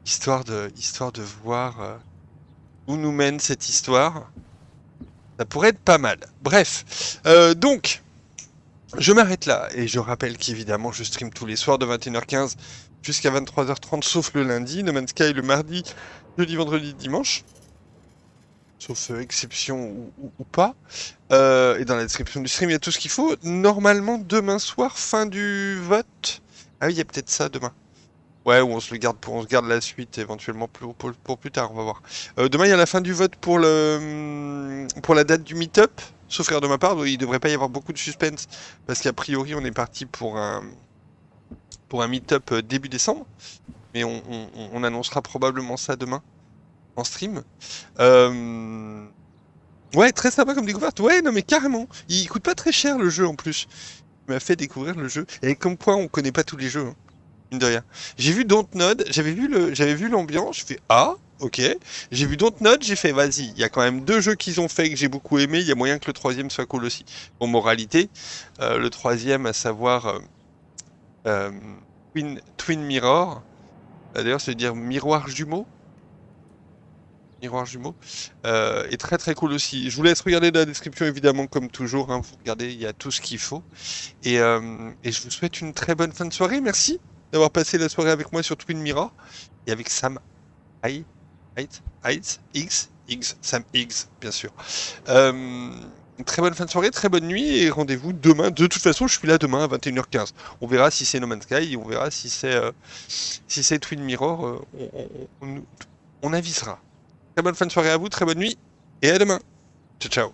Speaker 1: Histoire de voir où nous mène cette histoire. Ça pourrait être pas mal. Bref, donc, je m'arrête là. Et je rappelle qu'évidemment, je stream tous les soirs de 21h15 jusqu'à 23h30, sauf le lundi. No Man's Sky le mardi, jeudi, vendredi, dimanche. Sauf exception ou pas. Et dans la description du stream, il y a tout ce qu'il faut. Normalement, demain soir, fin du vote. Ah oui, il y a peut-être ça demain. Ouais, ou on se garde la suite éventuellement pour plus tard, on va voir. Demain, il y a la fin du vote pour la date du meet-up. Sauf erreur de ma part, il devrait pas y avoir beaucoup de suspense. Parce qu'a priori, on est parti pour un meet-up début décembre. Mais on annoncera probablement ça demain en stream. Ouais, très sympa comme découverte. Ouais, non mais carrément. Il coûte pas très cher le jeu en plus. Il m'a fait découvrir le jeu. Et comme quoi, on connaît pas tous les jeux. Hein. Mine de rien. J'ai vu Dontnod, j'avais vu l'ambiance, je fais ah, ok. J'ai vu Dontnod, j'ai fait vas-y, il y a quand même 2 jeux qu'ils ont fait que j'ai beaucoup aimé, il y a moyen que le 3e soit cool aussi. Bon, moralité, le 3e, à savoir Twin Mirror, d'ailleurs ça veut dire miroir jumeau. Miroir jumeau, est très très cool aussi. Je vous laisse regarder dans la description évidemment comme toujours, hein, vous regardez, il y a tout ce qu'il faut. Et je vous souhaite une très bonne fin de soirée, merci d'avoir passé la soirée avec moi sur Twin Mirror et avec Sam Sam X, bien sûr. Très bonne fin de soirée, très bonne nuit et rendez-vous demain. De toute façon, je suis là demain à 21h15. On verra si c'est No Man's Sky, on verra si c'est Twin Mirror. On avisera. Très bonne fin de soirée à vous, très bonne nuit et à demain. Ciao, ciao.